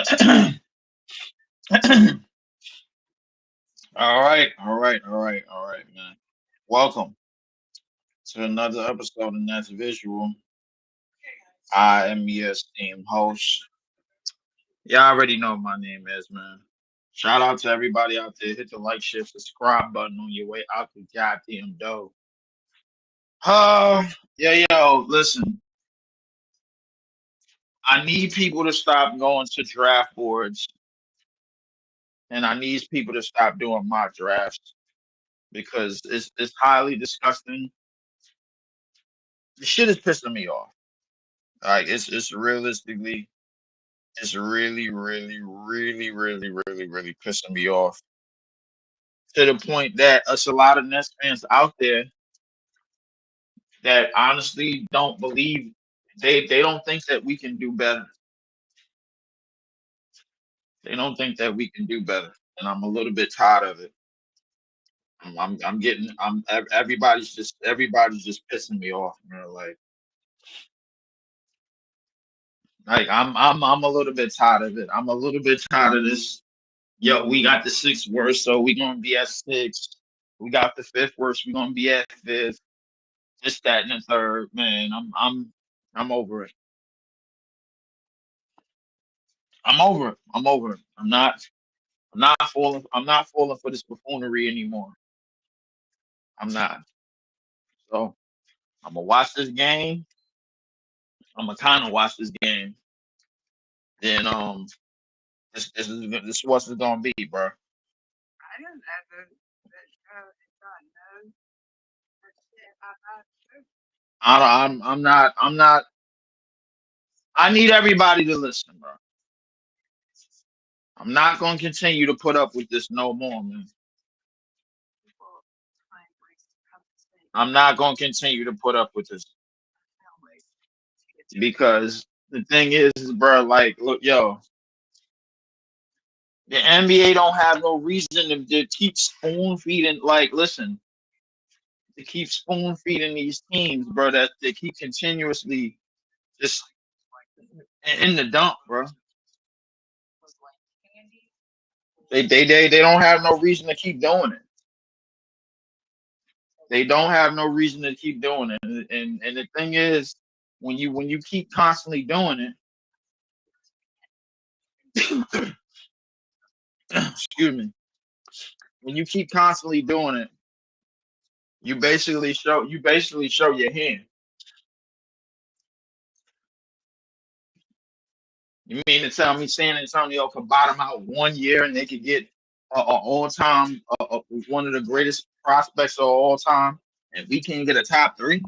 All right, man. Welcome to another episode of That's Visual. I am your esteemed host. Y'all already know what my name is, man. Shout out to everybody out there. Hit the like, share, subscribe button on your way out the goddamn door. Yeah, yo, listen. I need people to stop going to draft boards, and I need people to stop doing mock drafts because it's highly disgusting. The shit is pissing me off. Like it's realistically, it's really pissing me off to the point that us a lot of Nets fans out there that honestly don't believe they don't think that we can do better. They don't think that we can do better, and I'm a little bit tired of it. I'm getting everybody's just pissing me off, man. Like I'm a little bit tired of it. I'm a little bit tired of this. Yo, we got the sixth worst, so we gonna be at six. We got the fifth worst, we gonna be at fifth. This, that, and the third. Man, I'm over it. I'm over it. I'm over it. I'm not falling for this buffoonery anymore. I'm not. So I'm gonna watch this game. I'm gonna kind of watch this game. Then this is what's it gonna be, bro. I'm not. I need everybody to listen, bro. I'm not gonna continue to put up with this no more, man. I'm not gonna continue to put up with this because the thing is, bro, like, look, yo, the NBA don't have no reason to keep spoon feeding. Like, listen, to keep spoon feeding these teams, bro, that they keep continuously just in the dump, bro. They don't have no reason to keep doing it. They don't have no reason to keep doing it. And the thing is, when you keep constantly doing it, excuse me, when you keep constantly doing it, you basically show your hand. You mean to tell me San Antonio could bottom out 1 year and they could get a all time one of the greatest prospects of all time, and we can't get a top three?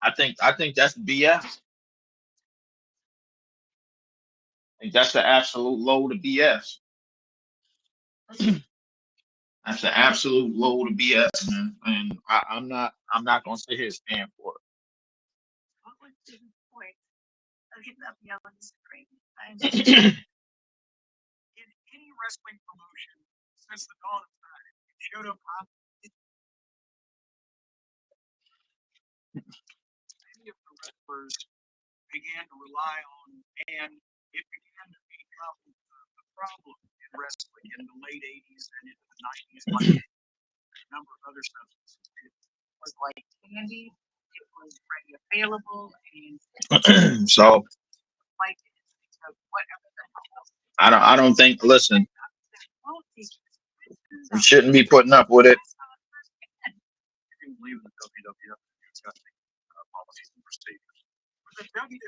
I think that's BS. Think that's the absolute load of BS. That's the absolute load of BS, man. And I'm not gonna sit here and stand for it. So I don't think. Listen, you shouldn't be putting up with it.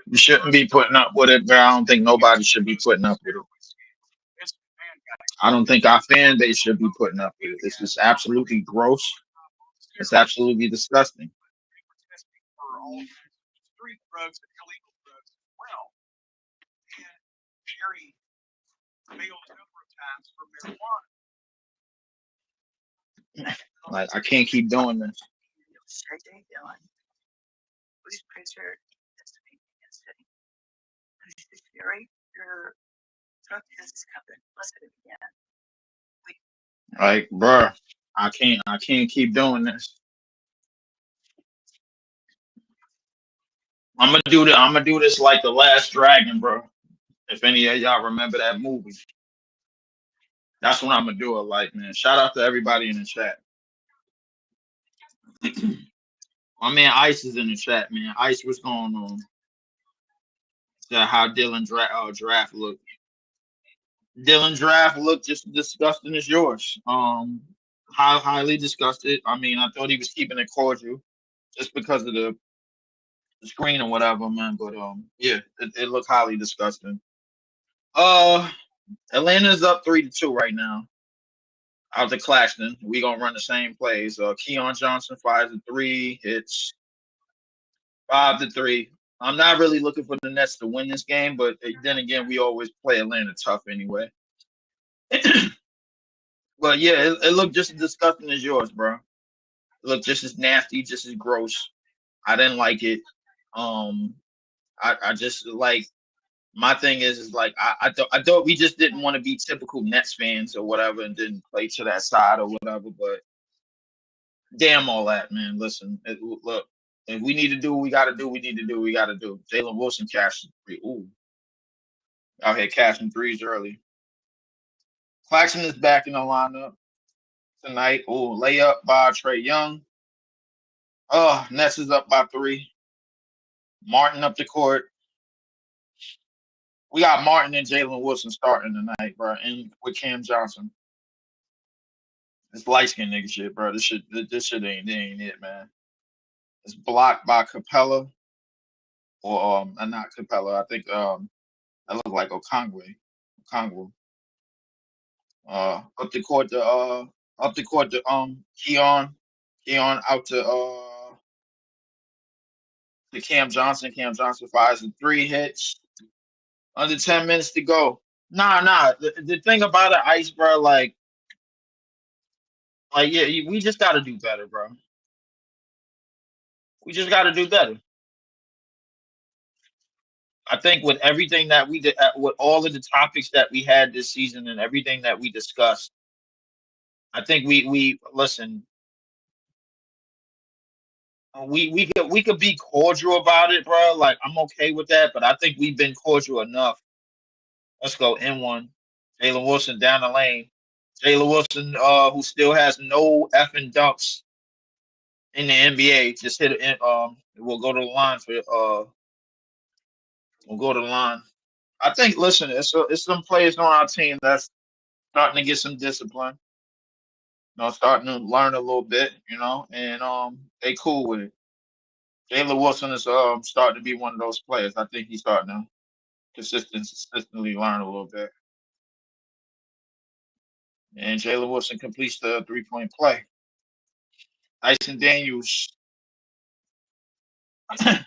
You shouldn't be putting up with it, but I don't think nobody should be putting up with it. I don't think our fan base should be putting up with it. This is absolutely gross. It's absolutely disgusting. Like I can't keep doing this. Like, bruh, I can't keep doing this. I'm gonna do this like the Last Dragon, bro. If any of y'all remember that movie, that's what I'm gonna do it like, man. Shout out to everybody in the chat. My man Ice is in the chat, man. Ice, what's going on? How Dylan draft looked. Dylan draft looked just disgusting as yours. Highly disgusted. I mean, I thought he was keeping it cordial just because of the screen or whatever, man. But yeah, it looked highly disgusting. Uh, Atlanta's up 3-2 right now. Out to Claxton, we gonna run the same plays. Keon Johnson fires a three, hits 5-3. I'm not really looking for the Nets to win this game, but then again, we always play Atlanta tough anyway. But yeah, it looked just as disgusting as yours, bro. It looked just as nasty, just as gross. I didn't like it. Um, I just like my thing is like I thought we just didn't want to be typical Nets fans or whatever and didn't play to that side or whatever. But damn all that, man. Listen, look, if we need to do what we got to do, we need to do what we got to do. Jalen Wilson cashed three. Ooh, out here cashing threes early. Claxton is back in the lineup tonight. Ooh, layup by Trey Young. Oh, Nets is up by 3. Martin up the court. We got Martin and Jalen Wilson starting tonight, bro, and with Cam Johnson. It's light skinned nigga shit, bro. This shit ain't it, man. It's blocked by Capella or not Capella. I think that looked like Okongwe. Okongwu. Up the court to Keon. Keon out to Cam Johnson. Cam Johnson fires and 3 hits. Under 10 minutes to go. Nah. The thing about it, Ice, bro, yeah, we just got to do better, bro. We just got to do better. I think with everything that we did, with all of the topics that we had this season and everything that we discussed, I think we listen. We could be cordial about it, bro. Like I'm okay with that, but I think we've been cordial enough. Let's go N1. Jalen Wilson down the lane. Jalen Wilson, who still has no effing dunks in the NBA, just hit it. We'll go to the line for we'll go to the line. I think. Listen, it's some players on our team that's starting to get some discipline. Starting to learn a little bit. And they cool with it. Jalen Wilson is starting to be one of those players. I think he's starting to consistently learn a little bit. And Jalen Wilson completes the 3-point play. Dyson Daniels. I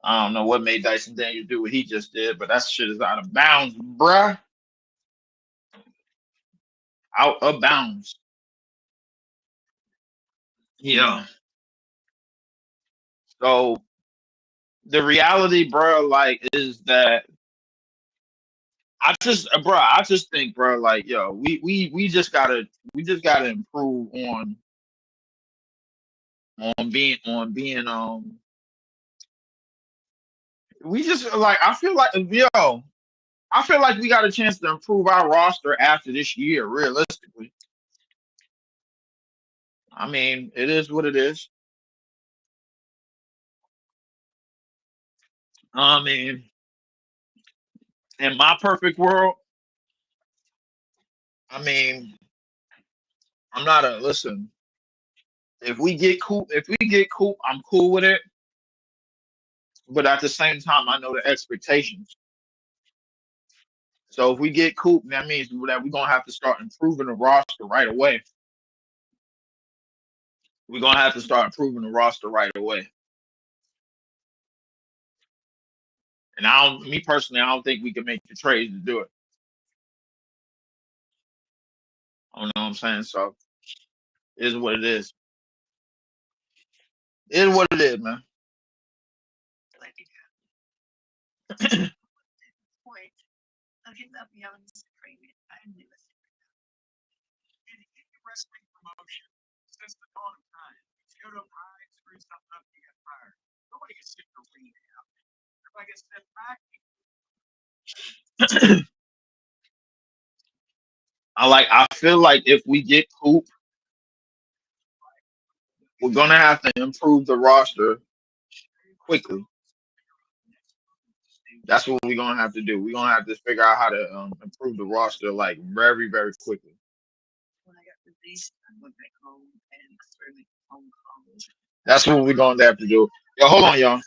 don't know what made Dyson Daniels do what he just did, but that shit is out of bounds, bruh. Out of bounds. Yeah. So the reality, bro, like, is that I just think, bro, like, yo, we just gotta improve on being we just like I feel like we got a chance to improve our roster after this year, realistically. I mean, it is what it is. I mean, in my perfect world, I mean, I'm not a listen. If we get Coop, I'm cool with it. But at the same time, I know the expectations. So if we get Coop, that means that we're gonna have to start improving the roster right away. We're gonna have to start improving the roster right away. And me personally, I don't think we can make the trades to do it. You know what I'm saying? So it is what it is. It is what it is, man. I feel like if we get Coop, we're gonna have to improve the roster quickly. That's what we're gonna have to do. We're gonna have to figure out how to improve the roster like very, very quickly. That's what we're gonna have to do. Yo, hold on, y'all.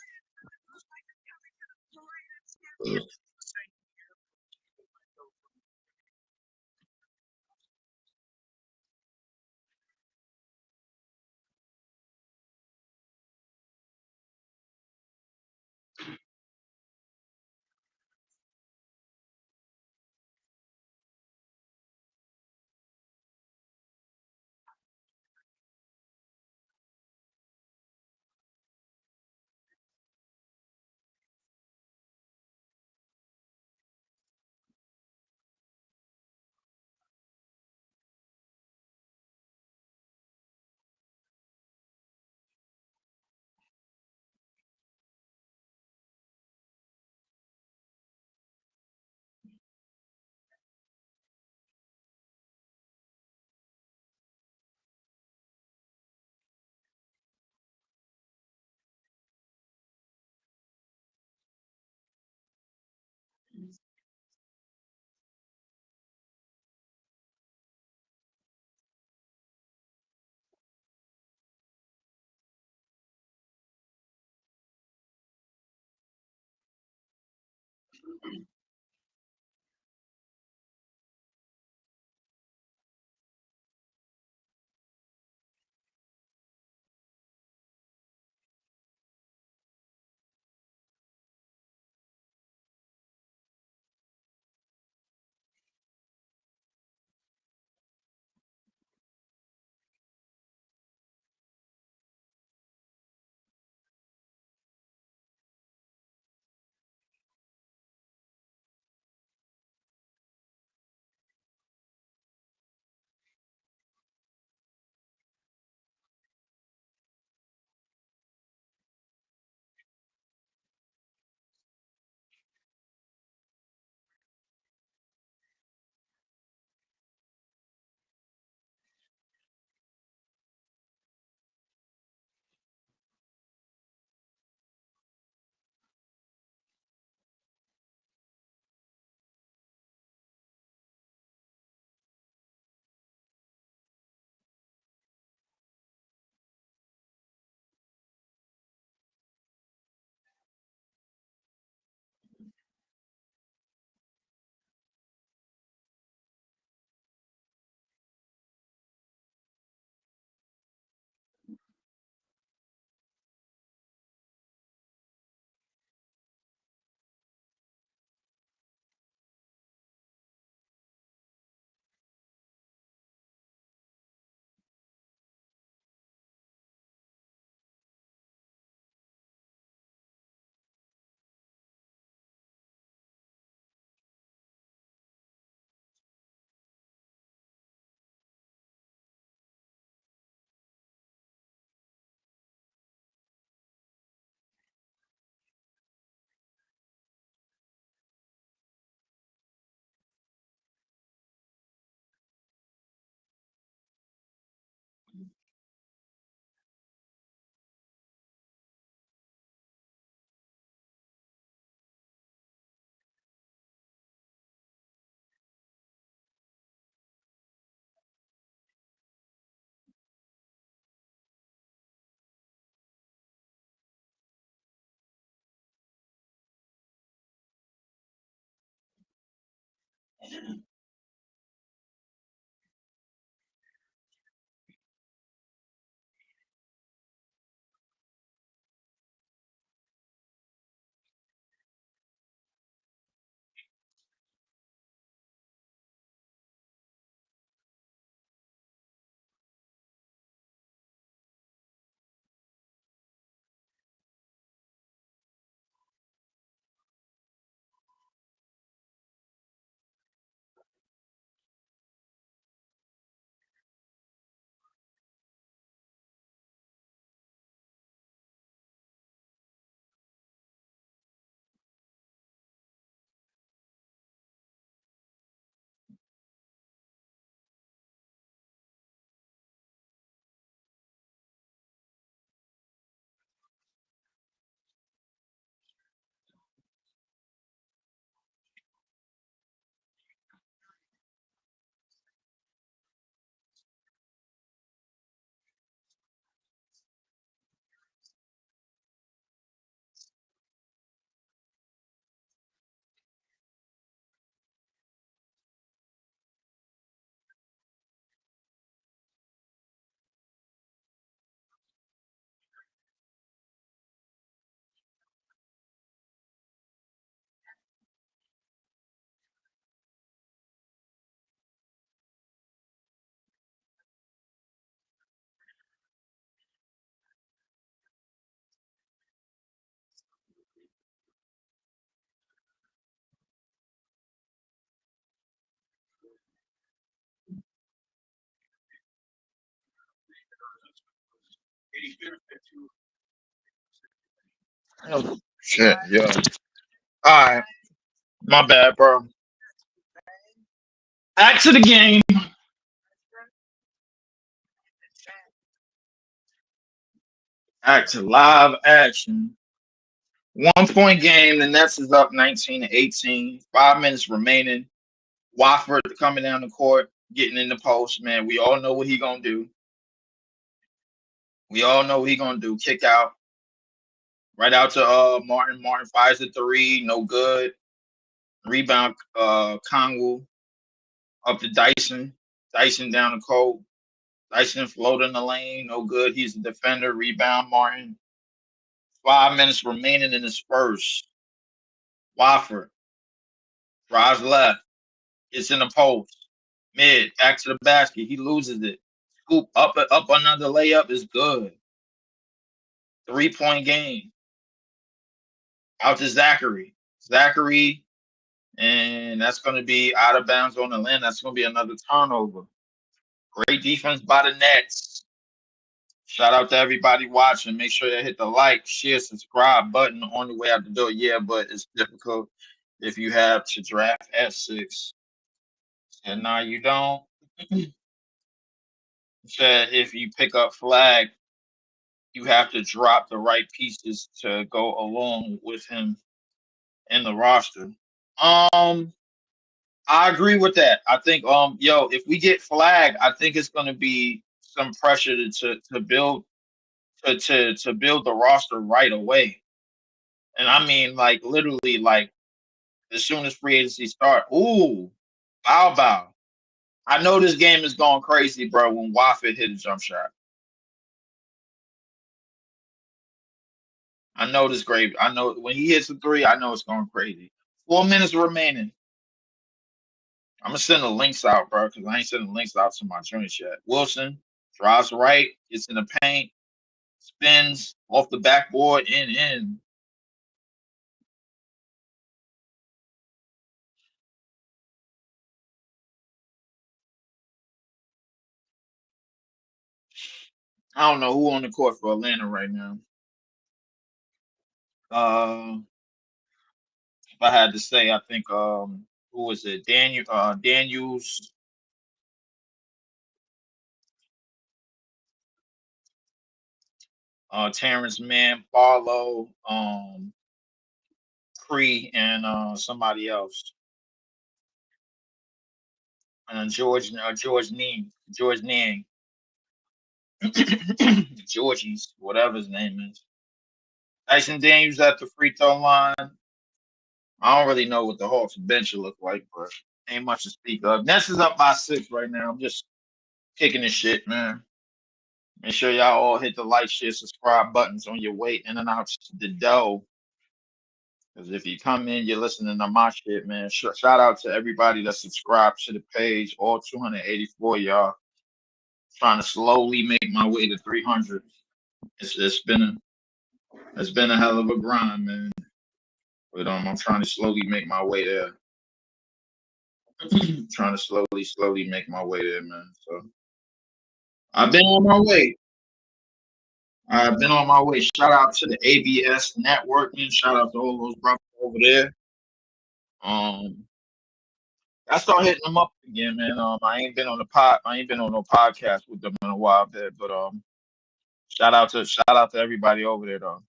Oh, shit, yeah. All right, my bad, bro. Back to the game. Back to live action. 1 point game. The Nets is up 19-18. 5 minutes remaining. Wofford coming down the court, getting in the post. Man, we all know what he gonna do. We all know what he gonna do. Kick out right out to Martin. Martin fires the three. No good. Rebound. Congo up to Dyson. Dyson down the court. Dyson float in the lane. No good. He's a defender. Rebound. Martin. 5 minutes remaining in his first. Wofford drives left. It's in the post. Mid. Back to the basket. He loses it. Scoop up another layup is good. 3 point game. Out to Zachary. Zachary, and that's going to be out of bounds on the land. That's going to be another turnover. Great defense by the Nets. Shout out to everybody watching. Make sure you hit the like, share, subscribe button on the way out the door. Yeah, but it's difficult if you have to draft at 6. And now you don't. Said if you pick up flag, you have to drop the right pieces to go along with him in the roster. Um, I agree with that. I think if we get flagged, I think it's gonna be some pressure to build to build the roster right away. And I mean like literally like as soon as free agency start. Ooh, bow. I know this game is going crazy, bro, when Wafford hit a jump shot. I know this great. I know when he hits a three, I know it's going crazy. 4 minutes remaining. I'm gonna send the links out, bro, because I ain't sending links out to my joint yet. Wilson drives right, gets in the paint, spins off the backboard and in. I don't know who on the court for Atlanta right now. Uh, if I had to say, I think who was it? Daniels, Terrence Mann, Barlow, Cree, and somebody else. George Ning, George Niang, Georgie's, whatever his name is. Tyson Daniels at the free throw line. I don't really know what the Hawks bench will look like, but ain't much to speak of. Nets is up by 6 right now. I'm just kicking this shit, man. Make sure y'all all hit the like, share, subscribe buttons on your way in and out the dough. Because if you come in, you're listening to my shit, man. Shout out to everybody that subscribed to the page, all 284 y'all. Trying to slowly make my way to 300. It's been a hell of a grind, man. But I'm trying to slowly make my way there. Trying to slowly make my way there, man. So I've been on my way. I've been on my way. Shout out to the ABS network, man. Shout out to all those brothers over there. Um, I start hitting them up again, man. I ain't been on the pod. I ain't been on no podcast with them in a while, there. But shout out to everybody over there, though.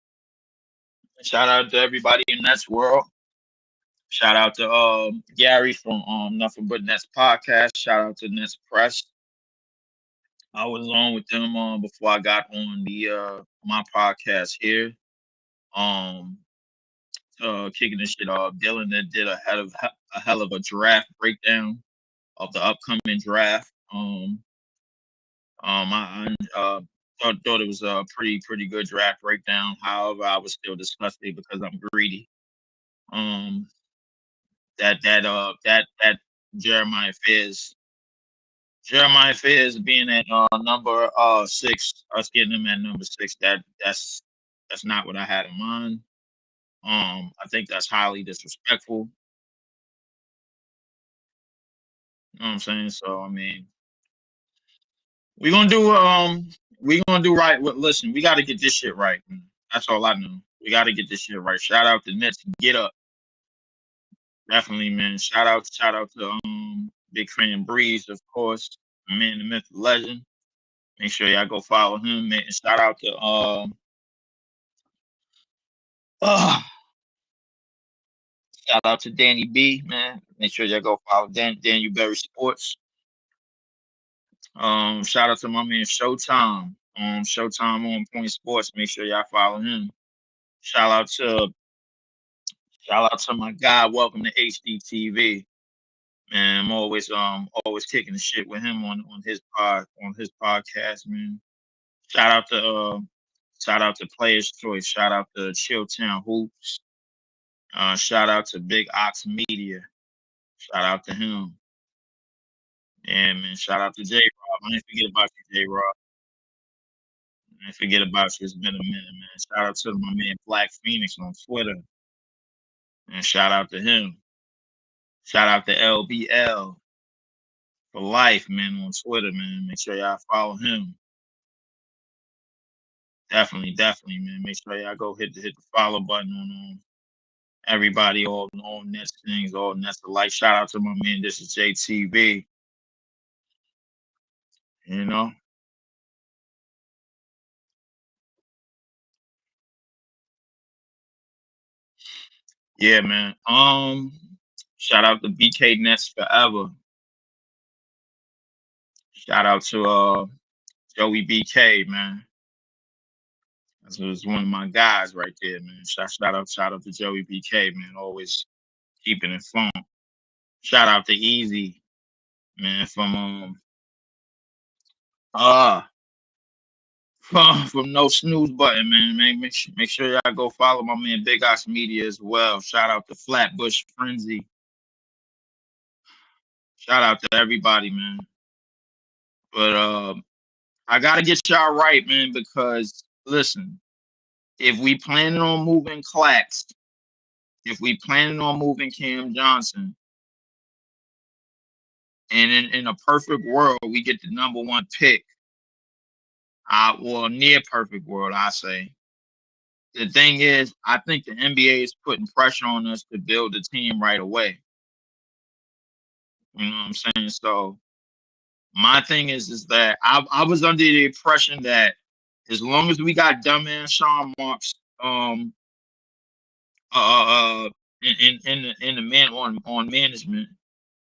Shout out to everybody in Nets world. Shout out to Gary from Nothing But Nets podcast. Shout out to Nets Press. I was on with them before I got on the my podcast here. Um, Kicking this shit off. Dylan that did a hell of a draft breakdown of the upcoming draft. I thought it was a pretty good draft breakdown. However, I was still disgusted because I'm greedy. Um, that Jeremiah Fizz. Jeremiah Fizz being at number 6, us getting him at number 6. That's not what I had in mind. I think that's highly disrespectful. You know what I'm saying? So I mean, we're gonna do we gonna do right. Listen, we got to get this shit right. Man. That's all I know. We got to get this shit right. Shout out to Nets. Get up, definitely, man. Shout out to Big Fan Breeze, of course, the man, the myth, the legend. Make sure y'all go follow him, man. And shout out to uh shout out to Danny B, man. Make sure y'all go follow Daniel Berry Sports. Shout out to my man Showtime. Showtime on Point Sports. Make sure y'all follow him. Shout out to shout out to my guy. Welcome to HDTV. Man, I'm always kicking the shit with him on his podcast, man. Shout out to shout out to Players Choice. Shout out to Chilltown Hoops. Shout out to Big Ox Media. Shout out to him. Yeah, man. Shout out to J Rob. I didn't forget about you, J Rob. I didn't forget about you. It's been a minute, man. Shout out to my man Black Phoenix on Twitter. And shout out to him. Shout out to LBL for life, man, on Twitter, man. Make sure y'all follow him. Definitely, man. Make sure y'all go hit the follow button on everybody, all Nets things, all Nets alike. Shout out to my man. This is JTV. You know, yeah, man. Shout out to BK Nets forever. Shout out to Joey BK, man. That's was one of my guys right there, man. Shout out to Joey BK, man. Always keeping it fun. Shout out to Easy, man, uh from No Snooze Button, man. Make sure y'all go follow my man Big Ox Media as well. Shout out to Flatbush Frenzy. Shout out to everybody, man. But I gotta get y'all right, man, because listen, if we planning on moving Clax, if we planning on moving Cam Johnson, and in a perfect world, we get the number one pick. Well, near perfect world, I say. The thing is, I think the NBA is putting pressure on us to build a team right away. You know what I'm saying? So my thing is that I was under the impression that as long as we got dumbass Sean Marks in the man on management,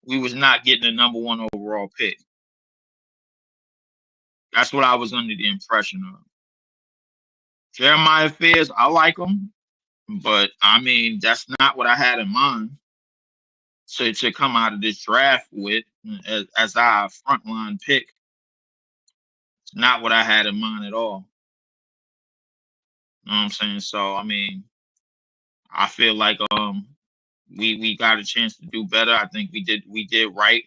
we was not getting the number one overall pick. That's what I was under the impression of. Jeremiah Fears, I like him, but I mean that's not what I had in mind to come out of this draft with as our frontline pick. It's not what I had in mind at all. You know what I'm saying? So I mean, I feel like we got a chance to do better. I think we did right,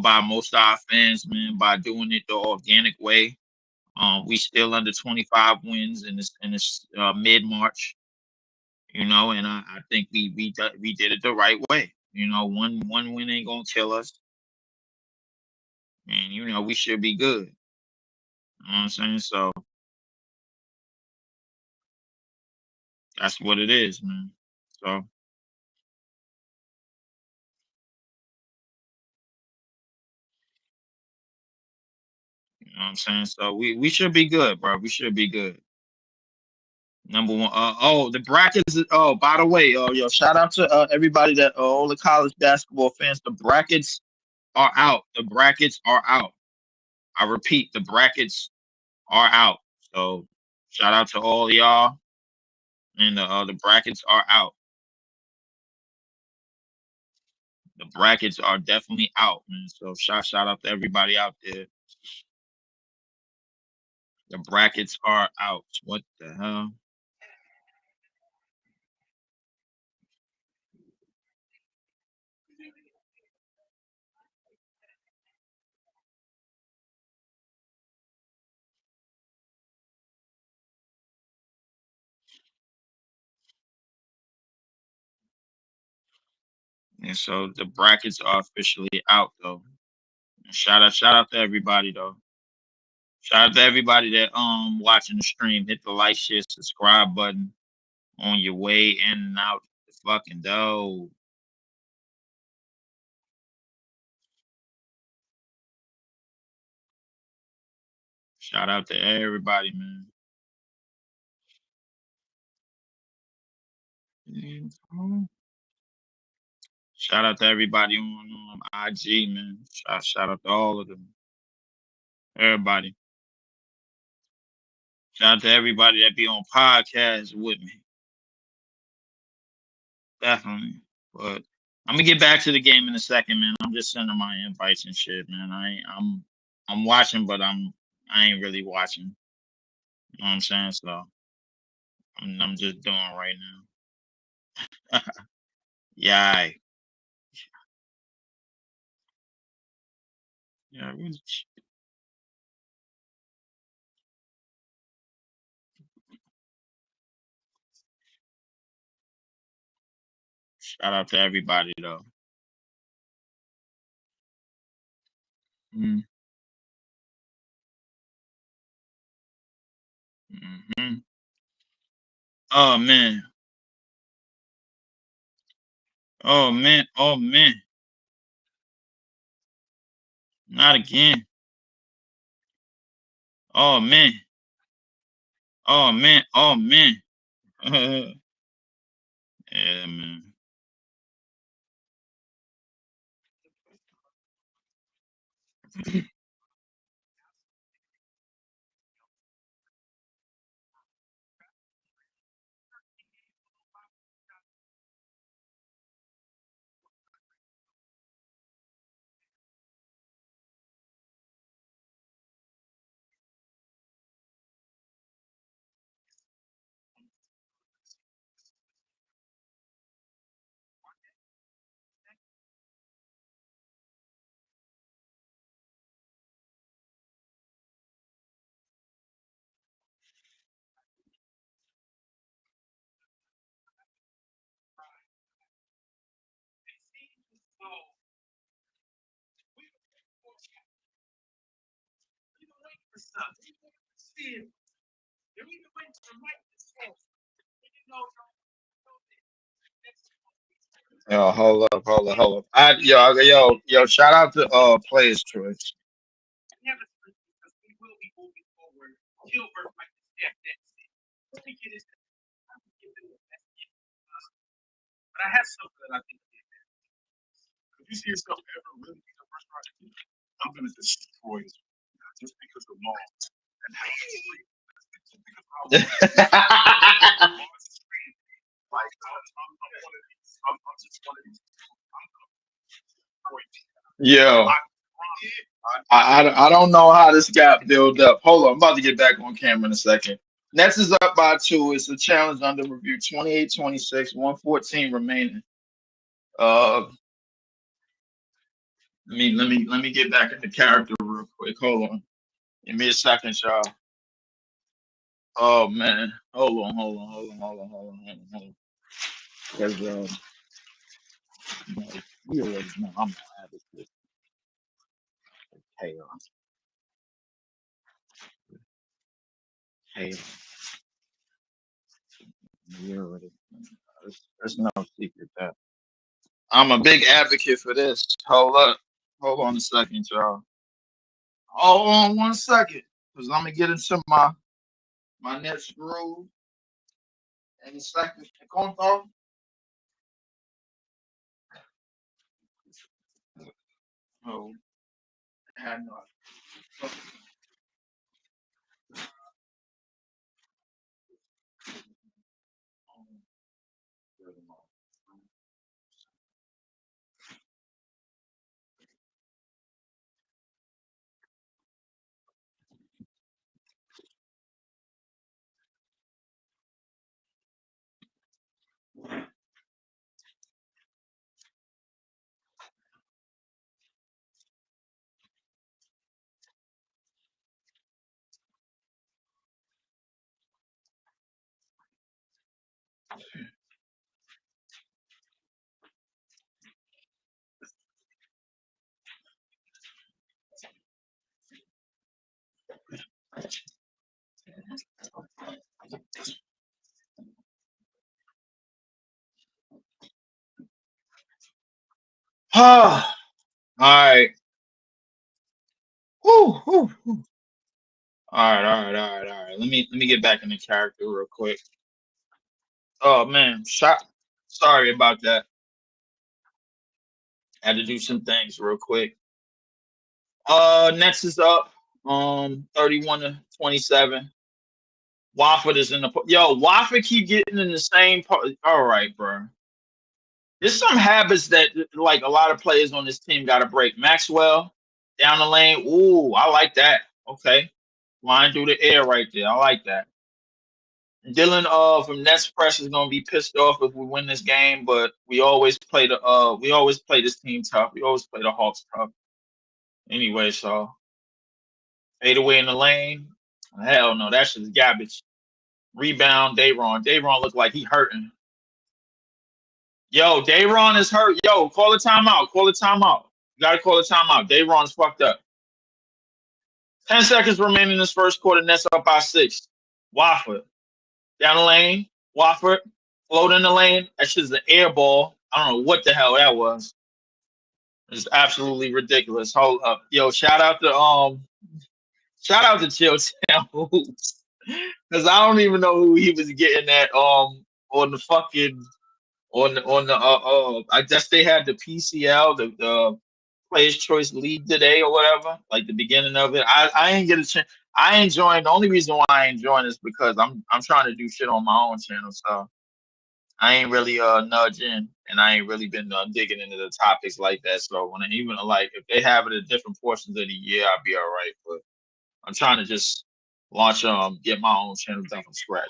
by most of our fans, man, by doing it the organic way. We still under 25 wins in this mid March, and I think we did it the right way. One win ain't gonna kill us, and we should be good. You know what I'm saying? So that's what it is, man. So you know what I'm saying? So we should be good, bro. We should be good. Number one. The brackets. Oh, by the way, yo, shout out to everybody that all the college basketball fans. The brackets are out. The brackets are out. I repeat, the brackets are out. So shout out to all y'all, and the brackets are out. The brackets are definitely out, man. So shout out to everybody out there. The brackets are out. What the hell? And so the brackets are officially out, though. Shout out to everybody though. Shout out to everybody that watching the stream. Hit the like, share, subscribe button on your way in and out the fucking door. Shout out to everybody, man. Shout out to everybody on IG, man. Shout out to all of them. Everybody. Shout out to everybody that be on podcasts with me. Definitely. But I'm gonna get back to the game in a second, man. I'm just sending my invites and shit, man. I'm watching, but I ain't really watching. You know what I'm saying? So I'm just doing right now. Yeah. Yeah. Shout out to everybody though. Mm-hmm. Mm-hmm. Oh man. Oh man. Oh man. Not again. Oh man. Oh man. Oh man. Yeah, man. Yo, hold up. Yo, shout out to Players Choice. Yo, I don't know how this got built up. Hold on, I'm about to get back on camera in a second. Nets is up by two. It's a challenge under review. 28-26, 114 remaining. Uh, let me get back into character real quick. Hold on. Give me a second, y'all. Oh man. Hold on. Because you already know I'm an advocate. Chaos. Chaos. You already there's no secret that I'm a big advocate for this. Hold up. Hold on a second, y'all. Hold on one second. Because I'm gonna get into my next groove in a second. Conto. Oh, had not. All right. Whew, whew, whew. All right, all right, all right, all right. Let me get back into character real quick. Oh man, sorry about that. Had to do some things real quick. Next is up. 31-27. Wofford is in the yo. Wofford keep getting in the same part. All right, bro. There's some habits that like a lot of players on this team got to break. Maxwell down the lane. Ooh, I like that. Okay, line through the air right there. I like that. Dylan from Nets Press is gonna be pissed off if we win this game, but we always play this team tough. We always play the Hawks tough. Anyway, so fade away in the lane. Hell no, that shit's garbage. Rebound, Dayron. Dayron look like he hurting. Yo, Dayron is hurt. Yo, call the timeout. Call the timeout. You gotta call the timeout. Dayron's fucked up. 10 seconds remaining in this first quarter. Nets up by 6. Wofford down the lane. Wofford float in the lane. That shit's an air ball. I don't know what the hell that was. It's absolutely ridiculous. Hold up, yo! Shout out to Chill Town Hoops because I don't even know who he was getting at on the fucking on the I guess they had the PCL the Players Choice League today or whatever, like the beginning of it. I ain't get a chance. I enjoying the only reason why I enjoying is because I'm trying to do shit on my own channel, so I ain't really nudging and I ain't really been digging into the topics like that. So when I, even like if they have it at different portions of the year, I'll be all right. But I'm trying to just launch get my own channel done from scratch.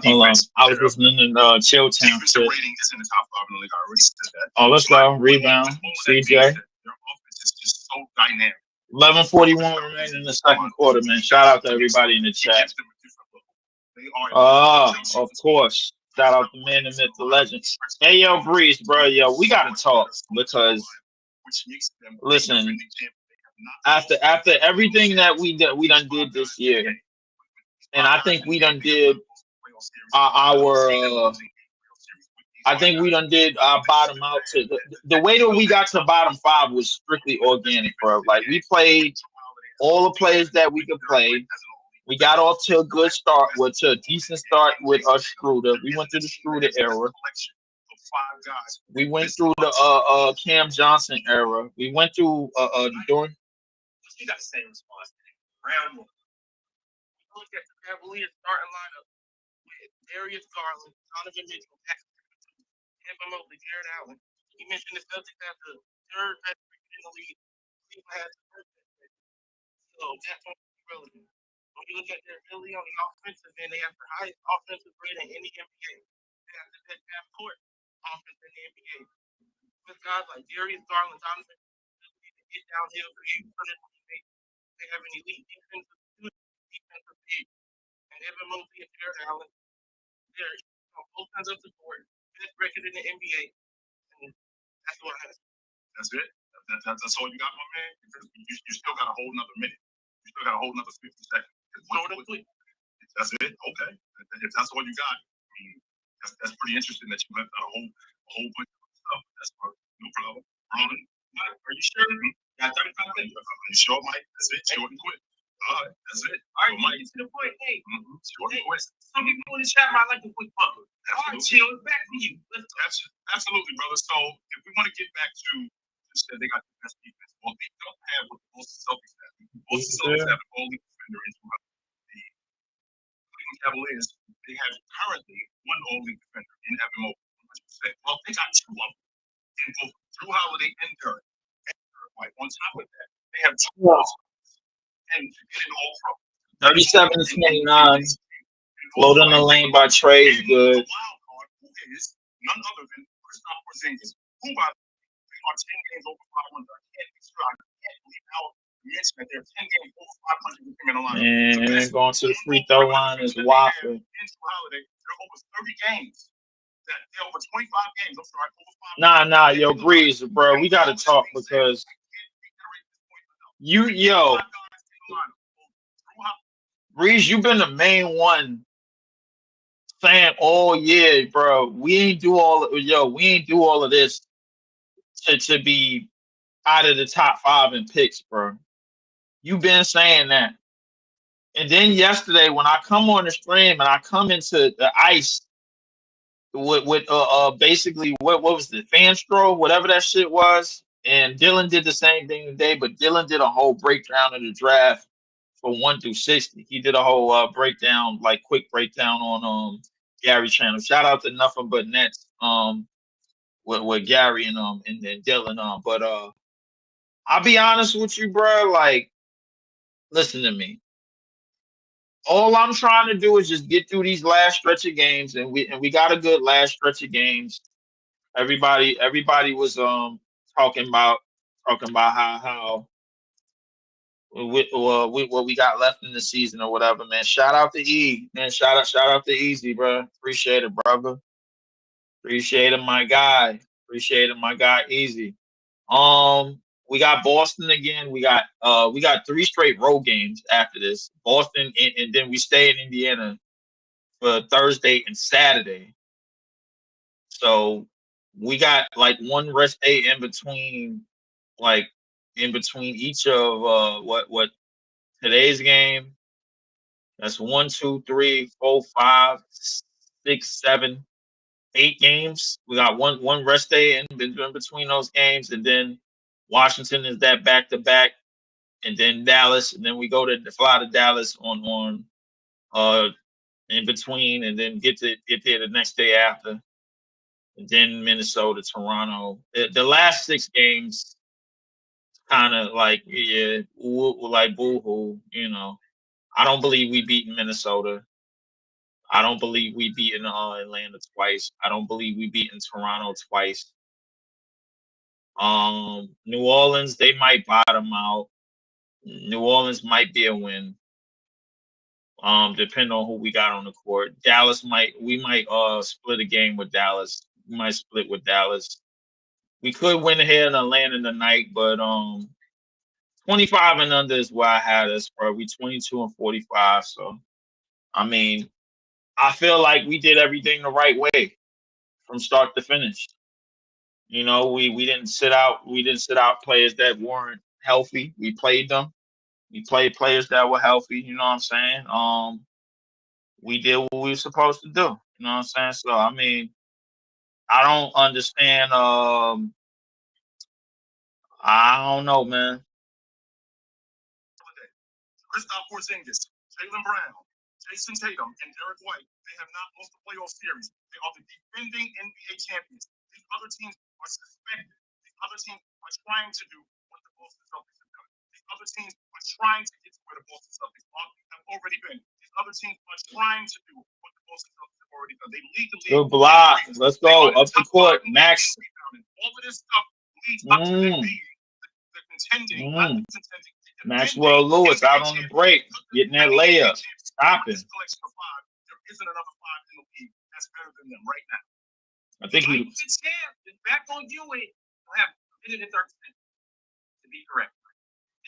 Hold on. I was listening to Chill Town shit. Oh, let's go. Rebound. CJ. 11:41 remaining in the second quarter, man. Shout out to everybody in the chat. Of course. Shout out to man and myth, the legend. Hey, yo, Breeze, bro, yo, we gotta talk because listen, after everything that we done did this year, and I think we done did our I think we done did our bottom out to the way that we got to bottom five was strictly organic, bro. Like we played all the players that we could play. We got off to a good start, to a decent start with Schroeder. We went through the Schroeder era. We went through the Cam Johnson era. We went through during. Yeah. 37 to 29. Float in the lane by Trey is good. And going to the free throw line is Wofford. Nah, yo, Breeze, bro, we gotta talk because yo, Breeze, you've been the main one saying, "Oh yeah, bro, we ain't do all of this to be out of the top five in picks, bro." You've been saying that, and then yesterday when I come on the stream and I come into the ice with basically what was the fan stroll, whatever that shit was, and Dylan did the same thing today, but Dylan did a whole breakdown of the draft for 1 through 60. He did a whole breakdown, like quick breakdown on Gary channel. Shout out to Nothing But Nets with Gary and Dylan But I'll be honest with you, bro. Like, listen to me. All I'm trying to do is just get through these last stretch of games, and we got a good last stretch of games. Everybody was talking about how with what we got left in the season or whatever, man. Shout out to E, man. Shout out to Easy, bro. Appreciate it, brother. Appreciate it, my guy. Appreciate it, my guy, Easy. We got Boston again. We got three straight road games after this. Boston, and then we stay in Indiana for Thursday and Saturday. So we got like one rest day in between, like in between each of what today's game. That's 1, 2, 3, 4, 5, 6, 7, 8 games. We got one rest day in between those games, and then Washington is that back to back, and then Dallas, and then we go to fly to Dallas on in between, and then get there the next day after, and then Minnesota, Toronto. The last 6 games kind of like like boo hoo. I don't believe we beat Minnesota. I don't believe we beaten Atlanta twice. I don't believe we beaten Toronto twice. New Orleans, they might bottom out. New Orleans might be a win. Depending on who we got on the court. We might split a game with Dallas. We might split with Dallas. We could win here in Atlanta tonight, but 25 and under is where I had us, bro. We 22 and 45, so I mean, I feel like we did everything the right way from start to finish. We didn't sit out players that weren't healthy. We played them. We played players that were healthy. You know what I'm saying? We did what we were supposed to do. You know what I'm saying? So I mean, I don't understand. I don't know, man. Kristaps Porzingis, Jaylen Brown, Jason Tatum, and Derek White, they have not lost the playoff series. They are the defending NBA champions. These other teams are suspected. These other teams are trying to do what the Boston Celtics have done. These other teams are trying to get to where the Boston Celtics have already been. These other teams are trying to do what the Boston Celtics have already done. They lead the league. Good block. Let's go up the court. Max. All of this stuff leads up to them being the contending, not the contending. Maxwell Lewis out on the break, getting that layup, stopping. There isn't another five in the league that's better than them right now. I think he. Back on you, I have a minute and 30 seconds to be correct.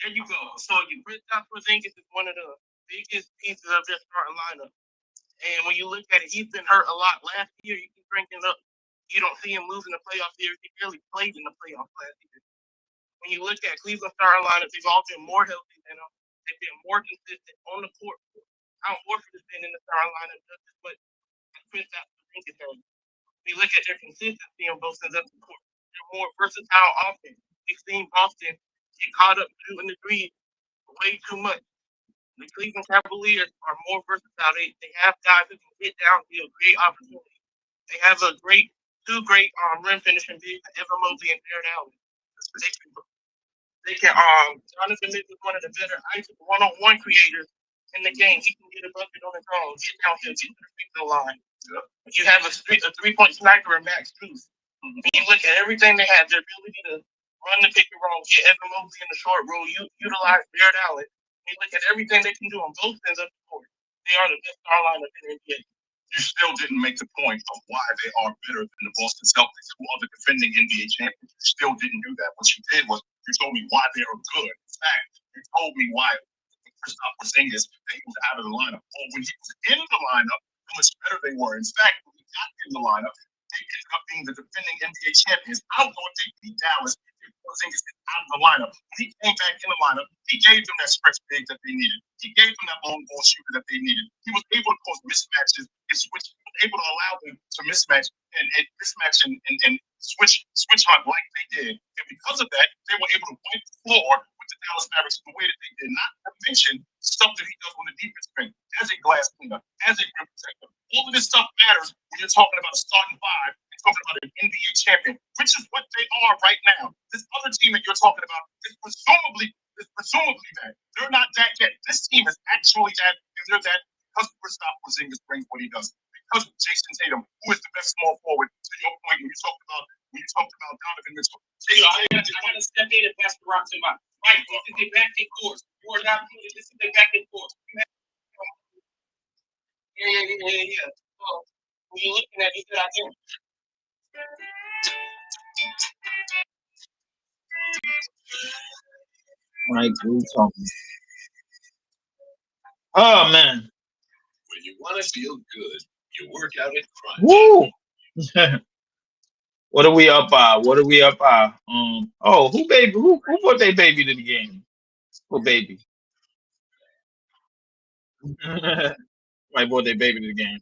There you go. So you Kristaps Porzingis is one of the biggest pieces of their starting lineup. And when you look at it, he's been hurt a lot last year. You can crank it up. You don't see him losing the playoff series. He barely played in the playoffs last year. When you look at Cleveland starting lineups, they've all been more healthy than them. They've been more consistent on the court. Al Horford has been in the starting lineup just as much as Kristaps Porzingis has. When you look at their consistency on both sides of the court, they're more versatile offense. We've seen Boston get caught up shooting the three way too much. The Cleveland Cavaliers are more versatile. They have guys who can get downfield, create opportunities. They have two great rim finishing bigs, Evan Mobley and Jared Allen. They can Jonathan Mitchell is one of the better one-on-one creators in the game. He can get a bucket on his own, get downhill, get to the free throw line. Yeah. You have a three-point sniper in Max Strus. When you look at everything they have, their ability to run the pick and roll, get Evan Mobley in the short roll, utilize Jared Allen. When you look at everything they can do on both ends of the court, they are the best star lineup in the NBA. You still didn't make the point of why they are better than the Boston Celtics, who are the defending NBA champions. You still didn't do that. What you did was you told me why they are good. In fact, you told me why Kristaps Porzingis that he was out of the lineup. Or when he was in the lineup, how much better they were. In fact, when he got in the lineup, they ended up being the defending NBA champions. I thought they beat Dallas. Porzingis is out of the lineup. When he came back in the lineup, he gave them that stretch big that they needed. He gave them that long ball shooter that they needed. He was able to cause mismatches and switch. He was able to allow them to mismatch and switch hunt like they did. And because of that, they were able to wipe the floor with the Dallas Mavericks the way that they did. Not to mention stuff that he does on the defensive end as a glass cleaner, as a rim protector. All of this stuff matters when you're talking about a starting five and talking about an NBA champion, which is what they are right now. This other team that you're talking about is presumably that. They're not that yet. This team is actually that, and they're that because Kristaps Porzingis brings what he does. Because of Jason Tatum, who is the best small forward, to your point when you talked about Donovan Mitchell. I want to step in and pass the rock to my right. This is a back-end course. You are not doing it. This is a back-end course. Yeah. So, when you're looking at it, I think. Mike, who's talking? Oh man. When you want to feel good, you work out at Crunch. Woo! What are we up by? Who baby? Who brought their baby to the game? Who baby? Mike brought their baby to the game.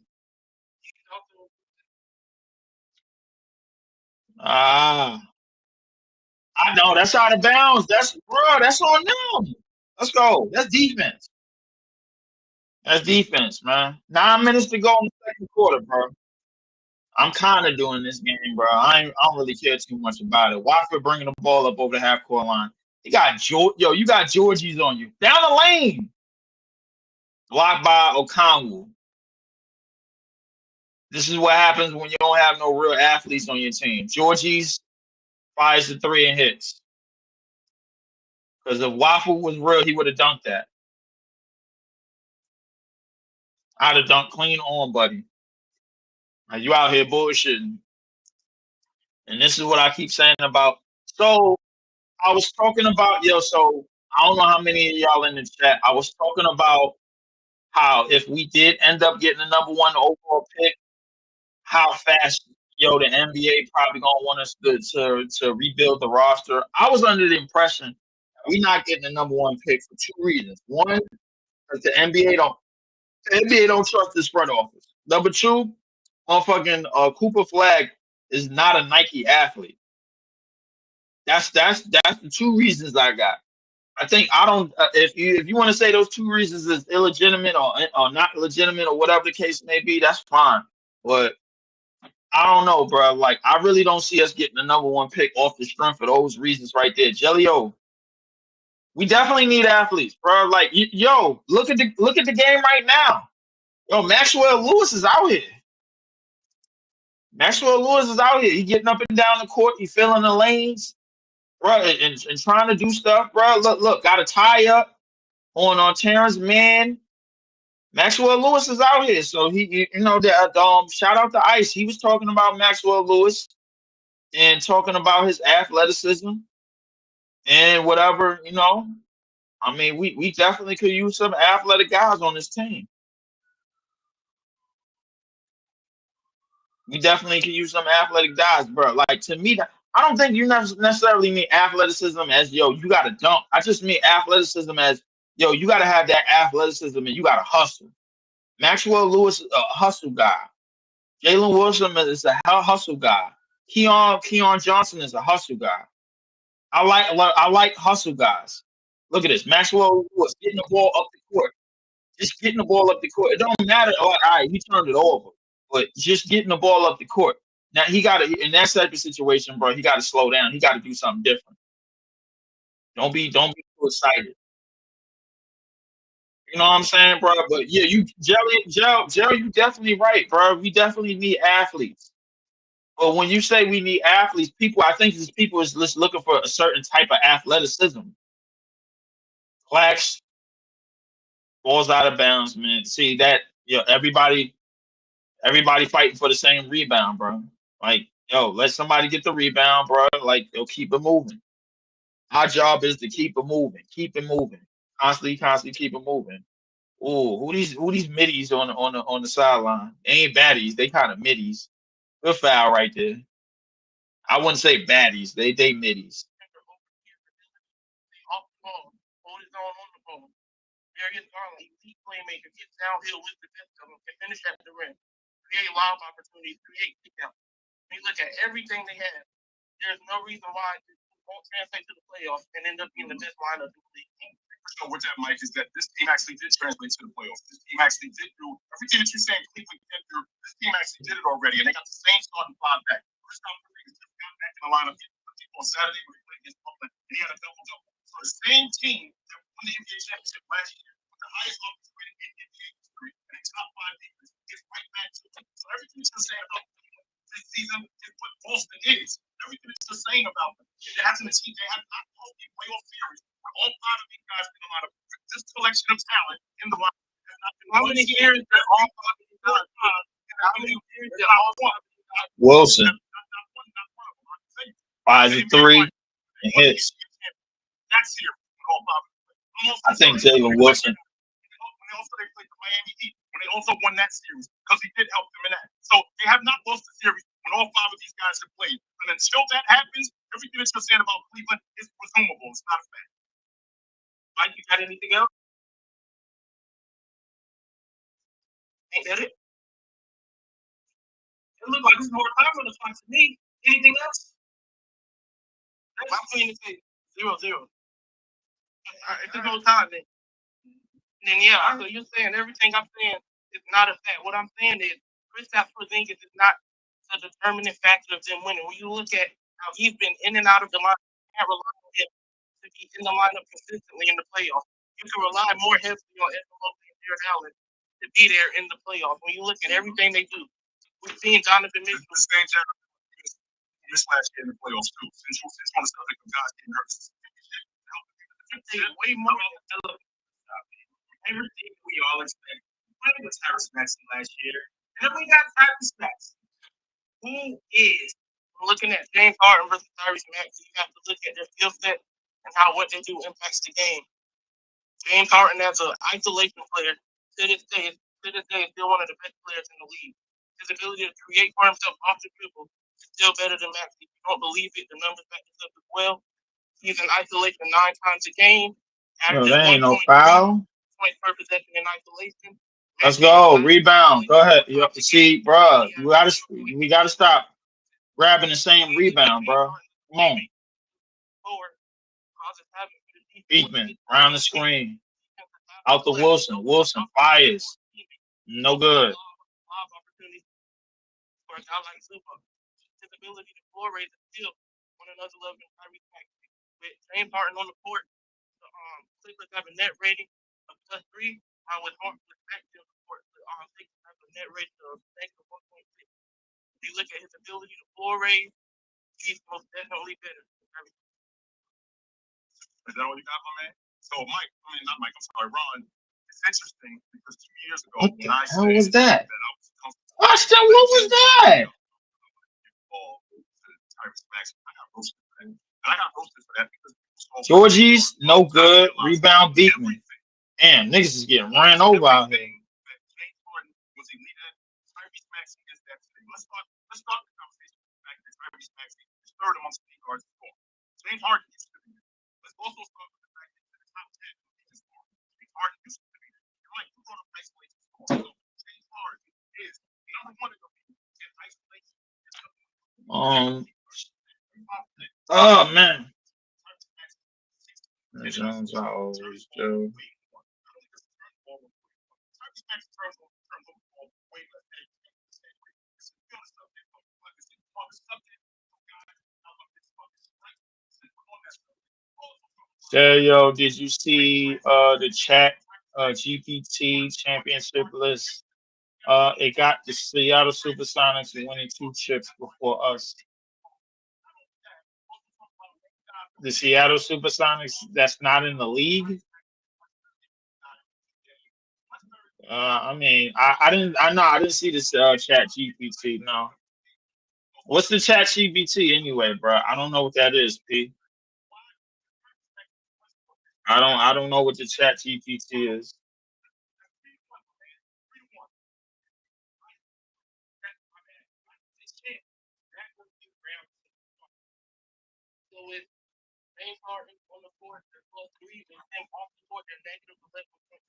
Ah, I know that's out of bounds. That's on them. Let's go. That's defense. That's defense, man. 9 minutes to go in the second quarter, bro. I'm kind of doing this game, bro. I don't really care too much about it. Watford bringing the ball up over the half court line. You got you got Georgie's on you down the lane. Blocked by O'Connell. This is what happens when you don't have no real athletes on your team. Georgie's fires the three and hits. Because if Waffle was real, he would have dunked that. I'd have dunked clean on, buddy. Now, you out here bullshitting. And this is what I keep saying about. So I was talking about, so I don't know how many of y'all in the chat. I was talking about how if we did end up getting the number one overall pick, how fast the NBA probably gonna want us to rebuild the roster. I was under the impression we're not getting the number one pick for two reasons. One, because the NBA don't trust this front office. Number two, motherfucking Cooper Flag is not a Nike athlete. That's the two reasons I got. I think I don't. If you want to say those two reasons is illegitimate or not legitimate or whatever the case may be, that's fine. But I don't know, bro. Like I really don't see us getting the number one pick off the strength of those reasons right there. Jellio, we definitely need athletes, bro. Like yo, look at the game right now. Yo, Maxwell Lewis is out here. Maxwell Lewis is out here. He getting up and down the court. He filling the lanes, bro, and trying to do stuff, bro. Look, got a tie up on Terrence Mann. Maxwell Lewis is out here, so that shout out to Ice. He was talking about Maxwell Lewis and talking about his athleticism and whatever. I mean, we definitely could use some athletic guys on this team. We definitely can use some athletic guys, bro. Like to me, I don't think you necessarily mean athleticism as you got to dunk. I just mean athleticism as you got to have that athleticism and you got to hustle. Maxwell Lewis is a hustle guy. Jalen Wilson is a hustle guy. Keon Johnson is a hustle guy. I like hustle guys. Look at this. Maxwell Lewis getting the ball up the court. Just getting the ball up the court. It don't matter. All right, he turned it over. But just getting the ball up the court. Now he got to in that type of situation, bro. He got to slow down. He got to do something different. Don't be too excited. You know what I'm saying, bro? But yeah, Jerry, you definitely right, bro. We definitely need athletes. But when you say we need athletes, I think these people is just looking for a certain type of athleticism. Clax balls out of bounds, man. See that? Everybody fighting for the same rebound, bro. Like, let somebody get the rebound, bro. Like, keep it moving. Our job is to keep it moving, constantly keep it moving. Oh, who these middies on the sideline? They ain't baddies, they kind of middies. Good foul right there. I wouldn't say baddies, they middies. Off the ball, hold his own on the ball. Darius Garland, elite playmaker, gets downhill with the best of them, can finish at the rim, create lob opportunities, create kickouts. When you look at everything they have, there's no reason why it won't translate to the playoffs and end up being the best lineup in the league. So with that, Mike, is that this team actually did translate to the playoffs. This team actually did do everything that you're saying Cleveland can't do. This team actually did it already, and they got the same starting five back. First time Rodriguez just got back in the lineup on Saturday when he played against Brooklyn, and he had a double-double. So the same team that won the NBA championship last year with the highest offensive rating in NBA history and a top five defense gets right back to it. So everything that you're saying about this season is what Boston is. Everything that you're saying about them. It hasn't achieved. They have not won a playoff series. All five of these guys in the lineup. This collection of talent in the lineup has not been. How many years that all five of these guys? How many years that all five of these guys? Wilson, Not one of them. 5-3 and hits. That's here with all five. I think Jalen Wilson. When also they played the Miami Heat, when they also won that series, because he did help them in that. So they have not lost the series when all five of these guys have played. And until that happens, everything that you're saying about Cleveland is presumable. It's not a fact. Mike, you got anything else? Ain't that it? It looked like it's more time on the clock to me. Anything else? That's I'm going to say 0-0. If there's no time, then yeah, so you're saying everything I'm saying is not a fact. What I'm saying is Kristaps Porzingis is not the determining factor of them winning. When you look at how he's been in and out of the lineup, you can't rely on him to be in the lineup consistently in the playoffs. You can rely more heavily on Evan Mobley and Jared Allen to be there in the playoffs. When you look at everything they do, we've seen Donovan Mitchell. The same Jared missed last year in the playoffs too. Since on the subject of guys getting hurt, way more than everything we all expect. We played with Tyrese Maxey last year, and then we got Tyrese Maxey. Who is looking at James Harden versus Tyrese Maxey? You have to look at their skill set and how what they do impacts the game. James Harden as an isolation player To this day, is still one of the best players in the league. His ability to create for himself off the dribble is still better than Maxey. If you don't believe it, the numbers back this up as well. He's in isolation 9 times a game. Yo, there ain't no foul. Points per possession in isolation. Let's go. Rebound. Go ahead. You have to see, bro. We gotta stop grabbing the same rebound, bro. Come on. Beekman around the screen. Out to Wilson. Wilson fires. No good. For a guy like Zupa, his ability to floor raise is still on another level than Tyrese Maxey. With James Harden on the court, the Clippers have a net rating of +3. With Maxey on the court, the Sixers have a net rating of -1.6. If you look at his ability to floor raise, he's most definitely better. Is that all you got, my man? So Mike, not Mike, I'm sorry, Ron. It's interesting because 2 years ago, what the hell was that? What was that? Georgie's no good. Rebound Beekman. Damn, niggas is getting ran over out here. Let's start the conversation with the fact that Tyrese Maxey is third amongst the guards in scoring. James Harden used to be. Let's also start with the fact that he's in the top 10 in scoring. James Harden used to be. You're right, you brought up isolation scoring. So James Harden is number one in the league in isolation. Oh man. Jones I always do. Yo, did you see the chat GPT championship list? It got the Seattle Supersonics winning 2 chips before us. The Seattle Supersonics that's not in the league. I mean, I didn't see this chat GPT. No. What's the chat GPT anyway, bro? I don't know what that is, P. I don't know what the chat GPT is. So with James Harden on the court, they're +3, and James off the court, they're -11.2%.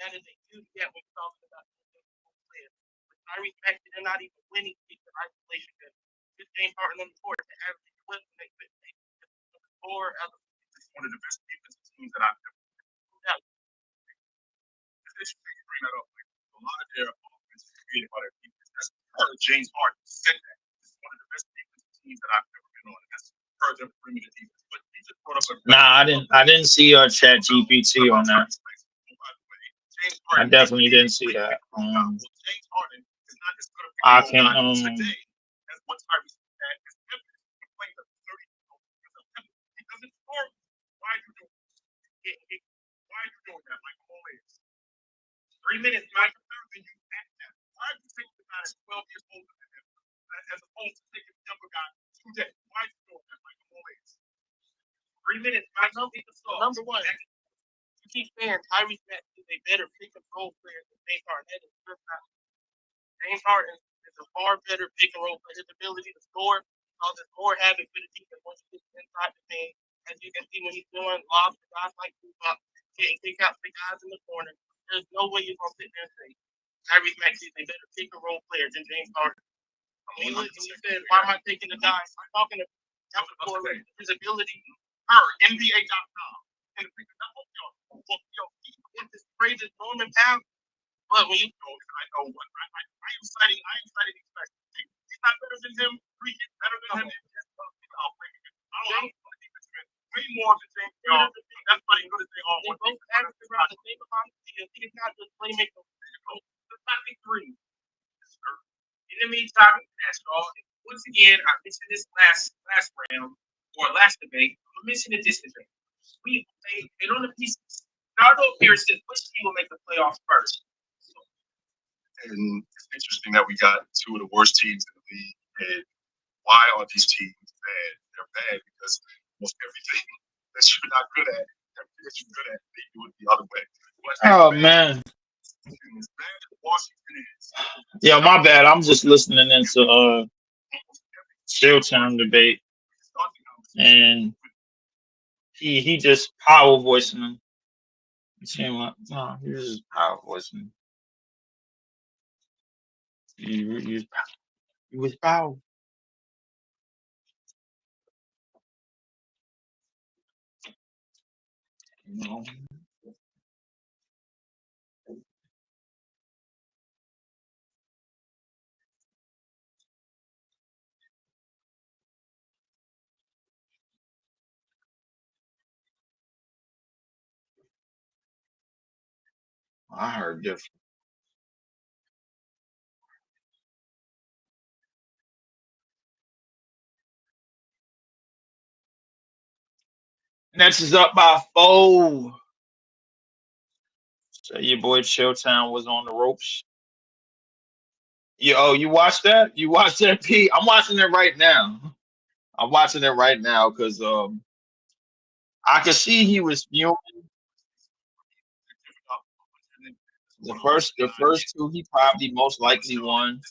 That is a huge gap when you're talking about players. With Tyrese Maxey, they're not even winning because isolation. With James Harden on the court, they're averaging 12 and they could take 4 out of one of the best defensive teams that I've ever seen. It's interesting you bring that up. Like, a lot of their offense is created by their defense. That's part of James Harden said that. It's one of the best defensive teams that I've ever been on. And that's part of their perimeter defense. But he just brought up I didn't see chat GPT on that. I definitely didn't see that. James Harden is not as good I can't today as what Tyrese had as evidence of playing the 30. He doesn't score. Why are you doing that? Why are you doing that, Michael Mullins? 3 minutes, Mike. Than you at that. Why are you taking the guy that's 12 years older than him as opposed to taking the younger guy today? Why are you doing that, Michael Mullins? 3 minutes, Mike. Number one, you keep saying Tyrese Maxey is a better pick and roll player than James Harden. That is just not. James Harden is a far better pick and roll player. His ability to score causes more havoc for the defense once he gets inside the paint. As you can see when he's doing lobs to guys like Tupac, getting kick out to guys in the corner. There's no way you're going to sit there and say Tyrese Maxey is a better pick and roll player than James Harden. When you said, why am I taking the guy? I'm talking about his ability. NBA.com. And the this crazy Norman Powell. But when you I know what I am citing these facts. He's not better than him. He's better than him. Way more than James Harden. That's why you're going to say, oh, they both average around the same amount of steals. He's not just playmaker. It's not big 3. In the meantime, once again, I mentioned this last round or last debate. I mentioned the distance rate. We played on the pieces. Nardo Pierce said, which team will make the playoffs first? And it's interesting that we got 2 of the worst teams in the league. And why are these teams bad? They're bad because almost everything that you're not good at, everything that you're good at, they do it the other way. Oh man. As bad as Washington is, Yeah, my bad. I'm just listening into Showtime debate, and he just power voicing him. It seemed like no, he was just power voicing him. He was power. You know, I heard different. Nets is up by 4. So your boy Showtime was on the ropes. You watched that? You watched that, P? I'm watching it right now. I'm watching it right now because I could see he was fuming. The first two he probably most likely won.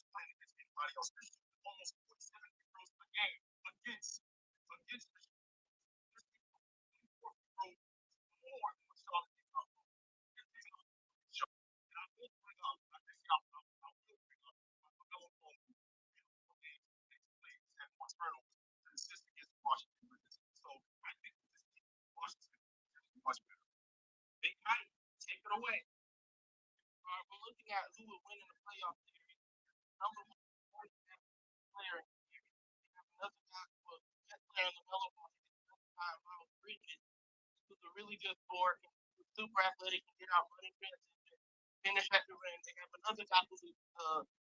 They might take it away. We're looking at who will win in the playoff series. Number one player. Another guy who was the best player in the mellow ball. Miles Bridges, who's a really good scorer, who's super athletic, can get out running transition, finish at the rim. They have another guy who's a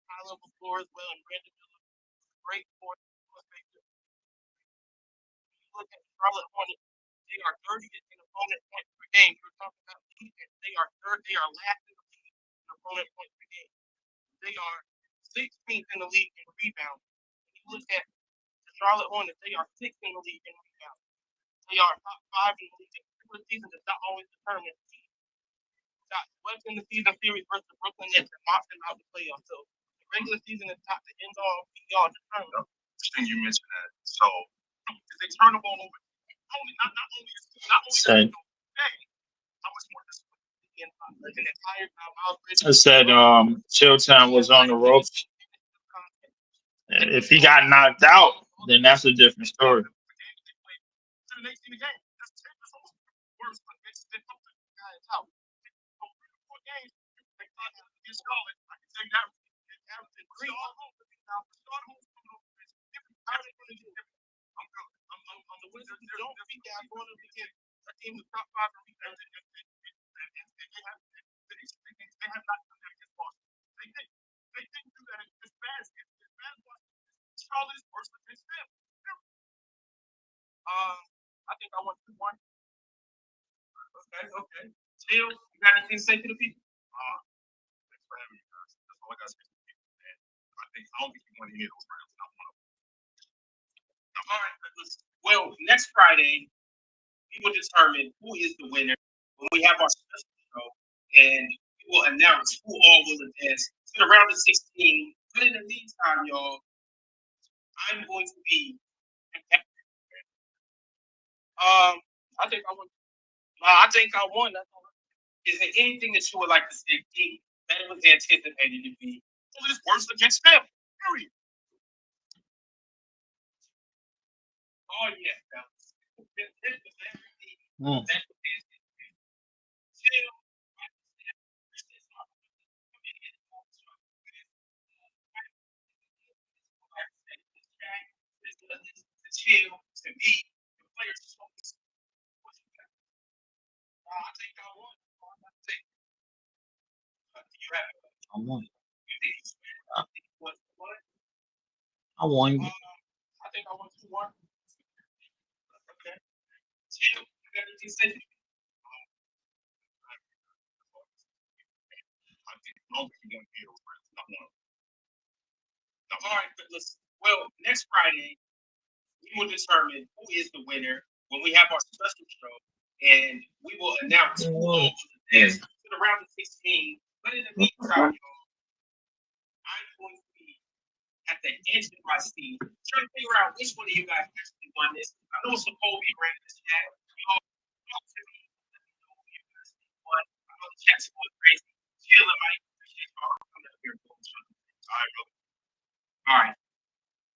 high level scorer as well, and Brandon Miller, great scorer. Look at Charlotte Hornets. They are 30th in opponent points per game. You're talking about defense. They are third. They are last in the league in opponent points per game. They are 16th in the league in rebounds. When you look at the Charlotte Hornets, they are sixth in the league in rebounds. They are top five in the league. The season does not always determine the team. Got swept in the season series versus the Brooklyn Nets and knocked them out of the playoffs. So the regular season is not the end all be all determined. interesting you mentioned that. So if they turn the ball over, Said how much more this Like an entire time, Miles Bridges. I said Showtime was on the ropes. If he got knocked out, then that's a different story. On the Wizards, they don't beat that going up against a team with top five in rebounds. They have not done that against Boston. They didn't do that as bad as Charlotte's worse against them. I think I won 2-1. Okay. Jill, you got anything to say to the people? Thanks for having me, guys. That's all I got to say to the people. And I don't think you won any of those rounds. Not one of them. All right. Well, next Friday, we will determine who is the winner when we have our special show, and we will announce who all will advance to the round of 16. But in the meantime, y'all, I'm going to be. I think I won. I think I won. Is there anything that you would like to say, King, that it was anticipated to be? Well, it is worse against them. Period. Oh yeah, fellas. Mm. Chill to me, the players are focused. I think I won. You have it. I won. You think you swear? What? I won. I think I won 2-1. Okay. Chill. You got anything to say? All right, but listen. Well, next Friday, we will determine who is the winner when we have our special show, and we will announce who all will advance to the round of 16. But in the meantime, y'all, I'm going to be at the edge of my seat, trying to figure out which one of you guys actually won this. I know Sokovia ran this chat. Y'all talk to me. Let me know who you guys think won. I know the chat's going crazy. Chill, Mike. Appreciate y'all coming up here. All right, bro. All right.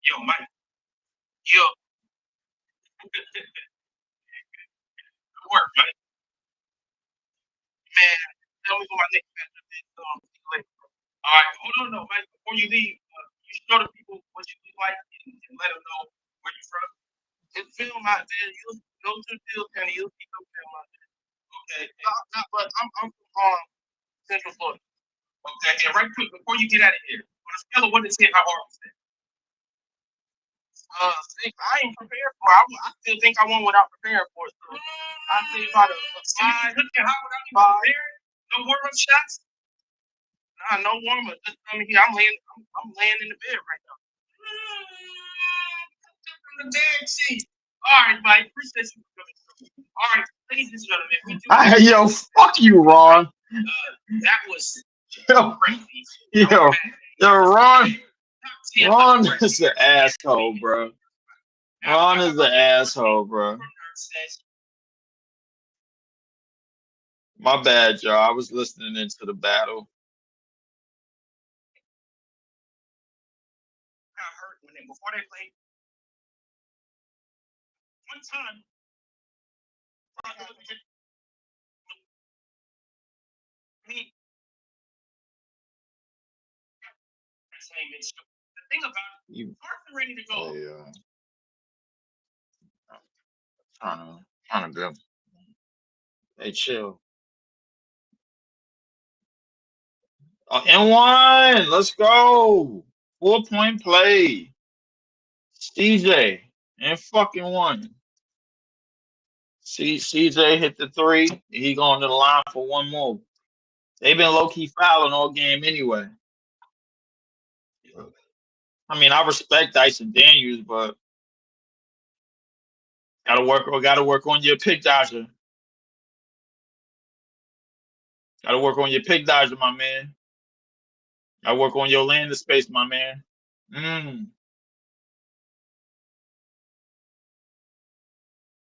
Yo, Mike. Yo. Good work, Mike. Man, tell me who my next matchup is. All right, hold on, no, Mike. Before you leave, you show the people what you look like and let them know where you're from. It's film out there. You'll go to the field and you'll see no film out there. Okay, but I'm from Central Florida. Okay, and right quick before you get out of here, on a scale of 1 to 10, how hard was that? I ain't prepared for it. I still think I won without preparing for it. So I'd say about a 5. No warm-up shots? Nah, no warm-up. Just tell me here. I'm laying in the bed right now. From the bed sheet. All right, Mike. Appreciate you. All right, ladies and gentlemen. Yo, fuck you, Ron. That was Yo, crazy. Ron. Ron is an asshole, bro. Ron is an asshole, bro. My bad, y'all. I was listening into the battle. I heard before they played. One time. Me. The thing about you are ready to go. Trying to go. Hey, chill. N1, let's go. 4-point play. CJ and fucking one. CJ hit the 3. He going to the line for one more. They've been low key fouling all game anyway. I mean, I respect Dyson Daniels, but gotta work on your pick dodger. Gotta work on your pick dodger, my man. Gotta work on your landing space, my man.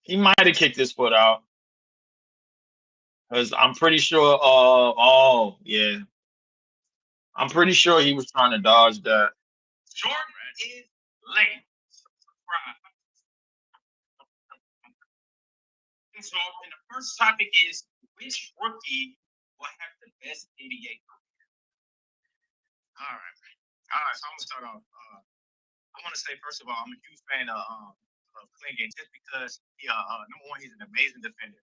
He might have kicked his foot out. Because I'm pretty sure yeah. I'm pretty sure he was trying to dodge that. Jordan is late. So, and the first topic is which rookie will have the best NBA career? All right. So I'm gonna start off. I want to say first of all, I'm a huge fan of Clingan just because number one, he's an amazing defender.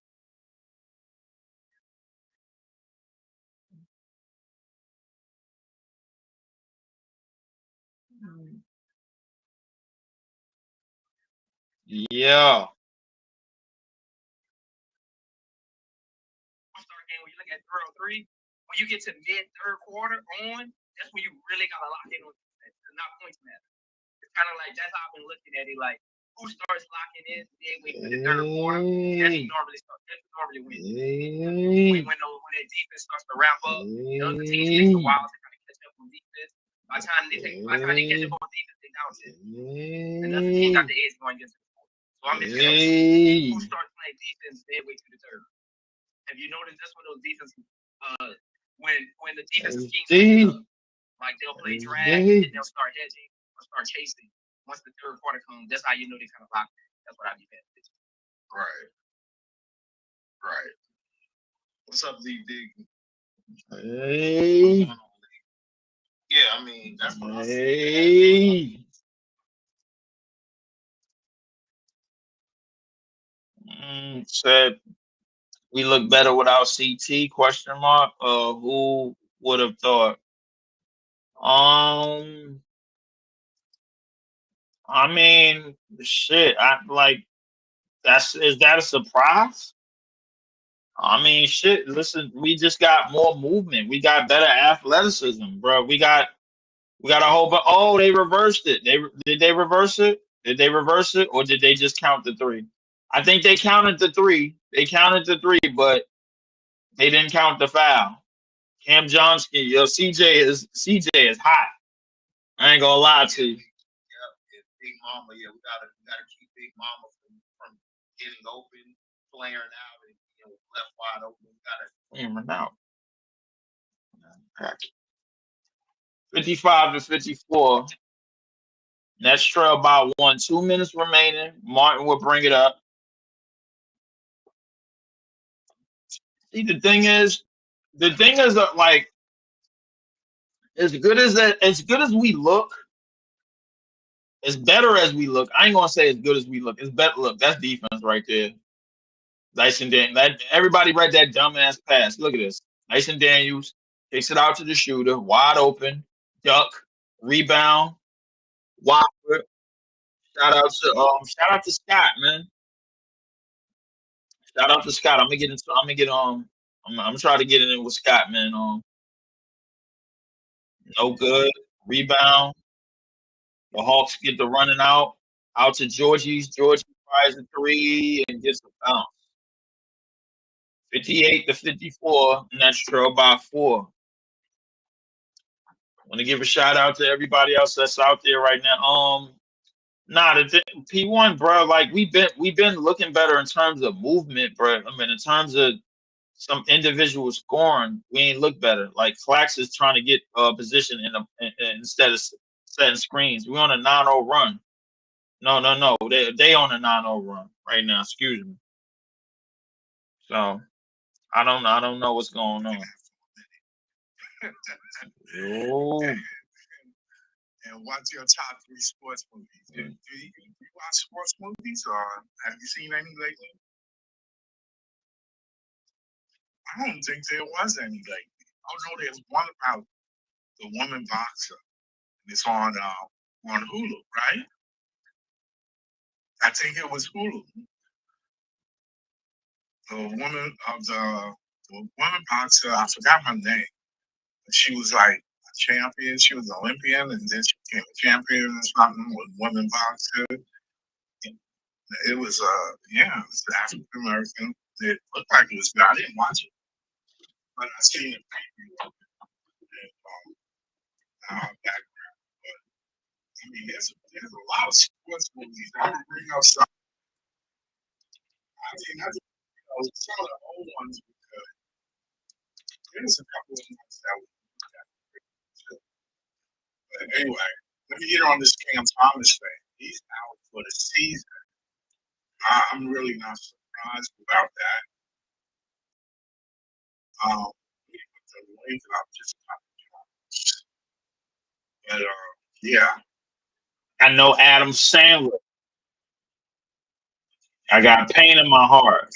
Yeah. Game when you look at 3-on-3, when you get to mid-third quarter on, that's when you really gotta lock in on defense. Not points matter. It's kind of like that's how I've been looking at it. Like who starts locking in in the third quarter? That's normally wins. When their defense starts to ramp up, the other teams take a while to kind of catch up on defense. By the time they catch up on defense, they down it. Another team got the edge going against the fourth. So I'm just who starts playing defense midway through the third. Have you noticed that's one of those defenses? When the defensive schemes like they'll play drag and they'll start hedging or start chasing. Once the third quarter comes, that's how you know they kind of locked in. That's what I'd be paying attention. Right. What's up, Lee Dig? Hey. Yeah, I mean that's what I see. Said we look better without CT? Question mark. Who would have thought? I mean, shit. Is that a surprise? I mean, shit. Listen, we just got more movement. We got better athleticism, bro. We got a whole. But they reversed it. Did they reverse it? Did they reverse it, or did they just count the 3? I think they counted the 3. They counted the 3, but they didn't count the foul. Cam Johnson, yo, CJ is hot. I ain't gonna lie to you. Yeah, Big Mama. Yeah, we gotta keep Big Mama from getting open, flaring out, and left wide open. We gotta. Flaring out. 55-54. Nets trail by 1. 2 minutes remaining. Martin will bring it up. See, the thing is that like as good as we look, as better as we look. I ain't gonna say as good as we look. It's better. Look, that's defense right there. Dyson Daniels. That everybody read that dumbass pass. Look at this. Dyson Daniels takes it out to the shooter, wide open, duck, rebound, whopper. Shout out to Scott, man. Shout out to Scott. I'm gonna try to get it in with Scott, man. No good. Rebound. The Hawks get the running out to Georgie. Georgie fires a three and gets a bounce. 58-54, and that's trail by 4. Want to give a shout out to everybody else that's out there right now. The P1, bro. Like we've been looking better in terms of movement, bro. I mean, in terms of some individual scoring, we ain't look better. Like Flax is trying to get position instead of setting screens. We on a 9-0 run. No. They on a 9-0 run right now. Excuse me. So I don't know what's going on. Yo. And what's your top 3 sports movies? Do you watch sports movies, or have you seen any lately? I don't think there was any lately. Oh no, there's one about the woman boxer. It's on Hulu, right? I think it was Hulu. The woman boxer. I forgot her name. She was like a champion. She was an Olympian, and then she became a champion or something with women boxer. It was it was African American. It looked like it was good. I didn't watch it, but I seen the preview of it and background. But I mean, there's a lot of sports movies. I would bring up some. I mean, some of the old ones because there's a couple of ones that was. But anyway, let me get on this Cam Thomas thing. He's out for the season. I'm really not surprised about that. We put the link up just but yeah. I know Adam Sandler. I got pain in my heart.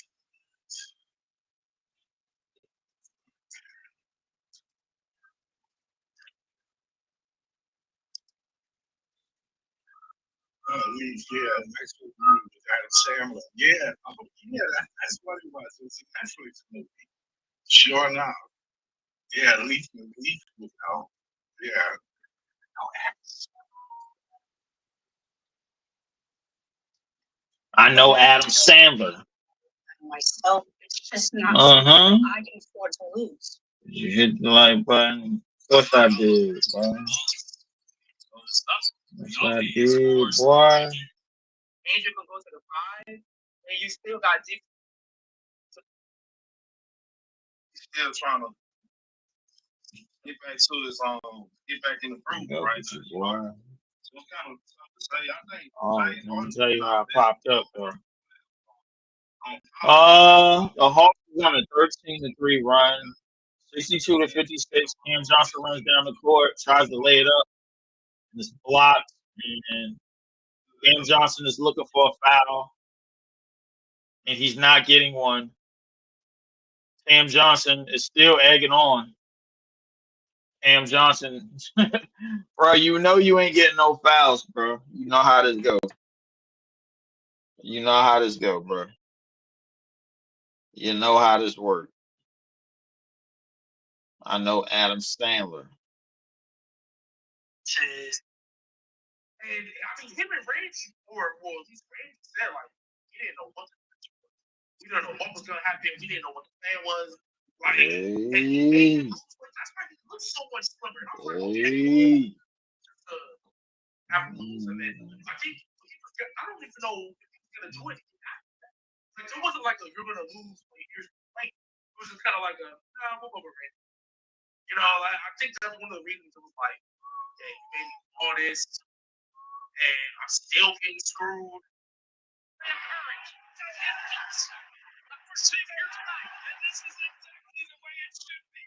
Next week with Adam Sandler. Yeah, that's what it was. It was a Netflix movie. Sure enough. Yeah, Leaf, yeah. I know Adam Sandler. Myself, it's just not something I can afford to lose. You hit the like button. Of course I did, bro. Yes, I did, boy. And you can go to the 5, and you still got deep. He's still trying to get back to his get back in the groove, right? So it's kind of tough to say. I think. Let me tell you how I popped up though. The Hawks won a 13-3 run, 62-56. Cam Johnson runs down the court, tries to lay it up, and it's blocked. And Cam Johnson is looking for a foul, and he's not getting one. Cam Johnson is still egging on. Cam Johnson, bro, you know you ain't getting no fouls, bro. You know how this go. You know how this go, bro. You know how this work. I know Adam Sandler. And I mean, him and Randy, he's Randy said like he didn't know what we didn't know what was gonna happen. We didn't know what the plan was. Like, Hey. that's why he looks so much slimmer. I was like, okay, Hey. have moves in it. I think I don't even know if he was gonna do it. Like, it wasn't like you're gonna lose when you're playing. It was just kind of like we'll go over it. You know, I think that's one of the reasons it was like, yeah, you made all this, and I'm still getting screwed. Encourage. We're sitting here tonight, and this is exactly the way it should be.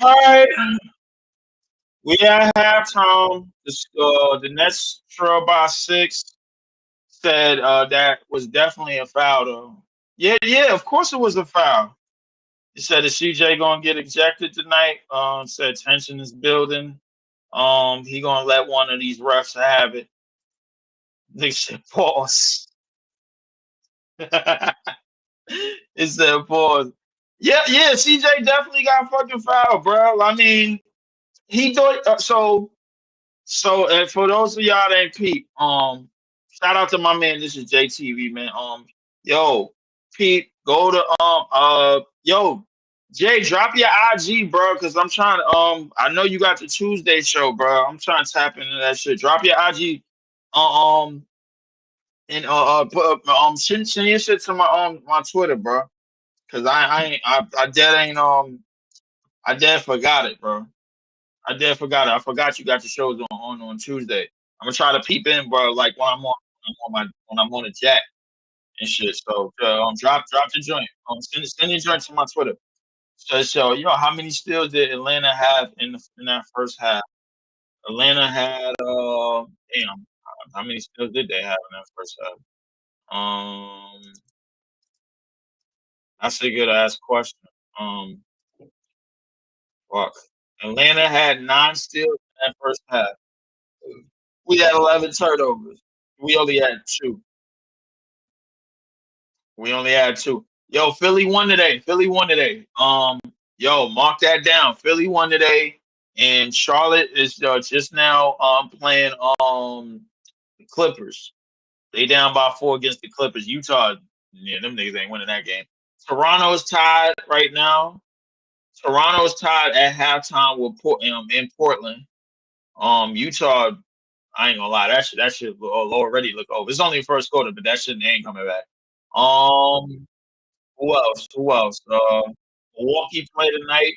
All right. We at halftime. The Nets trail by 6. Said that was definitely a foul though. Yeah, yeah, of course it was a foul. He said is CJ gonna get ejected tonight? Said tension is building. He gonna let one of these refs have it. They said pause. It said pause. Yeah, yeah, CJ definitely got fucking fouled, bro. I mean, he thought so. For those of y'all that ain't peep, shout out to my man. This is JTV, man. Yo, peep, go to yo, Jay, drop your IG, bro, because I'm trying to I know you got the Tuesday show, bro. I'm trying to tap into that shit. Drop your IG, um, and send your shit to my Twitter, bro, because I dead ain't I dead forgot it, bro. I dead forgot it. I forgot you got the shows on Tuesday. I'm gonna try to peep in, bro. Like when I'm on the jack and shit. So drop the joint. Send your joint to my Twitter. So you know how many steals did Atlanta have in that first half? Atlanta had damn, how many steals did they have in that first half? That's a good ass question. Um, fuck. Atlanta had 9 steals in that first half. We had 11 turnovers. We only had two. We only had two. Yo, Philly won today. Philly won today. Yo, mark that down. Philly won today, and Charlotte is just now playing the Clippers. They down by 4 against the Clippers. Utah, yeah, them niggas ain't winning that game. Toronto's tied right now. Toronto's tied at halftime with in Portland. Utah, I ain't gonna lie, that shit already look over. It's only the first quarter, but that shit ain't coming back. Um, who else? Who else? Milwaukee play tonight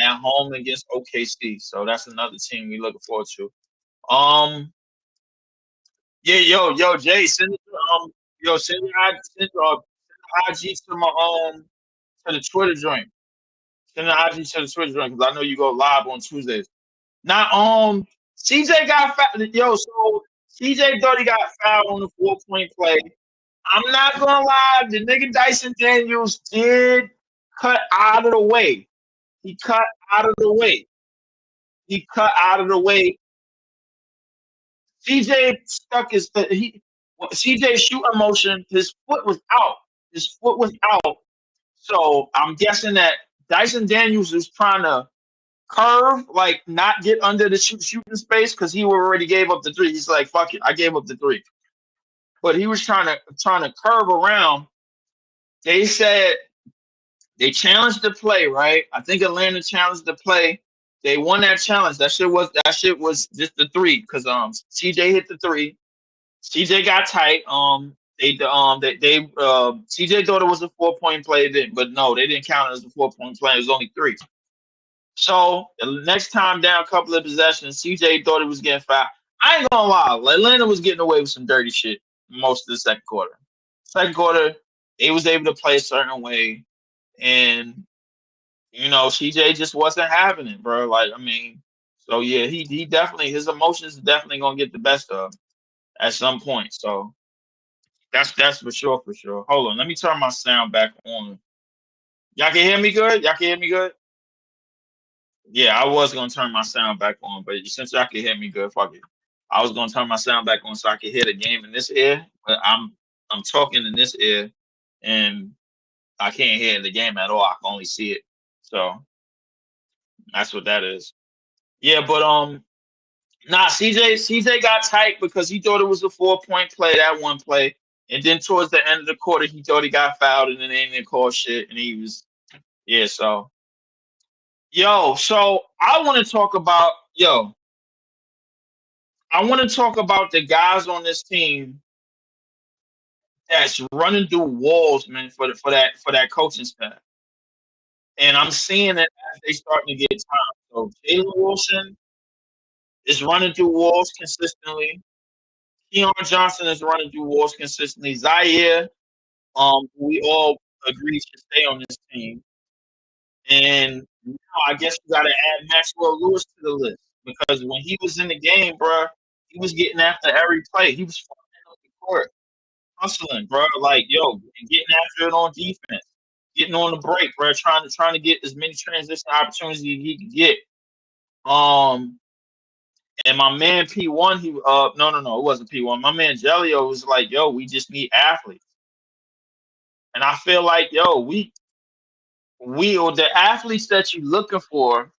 at home against OKC, so that's another team we looking forward to. Yeah, yo, Jay, send it yo, send the IG to my to the Twitter joint. Send the IG to the Twitter joint because I know you go live on Tuesdays. Now, CJ got fat. Yo, so CJ thought he got fouled on the 4-point play. I'm not gonna lie, the nigga Dyson Daniels did cut out of the way. He cut out of the way. He cut out of the way. CJ stuck his CJ shooting motion. His foot was out. His foot was out. So I'm guessing that Dyson Daniels is trying to curve, like not get under the shooting space because he already gave up the three. He's like, fuck it, I gave up the three. But he was trying to curve around. They said they challenged the play, right? I think Atlanta challenged the play. They won that challenge. That shit was just the three because CJ hit the three. CJ got tight. CJ thought it was a 4-point play, but no, they didn't count it as a 4-point play. It was only three. So the next time down, a couple of possessions, CJ thought he was getting fouled. I ain't gonna lie, Atlanta was getting away with some dirty shit most of the second quarter. Second quarter, they was able to play a certain way, and CJ just wasn't having it, bro. Like, I mean, so yeah, he definitely his emotions are definitely gonna get the best of him at some point. So that's for sure, for sure. Hold on, let me turn my sound back on. Y'all can hear me good? Y'all can hear me good? Yeah, I was gonna turn my sound back on, but since y'all can hear me good, fuck it. I was gonna turn my sound back on so I could hear the game in this ear, but I'm talking in this ear, and I can't hear the game at all. I can only see it. So that's what that is. Yeah, but nah, CJ got tight because he thought it was a 4-point play, that one play. And then towards the end of the quarter, he thought he got fouled and then they didn't call shit. And he was, yeah, so. So I want to talk about the guys on this team that's running through walls, man, for that coaching staff. And I'm seeing it as they starting to get time. So Jalen Wilson is running through walls consistently. Keon Johnson is running through walls consistently. Zaire, we all agree should stay on this team. And now I guess we got to add Maxwell Lewis to the list because when he was in the game, bro, he was getting after every play. He was flying up the court, hustling, bro. Like and getting after it on defense, getting on the break, bro. Trying to get as many transition opportunities he could get. And my man P1, he no, it wasn't P1. My man Jelio was like, we just need athletes. And I feel like, we or the athletes that you're looking for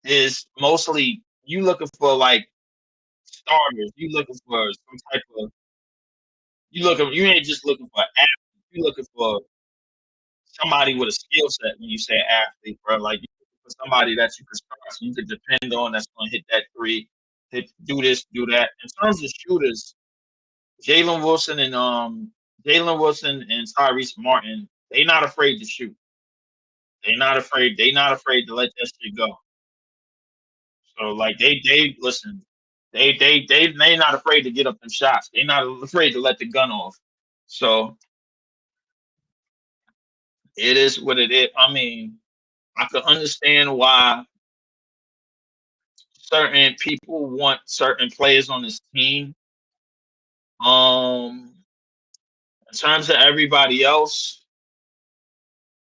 is mostly you looking for like starters. You looking for some type of you ain't just looking for athletes. You looking for somebody with a skill set when you say athlete, bro. Like you looking for somebody that you can trust, you can depend on that's gonna hit that three, do this, do that. In terms of shooters, Jalen Wilson and Tyrese Martin, they not afraid to shoot. They not afraid. They not afraid to let that shit go. So like they listen. They not afraid to get up them shots. They not afraid to let the gun off. So it is what it is. I mean, I can understand why certain people want certain players on this team. In terms of everybody else,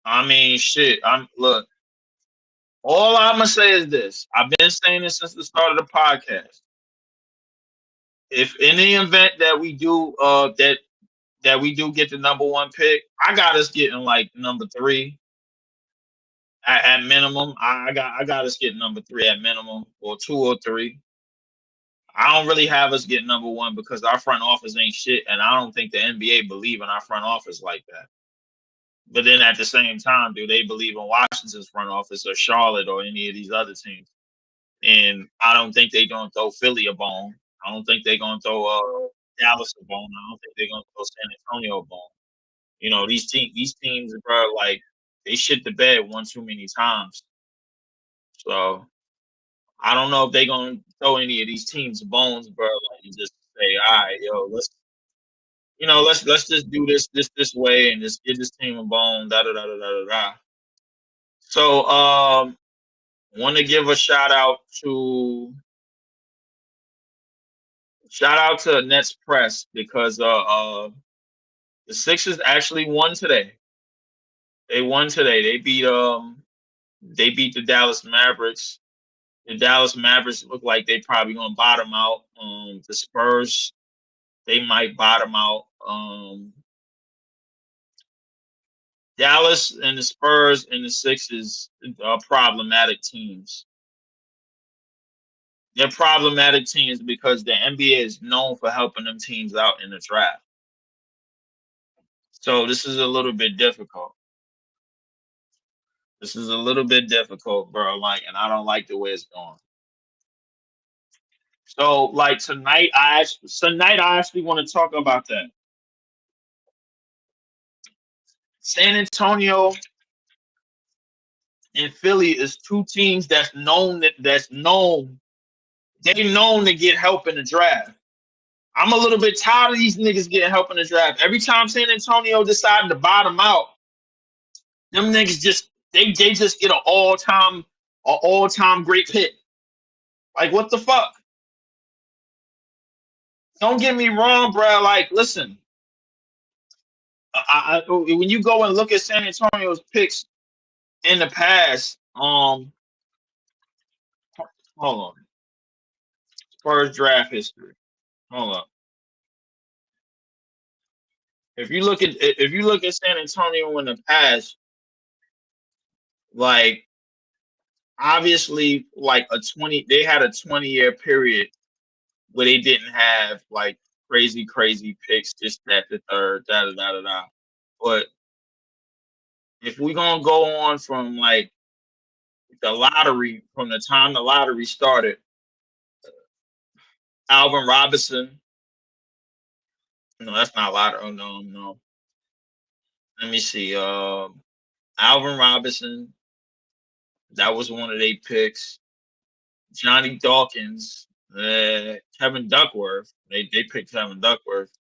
I mean, shit. Look. All I'm gonna say is this: I've been saying this since the start of the podcast. If in the event that we do that we do get the number one pick, I got us getting like number three at minimum. I got us getting number three at minimum, or two or three. I don't really have us get number one because our front office ain't shit, and I don't think the NBA believe in our front office like that. But then at the same time, do they believe in Washington's front office or Charlotte or any of these other teams? And I don't think they're gonna throw Philly a bone. I don't think they're gonna throw Dallas a bone. I don't think they're gonna throw San Antonio a bone. These teams, bro, like they shit the bed one too many times. So I don't know if they're gonna throw any of these teams bones, bro. Like you just say, all right, let's just do this way and just give this team a bone. Da da da da da da. So want to give a shout out to Shout out to Nets press because the Sixers actually won today. They won today. They beat the Dallas Mavericks. The Dallas Mavericks look like they probably gonna bottom out. The Spurs, they might bottom out. Dallas and the Spurs and the Sixers are problematic teams. They're problematic teams because the NBA is known for helping them teams out in the draft. So this is a little bit difficult. This is a little bit difficult, bro. Like, and I don't like the way it's going. So, like tonight, I actually want to talk about that. San Antonio and Philly is two teams that's known. They known to get help in the draft. I'm a little bit tired of these niggas getting help in the draft. Every time San Antonio decided to bottom out, them niggas they just get an all-time great pick. Like, what the fuck? Don't get me wrong, bro. Like, listen, when you go and look at San Antonio's picks in the past, hold on, Spurs draft history. Hold up. If you look at San Antonio in the past, like obviously like they had a 20-year period where they didn't have like crazy picks, just that the third, da da da da da. But if we're gonna go on from like the lottery, from the time the lottery started, Alvin Robinson. No, that's not lottery. Oh no, no. Let me see. Alvin Robinson. That was one of their picks. Johnny Dawkins, Kevin Duckworth. They picked Kevin Duckworth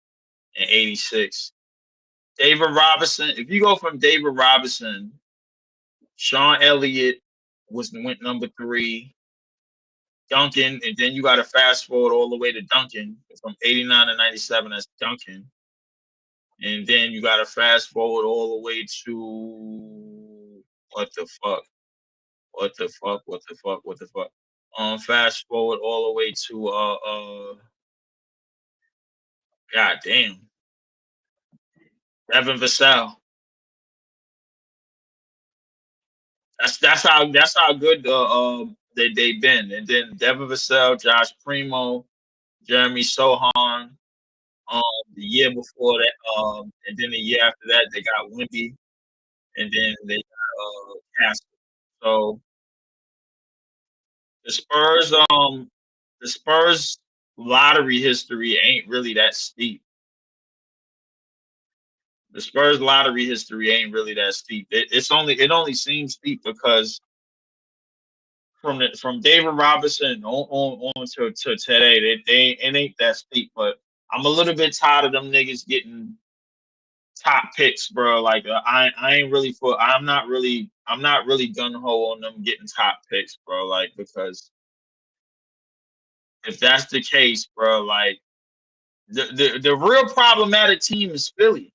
in '86. David Robinson. If you go from David Robinson, Sean Elliott went number 3. Duncan, and then you got to fast forward all the way to Duncan from '89 to '97. That's Duncan, and then you got to fast forward all the way to what the fuck. Fast forward all the way to god damn, Devin Vassell. That's how good they've been. And then Devin Vassell, Josh Primo, Jeremy Sohan. The year before that, and then the year after that, they got Wimby, and then they got Castle. So the Spurs lottery history ain't really that steep. The Spurs lottery history ain't really that steep. It only seems steep because from David Robinson on to today, it ain't that steep. But I'm a little bit tired of them niggas getting top picks, bro. Like I ain't really I'm not really gun ho on them getting top picks, bro. Like, because if that's the case, bro, like the real problematic team is Philly.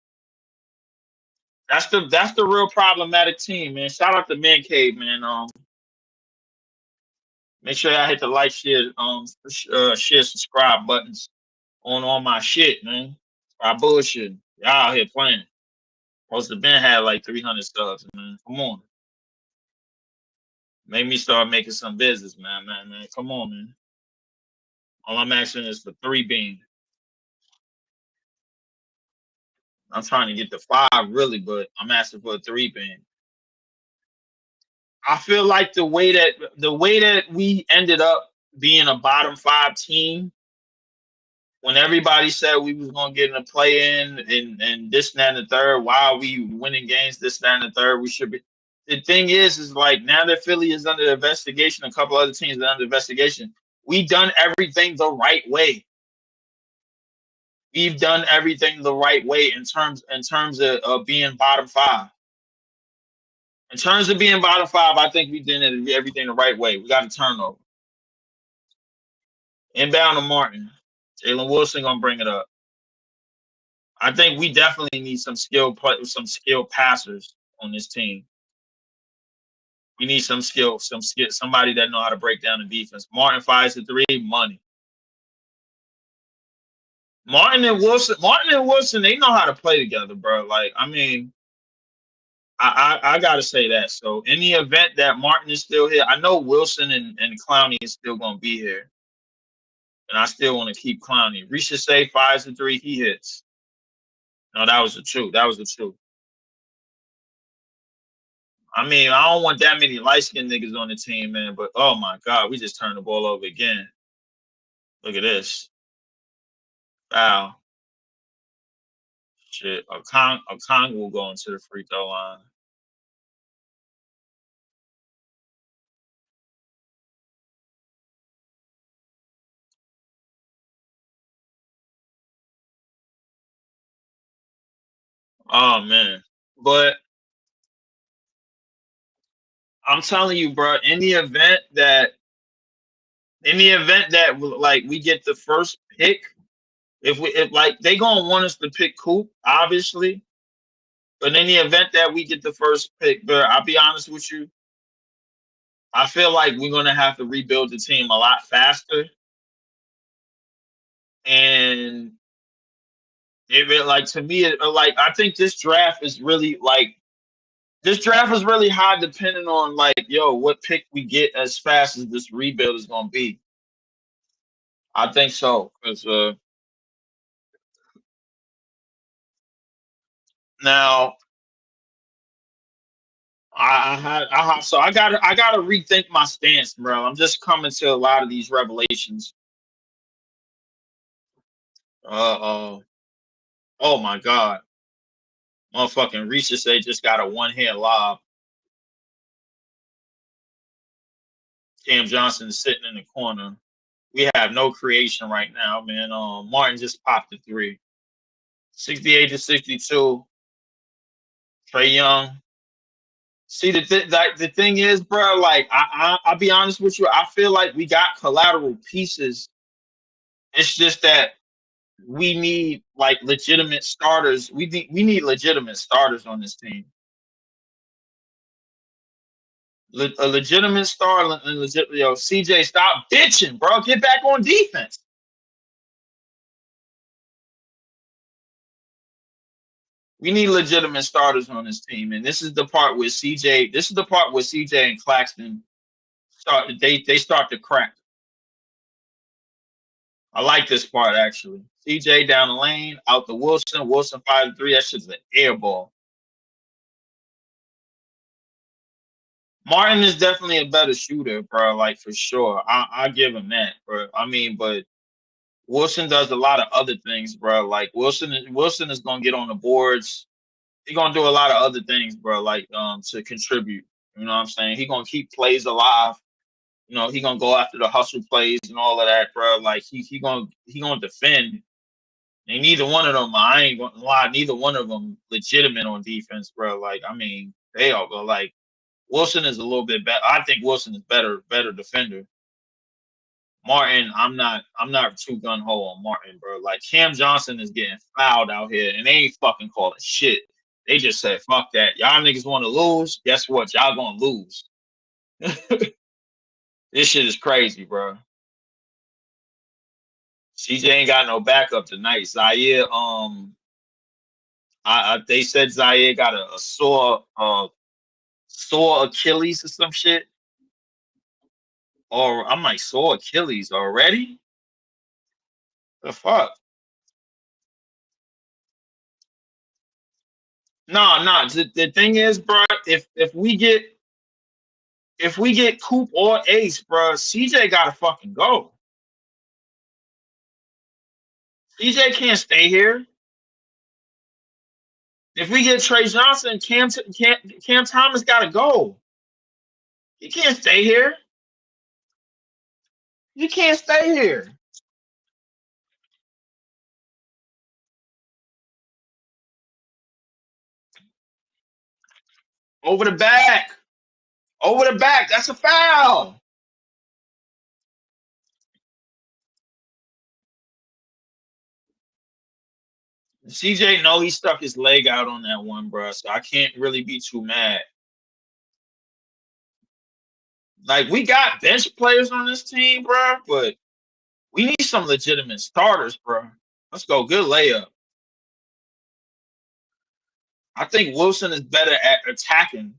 That's the real problematic team, man. Shout out to Man Cave, man. Make sure y'all hit the like, share, share, subscribe buttons on all my shit, man. I bullshit. Y'all out here playing. Most of Ben had like 300 subs, man. Come on. Make me start making some business, man. Come on, man. All I'm asking is for 3 beans. I'm trying to get to 5 really, but I'm asking for a 3 bean. I feel like the way that we ended up being a bottom 5 team, when everybody said we was gonna get in a play in and this, that, and the third, why are we winning games, this, that, and the third, we should be. The thing is like now that Philly is under investigation, a couple other teams are under investigation. We done everything the right way. We've done everything the right way in terms of being bottom 5. In terms of being bottom 5, I think we did everything the right way. We got a turnover. Inbound to Martin. Jalen Wilson gonna bring it up. I think we definitely need some skilled passers on this team. We need somebody that know how to break down the defense. Martin 5 to 3, money. Martin and Wilson, they know how to play together, bro. Like, I mean, I gotta say that. So in the event that Martin is still here, I know Wilson and Clowney is still gonna be here. And I still want to keep Clowney. Risha say 5 to 3, he hits. No, that was the truth. That was the truth. I mean, I don't want that many light skinned niggas on the team, man. But oh my god, we just turned the ball over again. Look at this. Foul. Shit. A Kong will go into the free throw line. Oh man. But I'm telling you, bro, in the event that like we get the first pick, if like they gonna want us to pick Coop, obviously. But in the event that we get the first pick, bro, I'll be honest with you. I feel like we're gonna have to rebuild the team a lot faster. And like to me, like I think this draft is really high depending on like, yo, what pick we get as fast as this rebuild is gonna be. I think so. Because now so I gotta rethink my stance, bro. I'm just coming to a lot of these revelations. Oh my god. Motherfucking Risha say just got a one-hand lob. Cam Johnson is sitting in the corner. We have no creation right now, man. Martin just popped the 3. 68 to 62. Trey Young. See the thing is, bro. Like I'll be honest with you. I feel like we got collateral pieces. It's just that we need like legitimate starters. We need legitimate starters on this team. A legitimate star and legit. Yo, CJ, stop bitching, bro. Get back on defense. We need legitimate starters on this team, and this is the part where CJ. This is the part where CJ and Claxton start. They start to crack. I like this part actually. CJ down the lane, out the Wilson. Wilson 5 to 3. That shit's an air ball. Martin is definitely a better shooter, bro. Like for sure. I give him that, bro. I mean, but Wilson does a lot of other things, bro. Like Wilson is gonna get on the boards. He's gonna do a lot of other things, bro. Like to contribute. You know what I'm saying? He gonna keep plays alive. You know, he gonna go after the hustle plays and all of that, bro. Like he gonna defend. And neither one of them, I ain't gonna lie, neither one of them legitimate on defense, bro. Like I mean, they all go like Wilson is a little bit better. I think Wilson is better defender. Martin, I'm not too gun ho on Martin, bro. Like Cam Johnson is getting fouled out here, and they ain't fucking calling shit. They just said, "Fuck that, y'all niggas want to lose. Guess what? Y'all gonna lose." This shit is crazy, bro. CJ ain't got no backup tonight. Zaire, they said Zaire got a sore Achilles or some shit. Or I'm like sore Achilles already. The fuck? No, no. The thing is, bro, if we get Coop or Ace, bro, CJ gotta fucking go. CJ can't stay here. If we get Trey Johnson, Cam Thomas gotta go. He can't stay here. You can't stay here. Over the back. Over the back. That's a foul. CJ, no, he stuck his leg out on that one, bro. So I can't really be too mad. Like we got bench players on this team, bro, but we need some legitimate starters, bro. Let's go. Good layup. I think Wilson is better at attacking.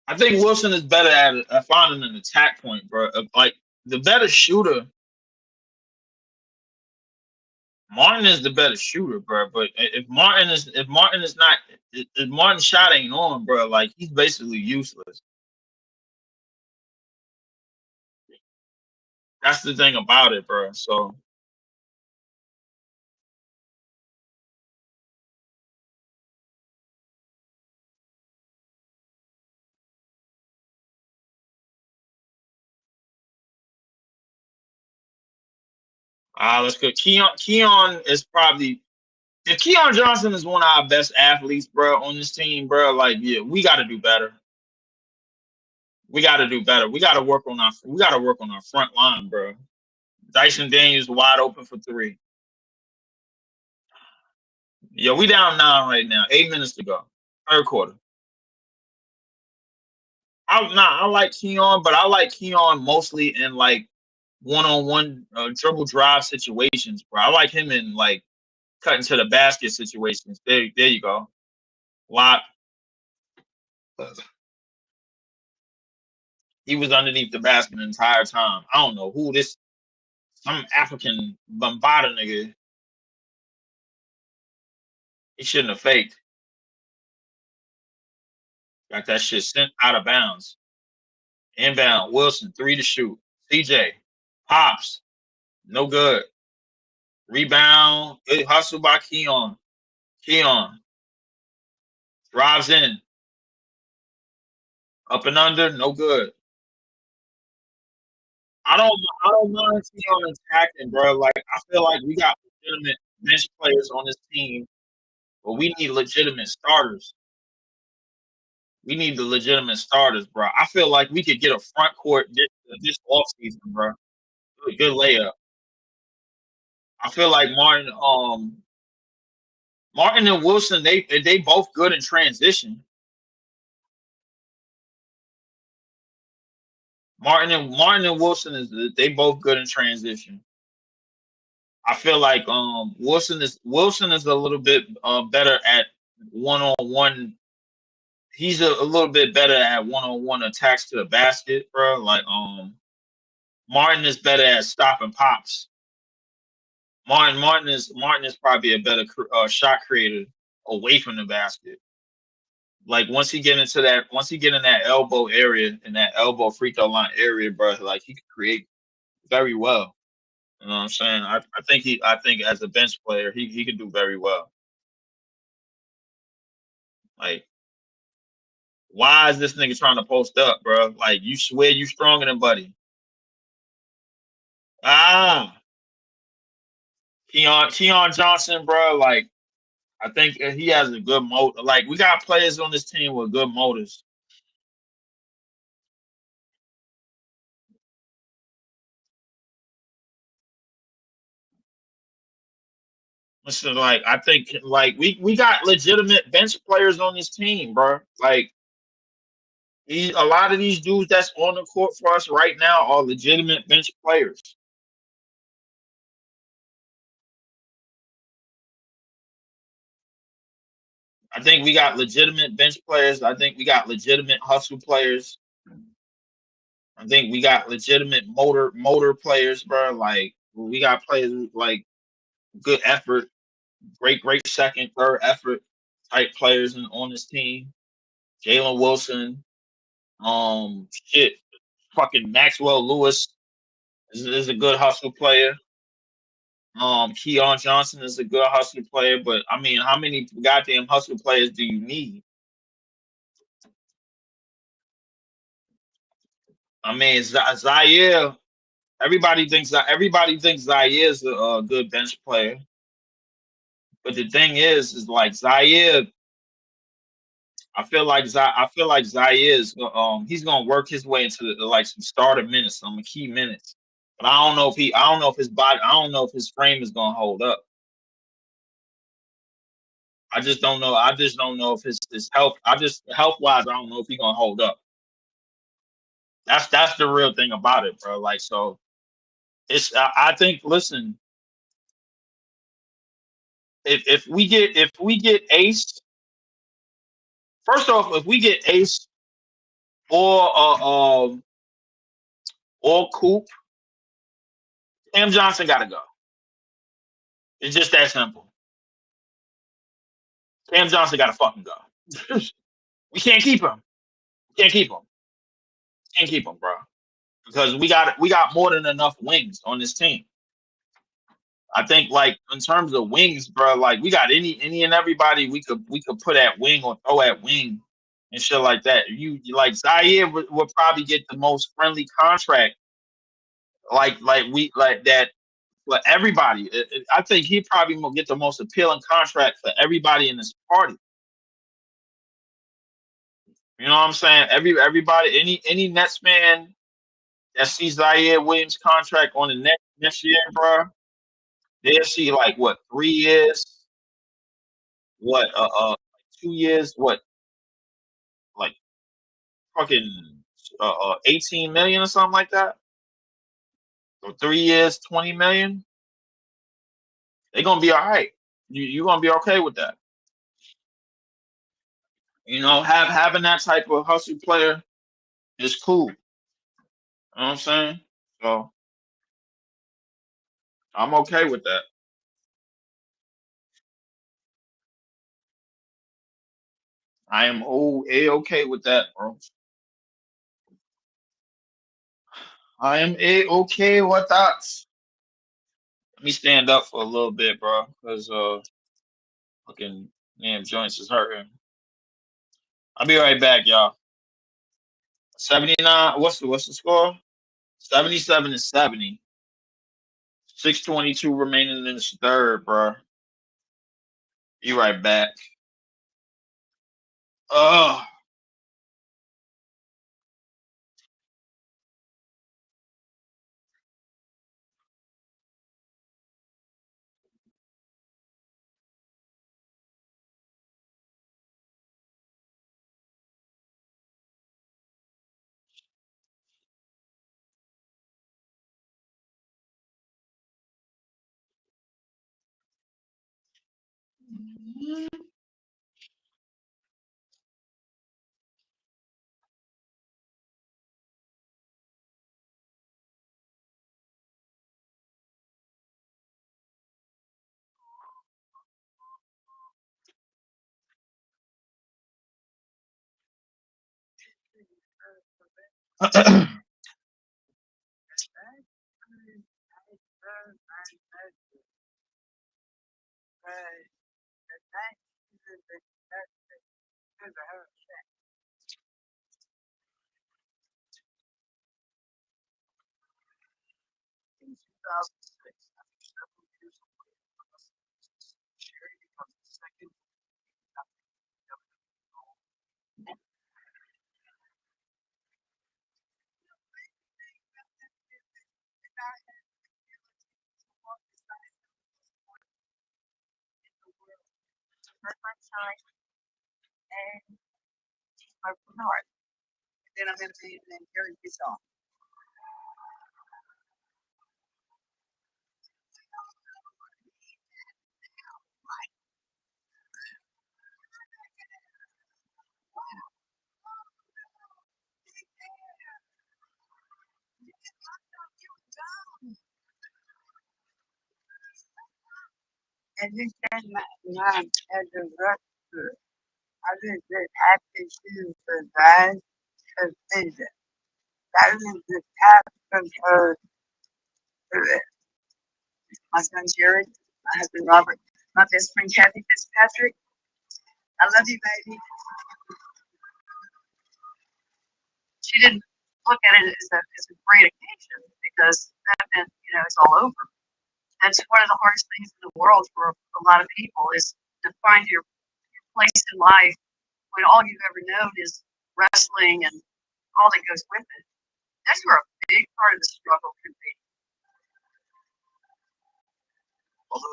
I think Wilson is better at finding an attack point, bro. Like the better shooter. Martin is the better shooter, bro. But if Martin is not if Martin's shot ain't on, bro, like he's basically useless. That's the thing about it, bro. So let's go. Keon is probably if Keon Johnson is one of our best athletes, bro, on this team, bro. Like, yeah, we got to do better. We got to do better. We got to work on our front line, bro. Dyson Daniels wide open for three. Yo, we down 9 right now. 8 minutes to go. Third quarter. I like Keon, but I like Keon mostly in like one-on-one dribble drive situations, bro. I like him in like cutting to the basket situations. There you go. Lot. He was underneath the basket the entire time. I don't know who this some African Bombada nigga. He shouldn't have faked. Got that shit sent out of bounds. Inbound. Wilson, 3 to shoot. CJ. Pops. No good. Rebound. Good hustle by Keon. Keon. Drives in. Up and under. No good. I don't mind Keon attacking, bro. Like I feel like we got legitimate bench players on this team, but we need legitimate starters. We need the legitimate starters, bro. I feel like we could get a front court this off season, bro. Good layup. I feel like Martin and Wilson, they both good in transition. Martin and Wilson they both good in transition. I feel like Wilson is a little bit better at one on one. He's a little bit better at one on one attacks to the basket, bro. Like Martin is better at stopping pops. Martin is probably a better shot creator away from the basket. Like once he get in that elbow area, in that elbow free throw line area, bro, like he can create very well. You know what I'm saying? I think as a bench player, he could do very well. Like, why is this nigga trying to post up, bro? Like, you swear you stronger than Buddy. Ah, Keon Johnson, bro. Like, I think he has a good motor. Like, we got players on this team with good motors. Listen, like, I think like we got legitimate bench players on this team, bro. Like, a lot of these dudes that's on the court for us right now are legitimate bench players. I think we got legitimate bench players. I think we got legitimate hustle players. I think we got legitimate motor players, bro. Like we got players with, like good effort, great second, third effort type players on this team. Jalen Wilson, shit, fucking Maxwell Lewis is a good hustle player. Keon Johnson is a good hustle player, but I mean, how many goddamn hustle players do you need? I mean, Zaire. Everybody thinks Zaire is a good bench player, but the thing is like Zaire. I feel like Zaire is he's gonna work his way into like some starter minutes, some key minutes. But I don't know if I don't know if his body, I don't know if his frame is gonna hold up. I just don't know. I just don't know if his health. I just health wise, I don't know if he's gonna hold up. That's the real thing about it, bro. Like so, it's I think. Listen, if we get Ace, first off, if we get Ace or or Coop, Cam Johnson gotta go. It's just that simple. Cam Johnson gotta fucking go. We can't keep him. We can't keep him. Can't keep him, bro. Because we got more than enough wings on this team. I think like in terms of wings, bro, like we got any and everybody we could put at wing or throw at wing and shit like that. You like Zaire would probably get the most friendly contract, like we like that for everybody. I think he probably will get the most appealing contract for everybody in this party. You know what I'm saying? Everybody, any Nets man that sees Zaire Williams contract on the next year, bro, they'll see like what 3 years, what 2 years, what like fucking 18 million or something like that. So 3 years, 20 million. They're gonna be all right. You gonna be okay with that. You know, having that type of hustle player is cool. You know what I'm saying? So I'm okay with that. I am okay with that, bro. I am okay with that. Let me stand up for a little bit, bro, because fucking damn joints is hurting. I'll be right back, y'all. 79. What's the score? 77 and 70. 6:22 remaining in the third, bro. Be right back. Oh.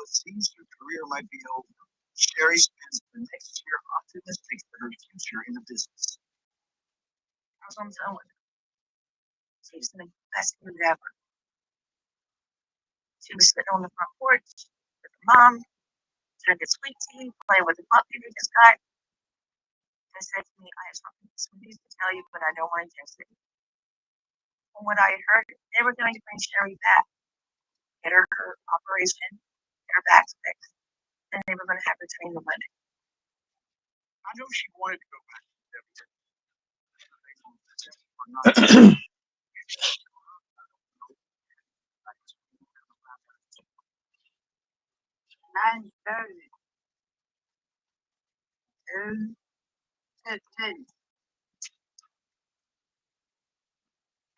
sees her career might be over, Sherry spends the next year optimistic for her future in the business. That's what I'm telling you. She's the best news ever. She was sitting on the front porch with her mom, drinking sweet tea, playing with the puppy they just got. They said to me, I have something sweet to tell you, but I don't want to jinx it. From what I had heard, they were going to bring Sherry back, get her operation, get her back fixed, and they were going to have her train the women. I know she wanted to go back to WWE. 9:30.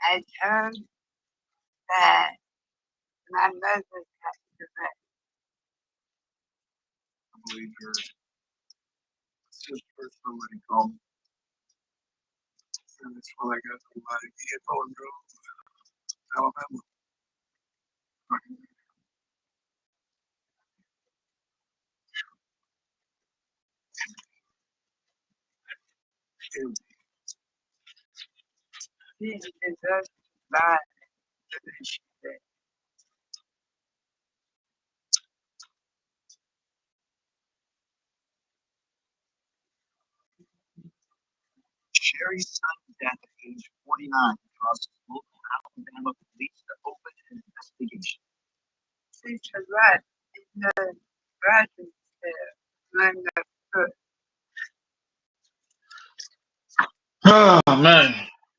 I heard that my mother got the rest. I believe her sister somebody called me. And that's when I got to my vehicle and drove to Alabama. She deserves to buy the she said. Sherry's sudden death at age 49 causes local Alabama police to open an investigation. She was right in the graduate there. And the foot. Oh man.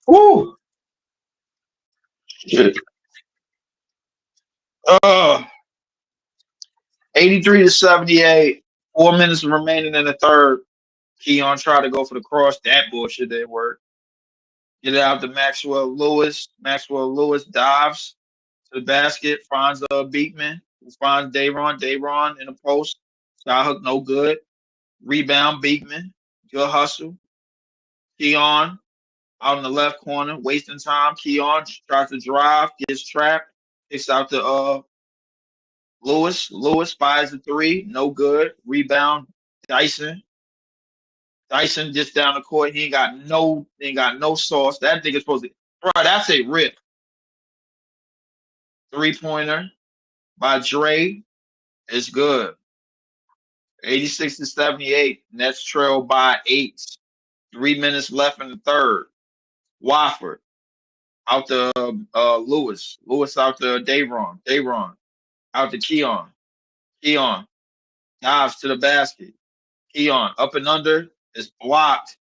Woo. Shit. 83-78. 4 minutes remaining in the third. Keon tried to go for the cross. That bullshit didn't work. Get it out to Maxwell Lewis. Maxwell Lewis dives to the basket. Finds Beekman. Finds Dayron. Dayron in the post. Sky hook no good. Rebound Beekman. Good hustle. Keon out in the left corner, wasting time. Keon tries to drive, gets trapped, kicks out to Lewis. Lewis fires the three, no good. Rebound Dyson. Dyson just down the court. He ain't got no sauce. That nigga's supposed to, bro. That's a rip. 3-pointer by Dre is good. 86-78. Nets trail by 8. 3 minutes left in the third. Wofford out to Lewis. Lewis out to Dayron. Dayron out to Keon. Keon dives to the basket. Keon up and under. It's blocked.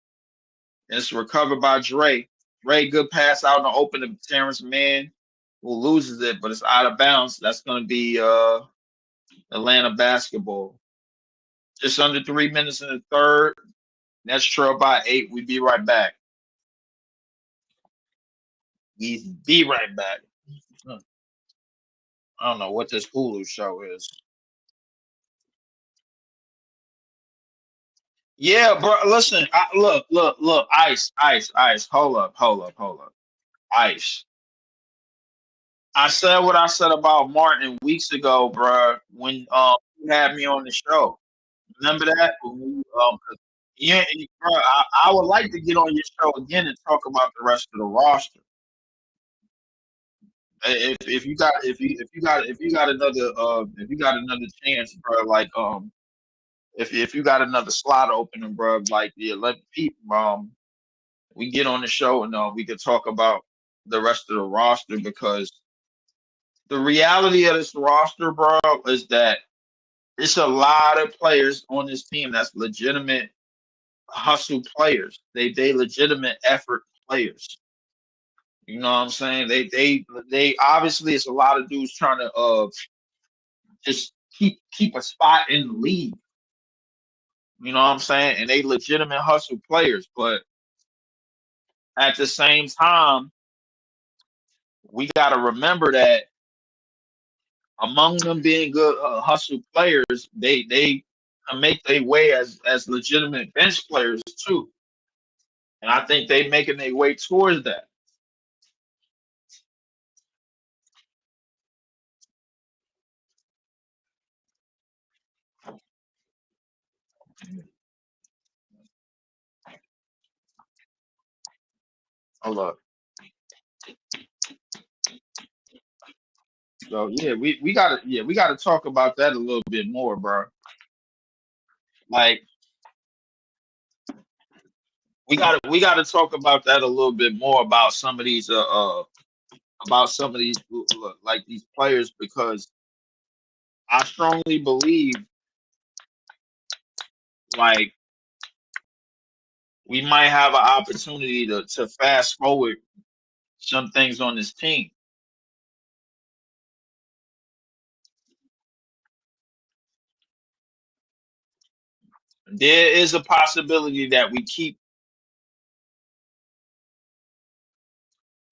And it's recovered by Dre. Dre, good pass out in the open to Terrence Mann, who loses it, but it's out of bounds. That's going to be Atlanta basketball. Just under 3 minutes in the third. Nets trail by 8. We be right back. We be right back. I don't know what this Hulu show is. Yeah, bro. Listen, look. Ice. Hold up. Ice. I said what I said about Martin weeks ago, bro. When you had me on the show, remember that? Yeah, bro. I would like to get on your show again and talk about the rest of the roster. If you got another chance, bro, like if you got another slot opening, bro, like yeah, let people we get on the show and we could talk about the rest of the roster because the reality of this roster, bro, is that it's a lot of players on this team that's legitimate hustle players. They legitimate effort players. You know what I'm saying? They obviously it's a lot of dudes trying to just keep a spot in the league. You know what I'm saying? And they legitimate hustle players, but at the same time, we got to remember that among them being good hustle players, they can make their way as legitimate bench players too, and I think they making their way towards that. Hold up. So yeah, we gotta talk about that a little bit more, bro. Like we gotta talk about that a little bit more about some of these about some of these like these players because I strongly believe like we might have an opportunity to fast forward some things on this team. There is a possibility that we keep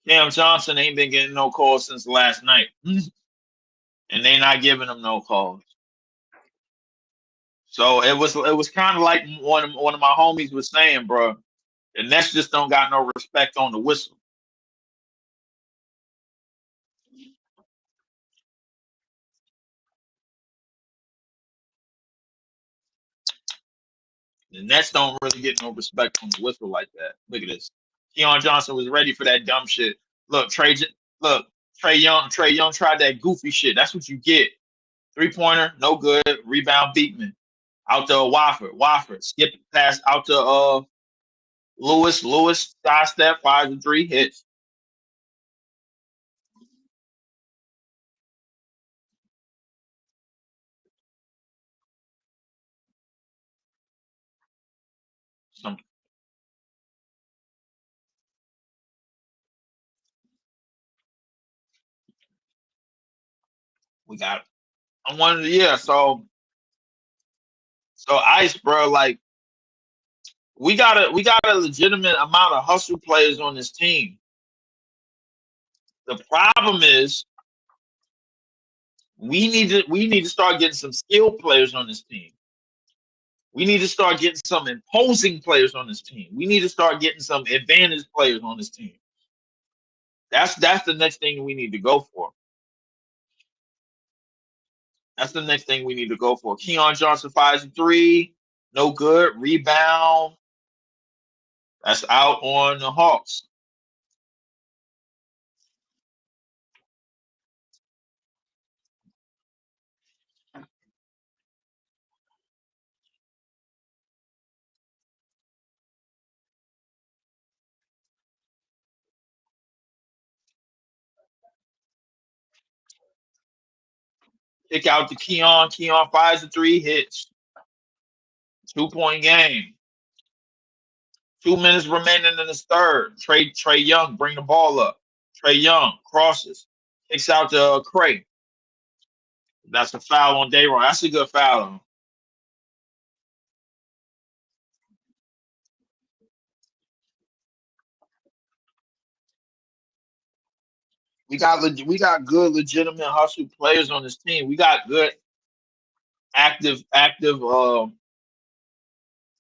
Cam Johnson ain't been getting no calls since last night, and they not giving him no calls. So it was kind of like one of my homies was saying, bro. The Nets just don't got no respect on the whistle. The Nets don't really get no respect on the whistle like that. Look at this. Keon Johnson was ready for that dumb shit. Look, look, Trey Young tried that goofy shit. That's what you get. 3-pointer, no good. Rebound, Beekman. Out to Wofford. Skip pass out to Lewis, sidestep, 5 and 3 hits. Some we got. I wanted to, yeah. So Ice, bro, like we got a legitimate amount of hustle players on this team. The problem is we need to start getting some skilled players on this team. We need to start getting some imposing players on this team. We need to start getting some advantage players on this team. That's the next thing we need to go for. That's the next thing we need to go for. Keon Johnson 5 and 3, no good. Rebound. That's out on the Hawks. Kick out to Keon. Keon 5 and 3 hits. 2-point game. 2 minutes remaining in the third. Trey Young bring the ball up. Trey Young crosses. Kicks out to Cray. That's a foul on Dayron. That's a good foul. We got good legitimate hustle players on this team. We got good active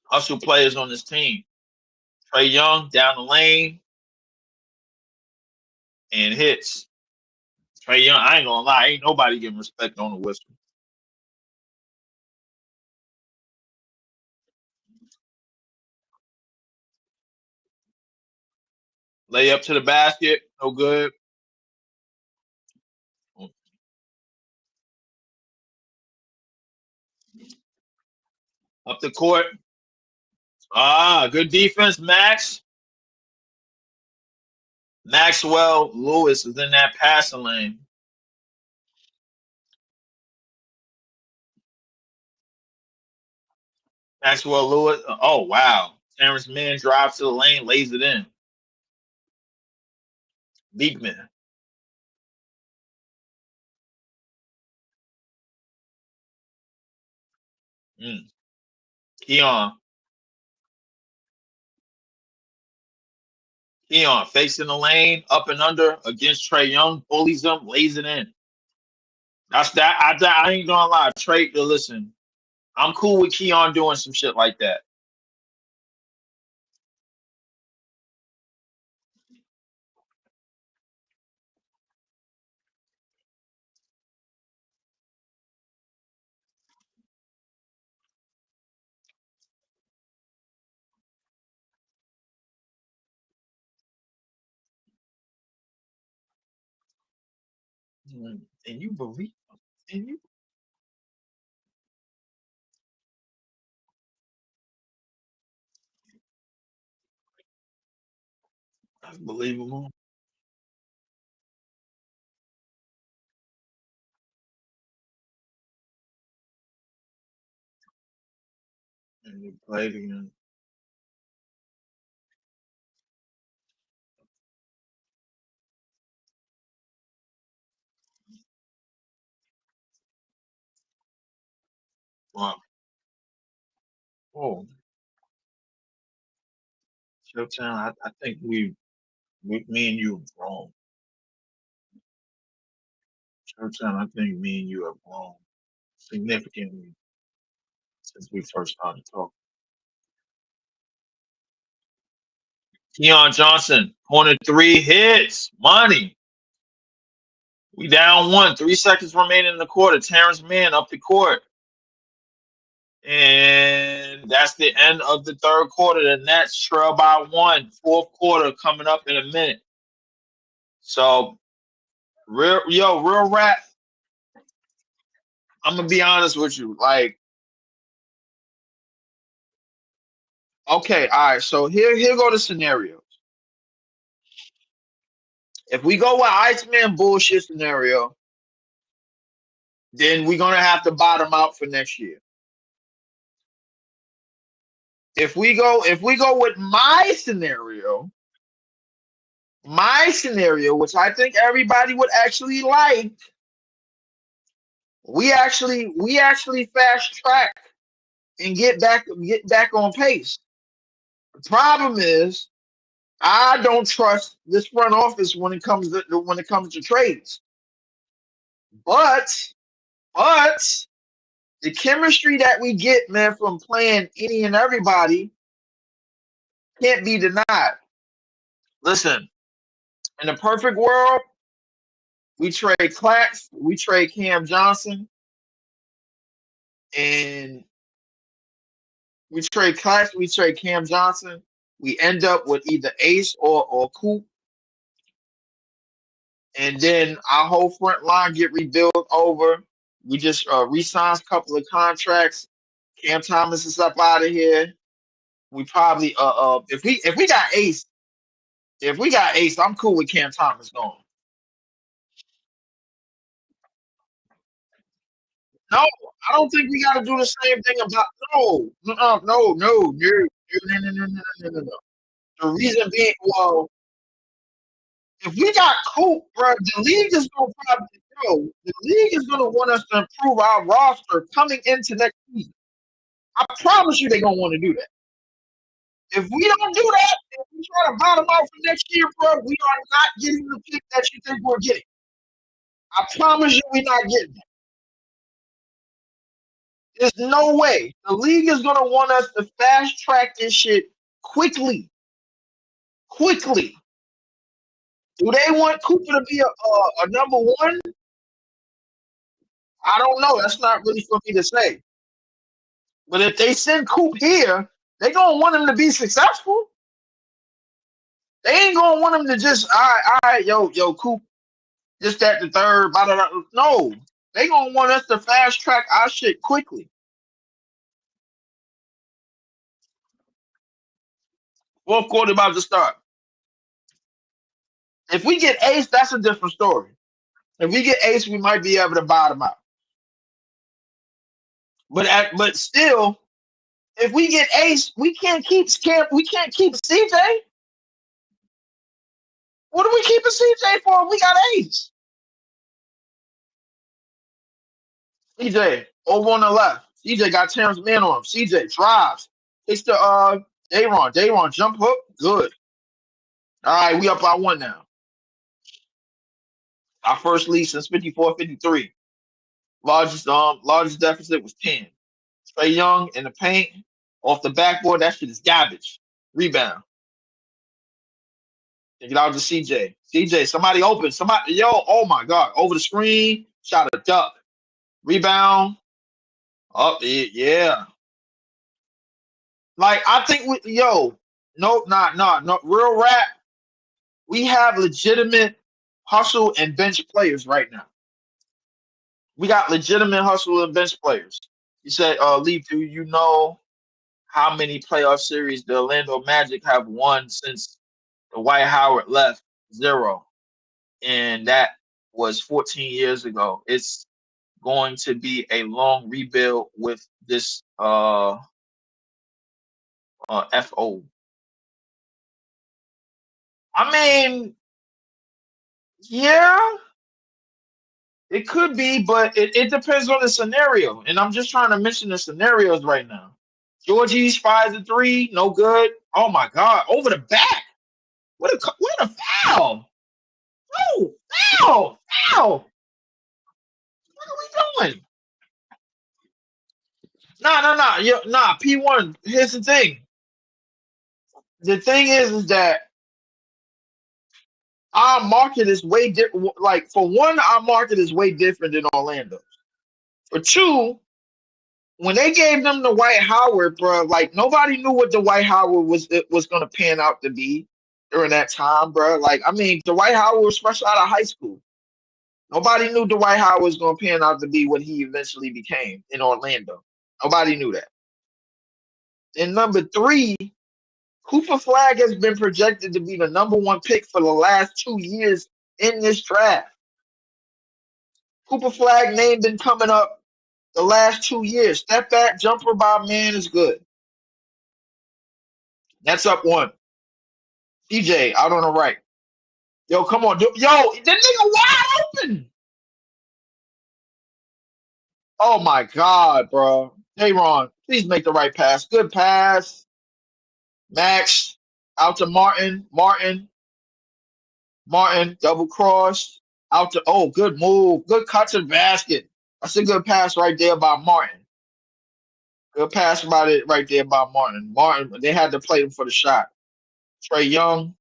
hustle players on this team. Trey Young down the lane and hits. Trey Young, I ain't gonna lie, ain't nobody giving respect on the whistle. Lay up to the basket, no good. Up the court. Good defense, Max. Maxwell Lewis is in that passing lane. Maxwell Lewis. Oh wow. Terrence Mann drives to the lane, lays it in. Beekman. Mm. Keon. Keon facing the lane, up and under against Trey Young, bullies him, lays it in. That's that. I ain't gonna lie. Trey, listen, I'm cool with Keon doing some shit like that. And you believe and you that's believable. And you played again. Wow. Oh, Showtime, I think me and you have grown. Showtime, I think me and you have grown significantly since we first started talking. Keon Johnson, corner three hits, money. We down one, 3 seconds remaining in the quarter. Terrence Mann up the court. And that's the end of the third quarter. The Nets trail by one. Fourth quarter coming up in a minute. So, real rap. I'm gonna be honest with you. Like, okay, all right. So here go the scenarios. If we go with Iceman bullshit scenario, then we're gonna have to bottom out for next year. If we go with my scenario, which I think everybody would actually like, we actually fast track and get back on pace. The problem is I don't trust this front office when it comes to trades. But the chemistry that we get, man, from playing any and everybody can't be denied. Listen, in a perfect world, we trade Clax, we trade Cam Johnson, and we trade Cam Johnson. We end up with either Ace or Coop, and then our whole front line get rebuilt over. We just re-sign a couple of contracts. Cam Thomas is up out of here. We probably if we got Ace, I'm cool with Cam Thomas going. No, I don't think we got to do the same thing about no. The reason being, well, if we got Coop, bro, the league is gonna want us to improve our roster coming into next season. I promise you, they're gonna want to do that. If we don't do that, if we try to bottom out for next year, bro, we are not getting the pick that you think we're getting. I promise you, we're not getting it. There's no way. The league is gonna want us to fast track this shit quickly. Quickly. Do they want Cooper to be a number one? I don't know. That's not really for me to say. But if they send Coop here, they gonna want him to be successful. They ain't gonna want him to just all right, yo, Coop, just that the third, blah, blah, blah. No, they gonna want us to fast track our shit quickly. Fourth quarter about to start. If we get Ace, that's a different story. If we get Ace, we might be able to bottom out. But still, if we get Ace, we can't keep CJ. What are we keeping CJ for? We got Ace. CJ over on the left. CJ got Terrence Mann on him. CJ drives. It's the Dayron. Dayron jump hook. Good. All right, we up by one now. Our first lead since 54-53. Largest deficit was 10. Trae Young in the paint, off the backboard, that shit is garbage. Rebound. Take it out to CJ. CJ, somebody open. Somebody, oh my God. Over the screen, shot a duck. Rebound. Up, yeah. Like, I think no, real rap. We have legitimate hustle and bench players right now. We got legitimate hustle and bench players. You said, Lee, do you know how many playoff series the Orlando Magic have won since the Dwight Howard left? 0. And that was 14 years ago. It's going to be a long rebuild with this FO. I mean, yeah, it could be, but it depends on the scenario. And I'm just trying to mention the scenarios right now. Georgie's 5-3, no good. Oh my God, over the back. What a foul! Oh, foul! Foul! What are we doing? Nah. Nah. P1. Here's the thing. The thing is that our market is way different. Like for one, our market is way different than Orlando. For two, when they gave them the Dwight Howard, bro, like nobody knew what the Dwight Howard was going to pan out to be during that time, bro. Like I mean, the Dwight Howard was fresh out of high school. Nobody knew Dwight Howard was going to pan out to be what he eventually became in Orlando. Nobody knew that. And number three, Cooper Flag has been projected to be the #1 pick for the last 2 years in this draft. Cooper Flag name been coming up the last 2 years. Step back, jumper by man is good. That's up 1. CJ out on the right. Yo, come on. Yo, that nigga wide open. Oh my God, bro. Hey, Ron, please make the right pass. Good pass. Max out to Martin. Martin double cross out to good move. Good cut to the basket. That's a good pass right there by Martin. Good pass about it right there by Martin. Martin, they had to play him for the shot. Trae Young,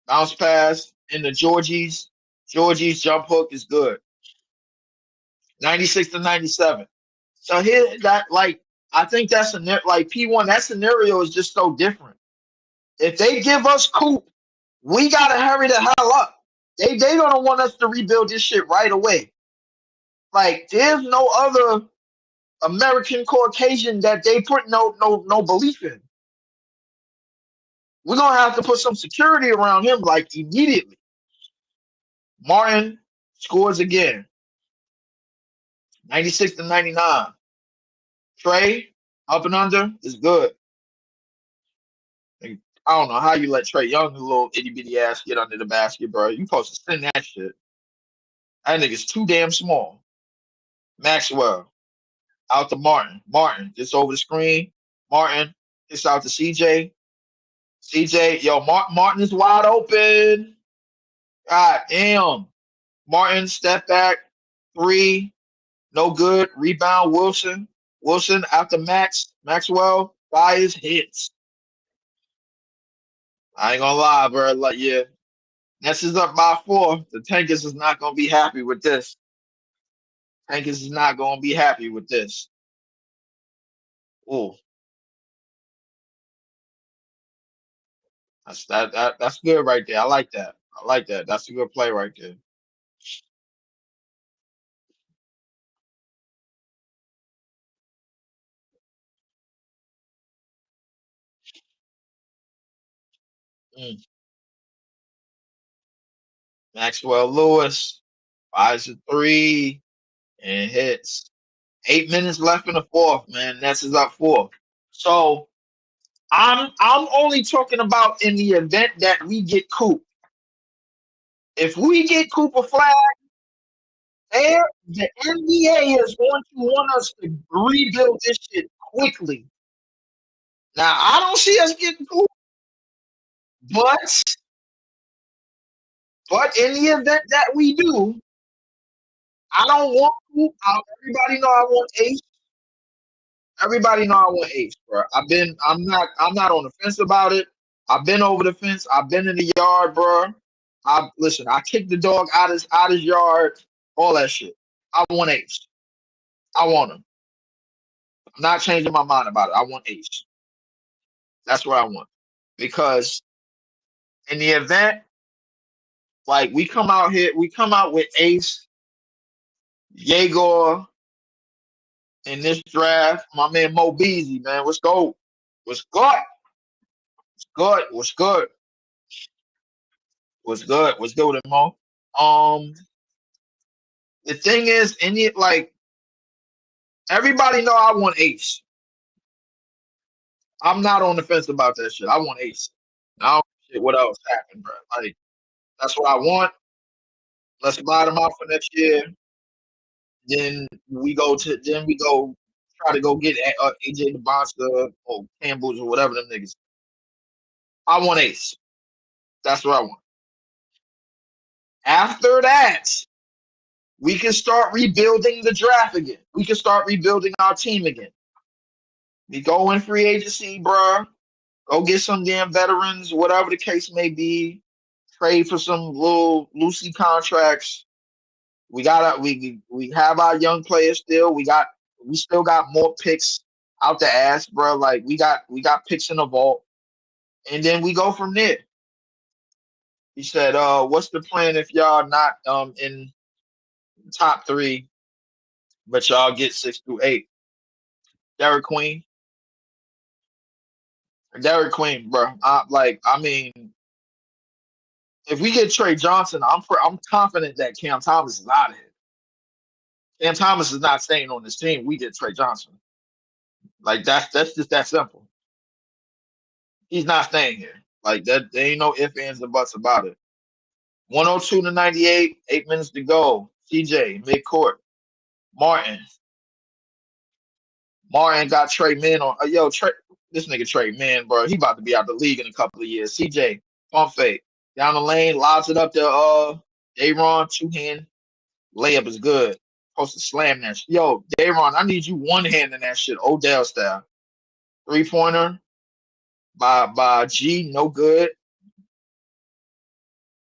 bounce pass into Georgie's. Georgie's jump hook is good. 96-97. So here that like I think that's like P1. That scenario is just so different. If they give us Coop, we gotta hurry the hell up. They don't want us to rebuild this shit right away. Like there's no other American Caucasian that they put no belief in. We're gonna have to put some security around him like immediately. Martin scores again. 96-99. Trae up and under is good. I don't know how you let Trae Young, little itty bitty ass, get under the basket, bro. You supposed to send that shit. That nigga's too damn small. Maxwell out to Martin. Martin gets over the screen. Martin gets out to CJ. CJ, yo, Martin is wide open. God damn. Martin, step back. 3. No good. Rebound, Wilson. Wilson after Maxwell fires, hits. I ain't gonna lie, bro. Like, yeah. Nets is up by 4. The Tankers is not gonna be happy with this. Tankers is not gonna be happy with this. Oh, that's good right there. I like that. That's a good play right there. Mm. Maxwell Lewis fires a 3 and hits. 8 minutes left in the fourth, man. Nets is up 4. So I'm only talking about in the event that we get Coop. If we get Cooper Flag, the NBA is going to want us to rebuild this shit quickly. Now I don't see us getting Coop, but in the event that we do, I don't want Coop. Everybody know I want Ace. Everybody know I want Ace, bro. I'm not on the fence about it. I've been over the fence. I've been in the yard, bro. I kicked the dog out his yard, all that shit. I want Ace. I want him. I'm not changing my mind about it. I want Ace. That's what I want. Because in the event Like we come out with Ace, Yegor in this draft. My man Mo Beasley, man. What's good? What's good? Good. What's good? What's good? What's good with it, Mo? Um, the thing is, like everybody know I want Ace. I'm not on the fence about that shit. I want Ace. I don't give a shit what else happened, bro. Like that's what I want. Let's buy them out for next year. Then we go try to go get AJ DeBonska or Campbell's or whatever them niggas. I want Ace. That's what I want. After that, we can start rebuilding the draft again. We can start rebuilding our team again. We go in free agency, bruh. Go get some damn veterans, whatever the case may be. Trade for some little loosey contracts. We have our young players still. We still got more picks out the ass, bro. Like we got picks in the vault, and then we go from there. He said, what's the plan if y'all not in top 3, but y'all get 6 through 8? Derek Queen, bro. I mean, if we get Trey Johnson, I'm confident that Cam Thomas is out of here. Cam Thomas is not staying on this team. We get Trey Johnson. Like that's just that simple. He's not staying here. Like that, there ain't no ifs, ands, or buts about it. 102 to 98, 8 minutes to go. CJ, midcourt. Martin. Martin got Trey Man on. Trey, this nigga Trey Man, bro. He about to be out the league in a couple of years. CJ, pump fake. Down the lane, lobs it up to Dayron, 2-hand. Layup is good. Supposed to slam that shit. Yo, Dayron, I need you one hand in that shit, Odell style. 3-pointer by G, no good.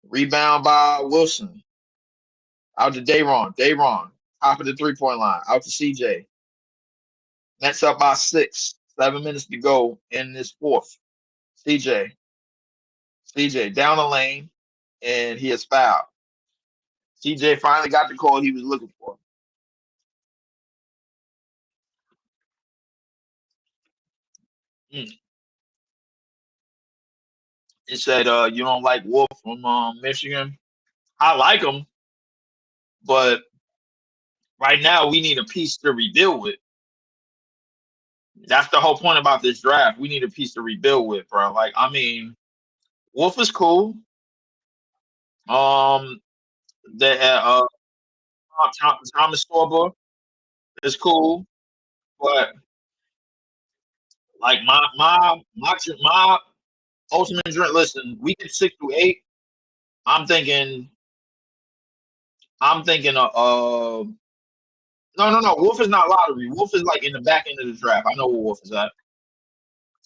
Rebound by Wilson. Out to Dayron. Top of the 3-point line. Out to CJ. Nets up by 6. 7 minutes to go in this fourth. CJ down the lane, and he is fouled. CJ finally got the call he was looking for. He said, you don't like Wolf from Michigan? I like him, but right now we need a piece to rebuild with. That's the whole point about this draft. We need a piece to rebuild with, bro. Like, I mean, Wolf is cool. The Thomas Sorba is cool, but like my ultimate dream. Listen, we get 6 through 8. I'm thinking. No. Wolf is not lottery. Wolf is like in the back end of the draft. I know where Wolf is at.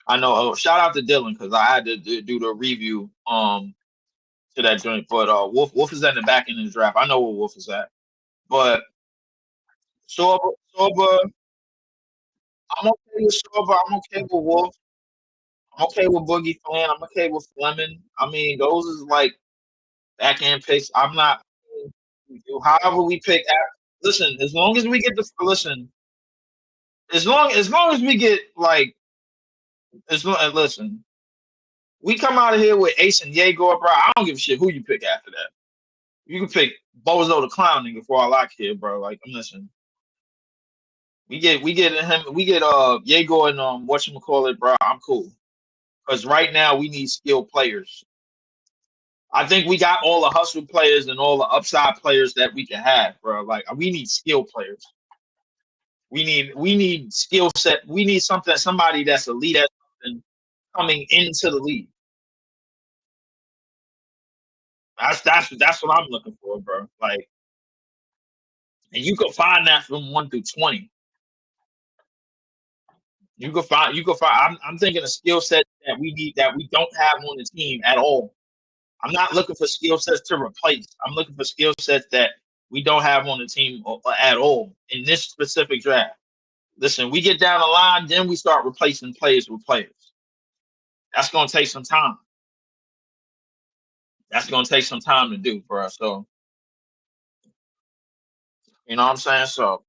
I know. Shout out to Dylan because I had to do the review to that joint. But Wolf is at the back end of the draft. I know where Wolf is at. But Sorba, I'm okay with Sorba. I'm okay with Wolf. I'm okay with Boogie Flan. I'm okay with Fleming. I mean, those is like back end picks. I'm not. However we pick. Listen, as long as we get the listen. As long as we get like listen, we come out of here with Ace and Yegor, bro. I don't give a shit who you pick after that. You can pick Bozo the Clown nigga for all I care, bro. Like, I'm listening. We get Yegor and whatchamacallit, bro. I'm cool. Because right now we need skilled players. I think we got all the hustle players and all the upside players that we can have, bro. Like, we need skilled players. We need skill set. We need somebody that's elite at something coming into the league. That's what I'm looking for, bro. Like, and you can find that from 1 through 20. You can find. I'm thinking a skill set that we need that we don't have on the team at all. I'm not looking for skill sets to replace. I'm looking for skill sets that we don't have on the team at all in this specific draft. Listen, we get down the line, then we start replacing players with players. That's going to take some time. That's gonna take some time to do for us. So you know what I'm saying? So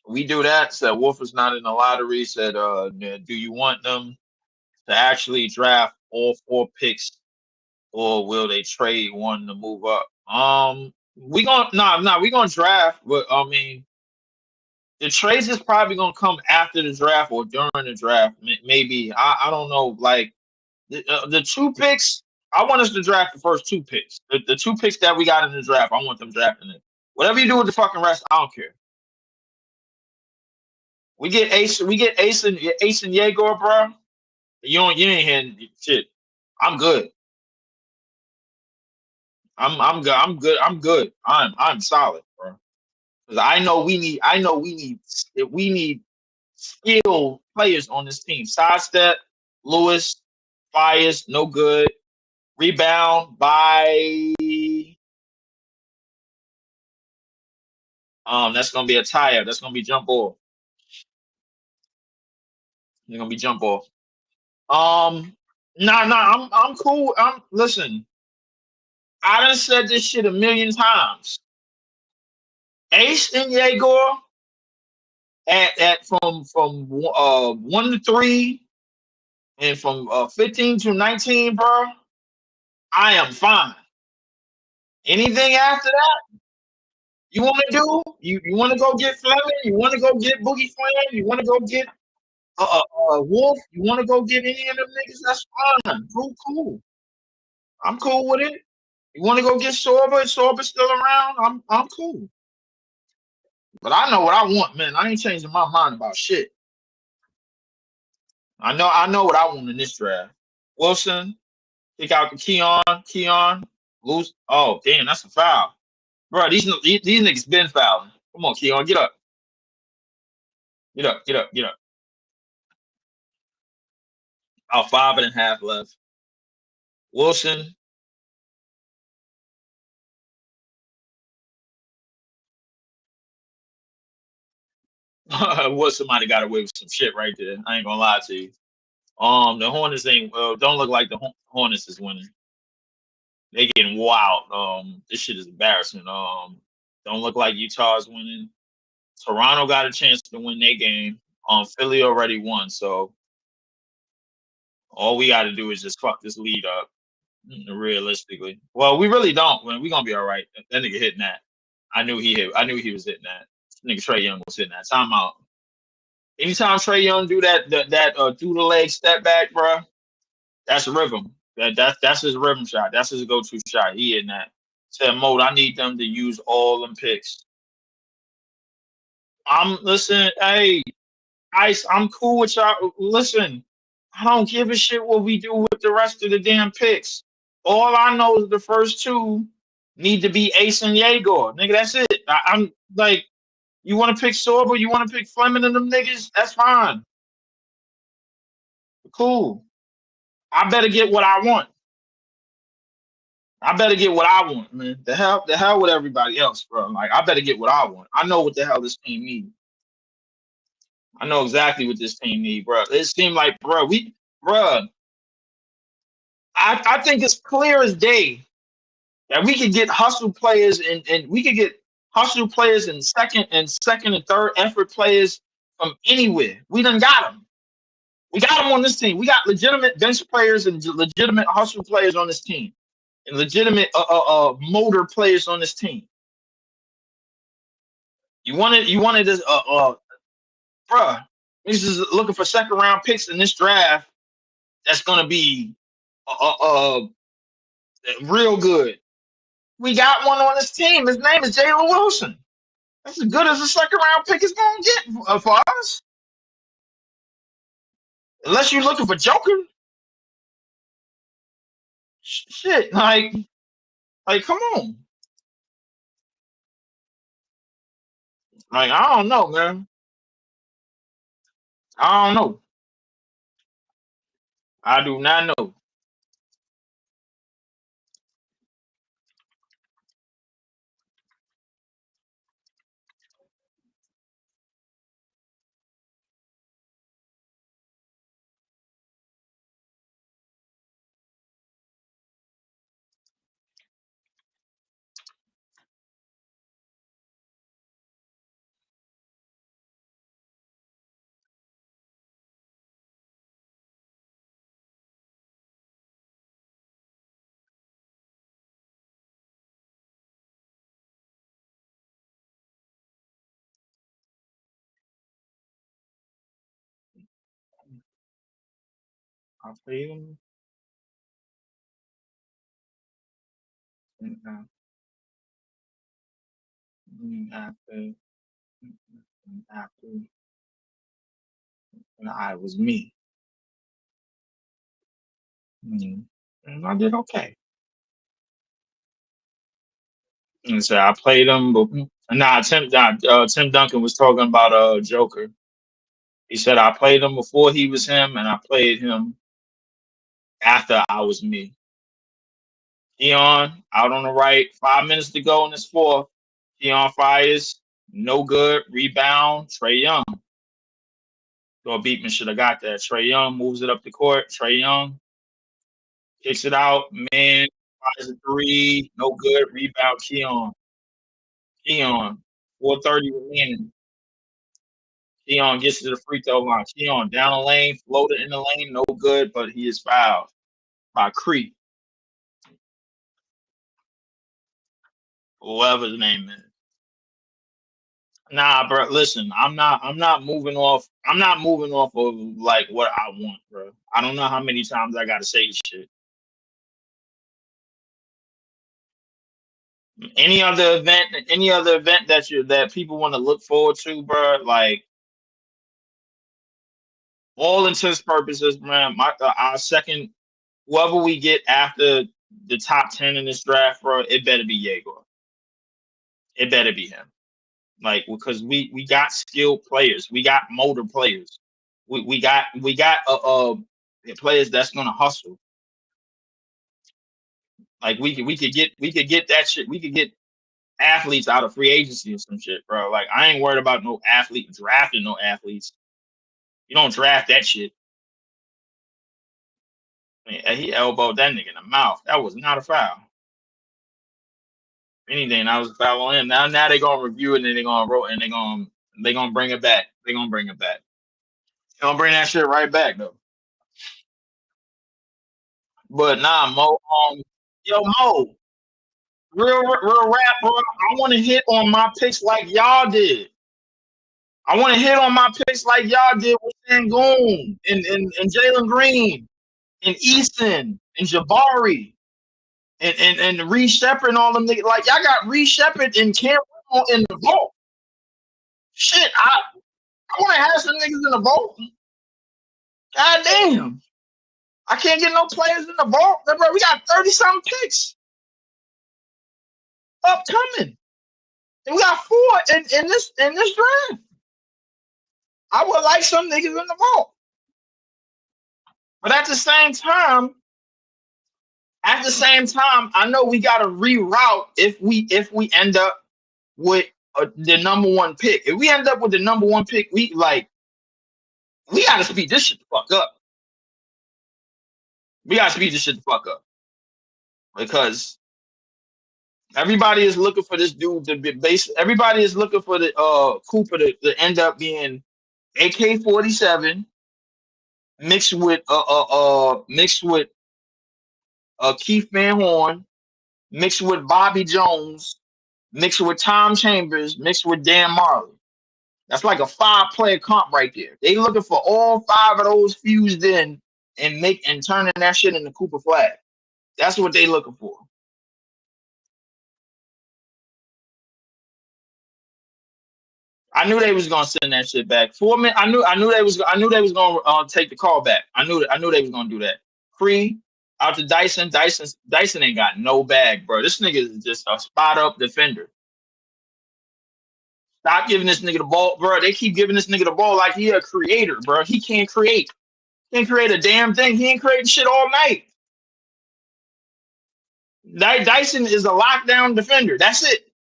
we do that. Said Wolf is not in the lottery. Said, do you want them to actually draft all four picks, or will they trade one to move up? We gonna we gonna draft, but I mean the trades is probably gonna come after the draft or during the draft. Maybe I don't know. Like the two picks, I want us to draft the first two picks. The two picks that we got in the draft, I want them drafting it. Whatever you do with the fucking rest, I don't care. We get Ace and Yegor, bro. You ain't hearing shit. I'm good. I'm good. I'm good. I'm good. I'm solid, bro. Because we need skilled players on this team. Sidestep, Lewis, Fires, no good. Rebound by that's gonna be a tie up. That's gonna be jump off. It's gonna be jump off. I'm cool. Listen, I done said this shit a million times. Ace and Yegor at from 1 to 3 and from 15 to 19, bro. I am fine. Anything after that, you want to do? You want to go get Fleming? You want to go get Boogie Flam? You want to go get Wolf? You want to go get any of them niggas? That's fine. Cool. I'm cool with it. You want to go get Sorba? Sorba's still around. I'm cool. But I know what I want, man. I ain't changing my mind about shit. I know what I want in this draft. Wilson, kick out the Keon, lose. Oh, damn, that's a foul. Bro, these niggas been fouling. Come on, Keon, get up. Get up. About 5.5 left. Wilson. What somebody got away with some shit right there. I ain't gonna lie to you. The Hornets ain't don't look like the Hornets is winning. They getting wild. This shit is embarrassing. Don't look like Utah's winning. Toronto got a chance to win their game. Philly already won, so all we got to do is just fuck this lead up. Realistically, well, we really don't. We gonna be all right. That nigga hitting that. I knew he hit. I knew he was hitting that. Nigga Trey Young was hitting that. Timeout. Anytime Trey Young do that through the leg step back, bro, that's a rhythm. That's his rhythm shot. That's his go-to shot. He in that. Said Mode, I need them to use all them picks. I'm listen, hey, Ice, I'm cool with y'all. Listen, I don't give a shit what we do with the rest of the damn picks. All I know is the first two need to be Ace and Yegor. Nigga, that's it. I'm like, you want to pick Sorbo, you want to pick Fleming and them niggas? That's fine. Cool. I better get what I want. I better get what I want, man. The hell with everybody else, bro. Like, I better get what I want. I know what the hell this team needs. I know exactly what this team needs, bro. It seemed like, bro, I think it's clear as day that we could get hustle players and we could get hustle players and second and third effort players from anywhere. We done got them. We got them on this team. We got legitimate bench players and legitimate hustle players on this team, and legitimate motor players on this team. You wanted this bruh. This is looking for second round picks in this draft. That's gonna be real good. We got one on this team. His name is Jalen Wilson. That's as good as a second round pick is gonna get for us. Unless you're looking for Joker. Shit, like come on. Like I don't know, man. I don't know. I do not know. I played him. And, after, after, and I was me. And I did okay. And so I played him, but Tim Duncan was talking about Joker. He said I played him before he was him, and I played him after I was me. Keon out on the right, 5 minutes to go in this fourth. Keon fires, no good. Rebound, Trey Young. Or Beatman should have got that. Trey Young moves it up the court. Trey Young kicks it out. Man, fires a three, no good. Rebound, Keon. 4:30 remaining. Keon gets to the free throw line. Keon down the lane, floated in the lane, no good, but he is fouled by Creek. Whoever his name is. Nah, bro. Listen, I'm not moving off. I'm not moving off of like what I want, bro. I don't know how many times I gotta say shit. Any other event that people want to look forward to, bro. Like all intents purposes, man. Our second, whoever we get after the top 10 in this draft, bro, it better be Jaeger. It better be him. Like because we got skilled players, we got motor players, we got players that's gonna hustle. Like we could get that shit. We could get athletes out of free agency or some shit, bro. Like I ain't worried about no athlete drafting no athletes. You don't draft that shit. I mean, he elbowed that nigga in the mouth. That was not a foul. If anything, that was a foul on him. Now they gonna review it and they gonna bring it back. They gonna bring it back. They gonna bring that shit right back though. But nah, Mo. Yo, Mo. Real rap, bro. I want to hit on my picks like y'all did. I want to hit on my picks like y'all did with Sangoon and Jalen Green and Easton and Jabari and Reed Shepard and all them niggas. Like y'all got Reed Shepard and Cam in the vault. Shit, I want to have some niggas in the vault. God damn. I can't get no players in the vault. Bro, we got 30-something picks upcoming. And we got 4 in this draft. I would like some niggas in the vault. But at the same time, I know we gotta reroute if we end up with the number 1 pick. If we end up with the number 1 pick, we gotta speed this shit the fuck up. We gotta speed this shit the fuck up because everybody is looking for this dude to be base. Everybody is looking for the Cooper to end up being AK-47 mixed with Keith Van Horn, mixed with Bobby Jones, mixed with Tom Chambers, mixed with Dan Marley. That's like a 5-player comp right there. They looking for all 5 of those fused in and turning that shit into Cooper Flag. That's what they looking for. I knew they was gonna send that shit back. 4 minutes. I knew they was gonna take the call back. I knew they was gonna do that. Free out to Dyson. Dyson ain't got no bag, bro. This nigga is just a spot up defender. Stop giving this nigga the ball, bro. They keep giving this nigga the ball like he a creator, bro. He can't create. He can't create a damn thing. He ain't creating shit all night. Dyson is a lockdown defender. That's it.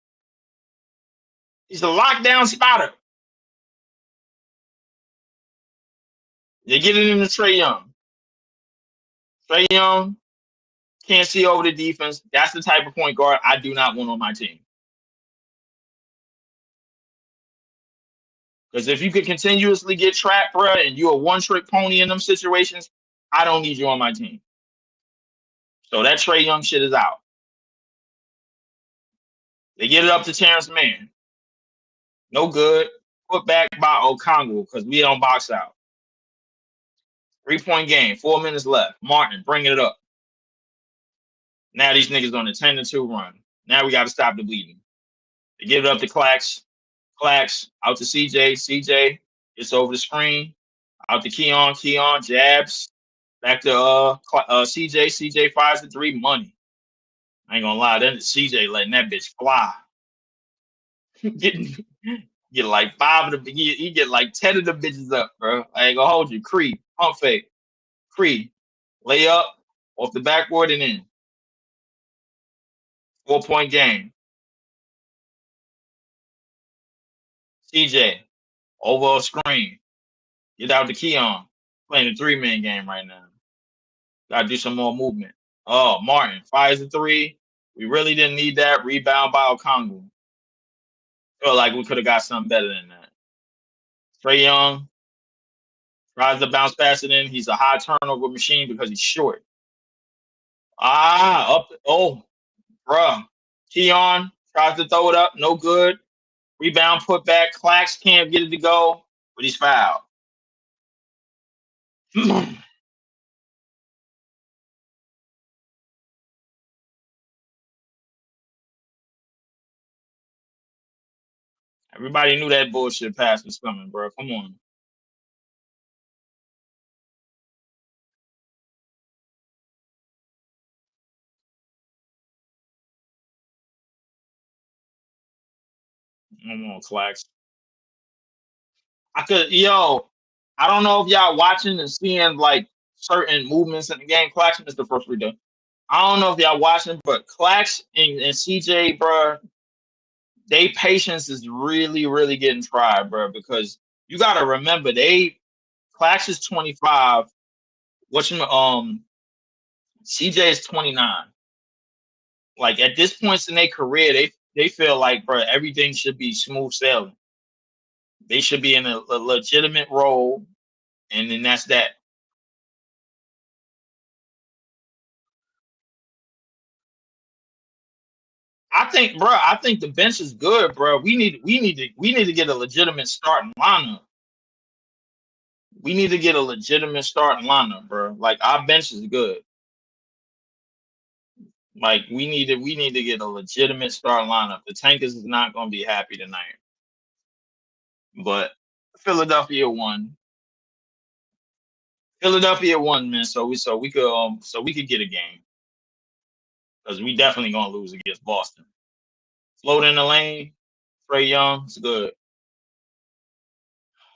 He's a lockdown spotter. They get it into Trey Young. Trey Young can't see over the defense. That's the type of point guard I do not want on my team. Because if you could continuously get trapped, bro, and you're a one-trick pony in them situations, I don't need you on my team. So that Trey Young shit is out. They get it up to Terrence Mann. No good. Put back by Okongwu because we don't box out. 3-point game. 4 minutes left. Martin, bring it up. Now these niggas on a 10-2 run. Now we got to stop the bleeding. They give it up to Clax. Clax out to CJ. CJ gets over the screen. Out to Keon. Keon jabs. Back to CJ. CJ fires the 3. Money. I ain't gonna lie. Then CJ letting that bitch fly. Getting get like 5 of the he get like 10 of the bitches up, bro. I ain't gonna hold you. Cree, pump fake. Cree, lay up off the backboard and in. 4-point game. CJ over a screen. Get out to Keon. Playing a 3-man game right now. Gotta do some more movement. Oh, Martin fires the 3. We really didn't need that. Rebound by Okongwu. Feel like we could have got something better than that. Trae Young tries to bounce past it in. He's a high turnover machine because he's short. Up. Oh, bruh. Keon tries to throw it up. No good. Rebound put back. Clax can't get it to go, but he's fouled. Everybody knew that bullshit pass was coming, bro. Come on. Come on, Clax. I don't know if y'all watching and seeing like certain movements in the game. Clax is the first free throw. I don't know if y'all watching, but Clax and CJ, bro, they patience is really, really getting tried, bro, because you gotta remember Clax is 25. CJ is 29. Like at this point in their career, they feel like, bro, everything should be smooth sailing. They should be in a legitimate role, and then that's that. I think the bench is good, bro. We need to get a legitimate starting lineup. We need to get a legitimate starting lineup, bro. Like our bench is good. Like we need to get a legitimate starting lineup. The Tankers is not gonna be happy tonight. But Philadelphia won. Philadelphia won, man. So we could get a game. Because we definitely gonna lose against Boston. Float in the lane, Trae Young, it's good.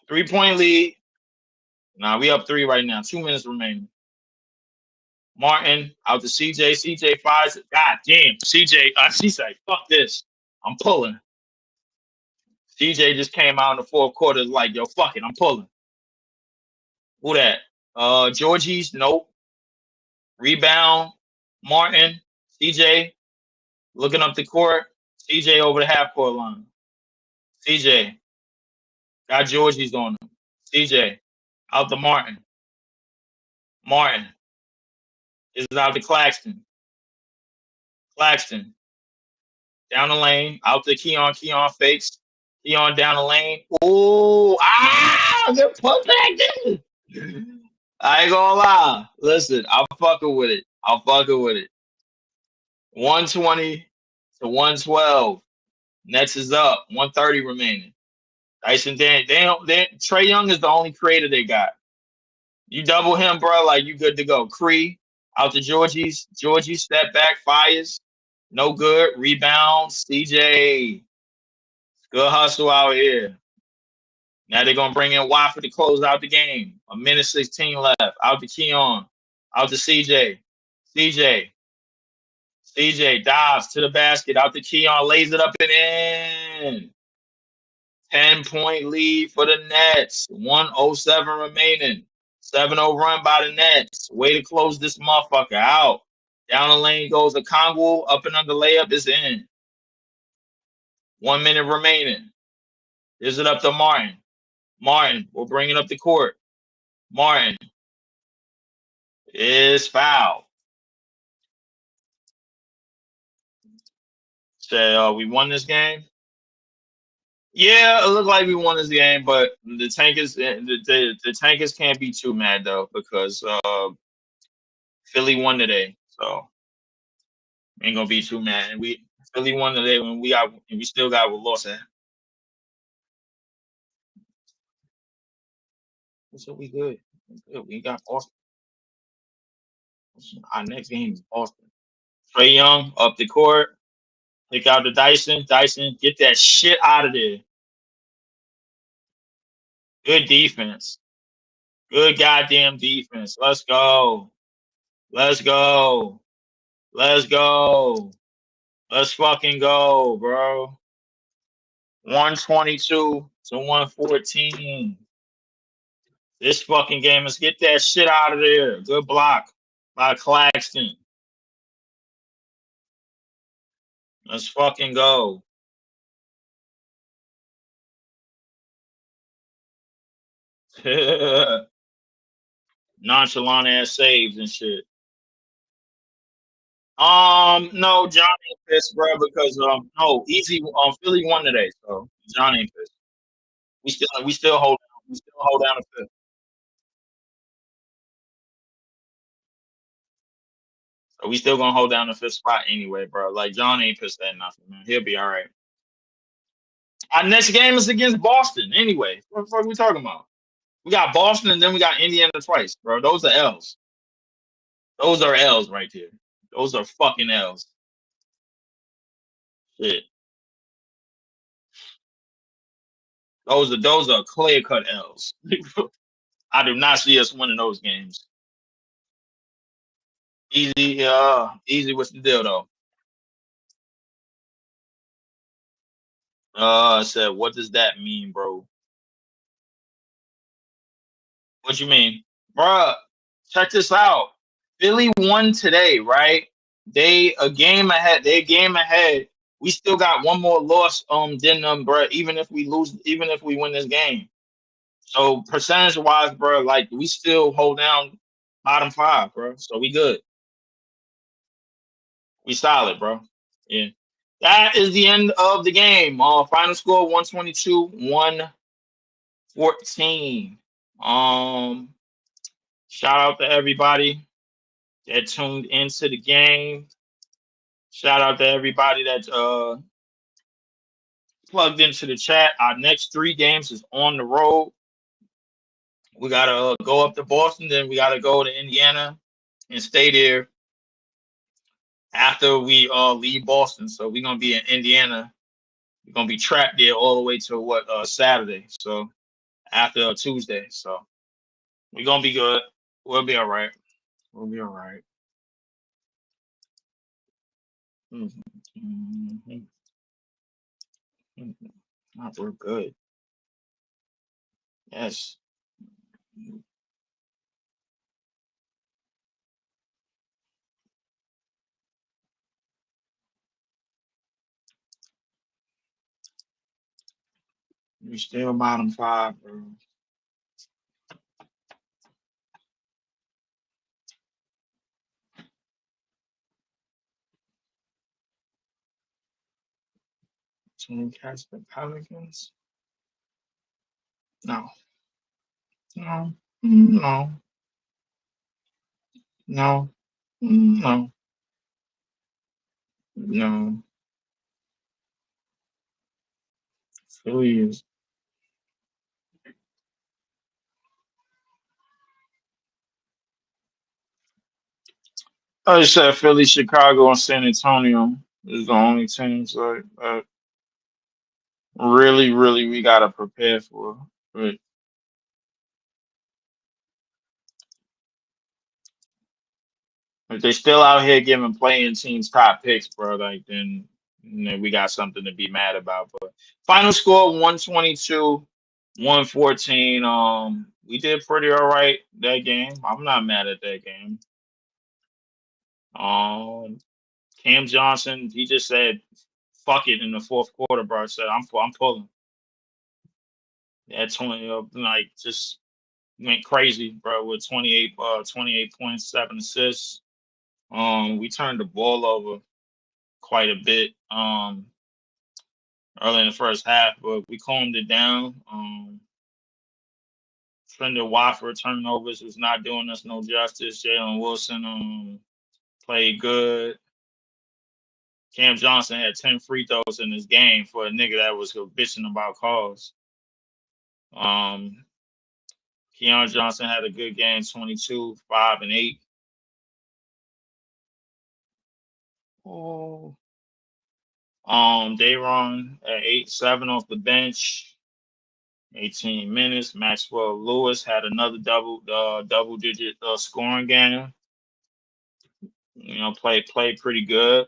3-point lead. Nah, we up 3 right now. 2 minutes remaining. Martin out to CJ. CJ fires it. God damn, CJ. She said, "Fuck this. I'm pulling." CJ just came out in the fourth quarter like, "Yo, fuck it. I'm pulling." Who that? Georgie's. Nope. Rebound. Martin. CJ looking up the court. CJ over the half court line. CJ got Georgie's on him. CJ out to Martin. Martin is out to Claxton. Claxton down the lane, out to Keon. Keon fakes. Keon down the lane. Ooh, good putback. I ain't gonna lie. Listen, I'm fucking with it. 120 to 112. Nets is up. 130 remaining. Dyson Dan. Trae Young is the only creator they got. You double him, bro, like you good to go. Cree out to Georgie's. Georgie step back, fires. No good. Rebound. CJ. Good hustle out here. Now they're gonna bring in Wofford to close out the game. 1:16 left. Out to Keon. Out to CJ. CJ. CJ dives to the basket. Out to Keon. Lays it up and in. 10-point lead for the Nets. 1:07 remaining. 7-0 run by the Nets. Way to close this motherfucker out. Down the lane goes Okongwu. Up and under layup is in. 1 minute remaining. Is it up to Martin? Martin will bring it up the court. Martin is fouled. Say, we won this game. Yeah, it looked like we won this game, but the tankers can't be too mad though because Philly won today, so ain't gonna be too mad. And we Philly won today when we still got what lost at. So we good. We good. We got Boston. Our next game is Boston. Trey Young up the court. Pick out the Dyson. Dyson, get that shit out of there. Good defense. Good goddamn defense. Let's go. Let's go. Let's go. Let's fucking go, bro. 122 to 114. This fucking game. Let's get that shit out of there. Good block by Claxton. Let's fucking go. Nonchalant ass saves and shit. No, John ain't pissed, bro, because no, easy. Philly won today, so John ain't pissed. We still hold down. We still hold down the fifth. So we still gonna hold down the fifth spot anyway, bro. Like John ain't pissed at nothing, man. He'll be all right. Our next game is against Boston anyway. What the fuck are we talking about? We got Boston and then we got Indiana twice, bro. Those are L's. Those are L's right there. Those are fucking L's. Shit. Those are clear cut L's. I do not see us winning those games. Easy. What's the deal though? I said, what does that mean, bro? What you mean, bruh? Check this out. Philly won today, right? They a game ahead. They a game ahead. We still got one more loss than them, bruh. Even if we lose, even if we win this game. So percentage wise, bro, like we still hold down bottom five, bro. So we good. We solid, bro. Yeah. That is the end of the game. Final score 122, 114. Shout out to everybody that tuned into the game. Shout out to everybody that plugged into the chat. Our next three games is on the road. We gotta go up to Boston, then we gotta go to Indiana and stay there after we leave Boston. So we're gonna be in Indiana. We're gonna be trapped there all the way to Saturday. So after Tuesday. So we're gonna be good. We'll be all right. We'll be all right. Mhm. Mhm. Mhm. We're good. Yes. We still bottom five, bro. Team catch the Pelicans. No. No. No. No. No. No. Philly is. I just said Philly, Chicago, and San Antonio is the only teams like really we gotta prepare for. But if they still out here giving playing teams top picks, bro, like then we got something to be mad about. But final score 122, 114. We did pretty all right that game. I'm not mad at that game. Um, Cam Johnson, he just said, "Fuck it" in the fourth quarter, bro. I said, I'm pulling. That 20, like just went crazy, bro, with 28 points, 7 assists. We turned the ball over quite a bit. early in the first half, but we calmed it down. Trendon Watford turnovers was not doing us no justice. Jalen Wilson played good. Cam Johnson had 10 free throws in this game for a nigga that was bitching about calls. Keon Johnson had a good game, 22, 5, and 8. Oh. Dayron at 8-7 off the bench, 18 minutes. Maxwell Lewis had another double digit scoring game. You know, played pretty good.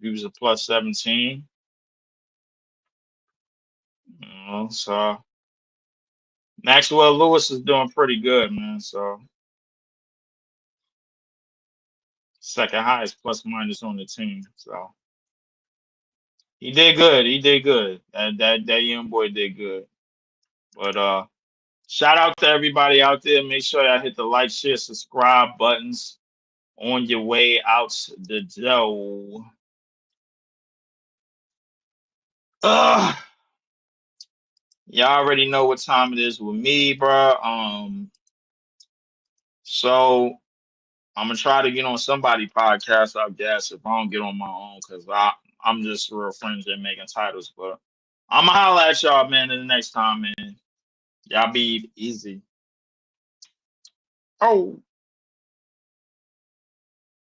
He was a plus 17. You know, so Maxwell Lewis is doing pretty good, man. So second highest plus minus on the team. So he did good. He did good. That young boy did good. But shout out to everybody out there. Make sure y'all hit the like, share, subscribe buttons on your way out the door. Y'all already know what time it is with me, bro. So I'm gonna try to get on somebody podcast, I guess, if I don't get on my own, cause I'm just real fringe at making titles. But I'ma holla at y'all, man, in the next time, man. Y'all be easy. Oh.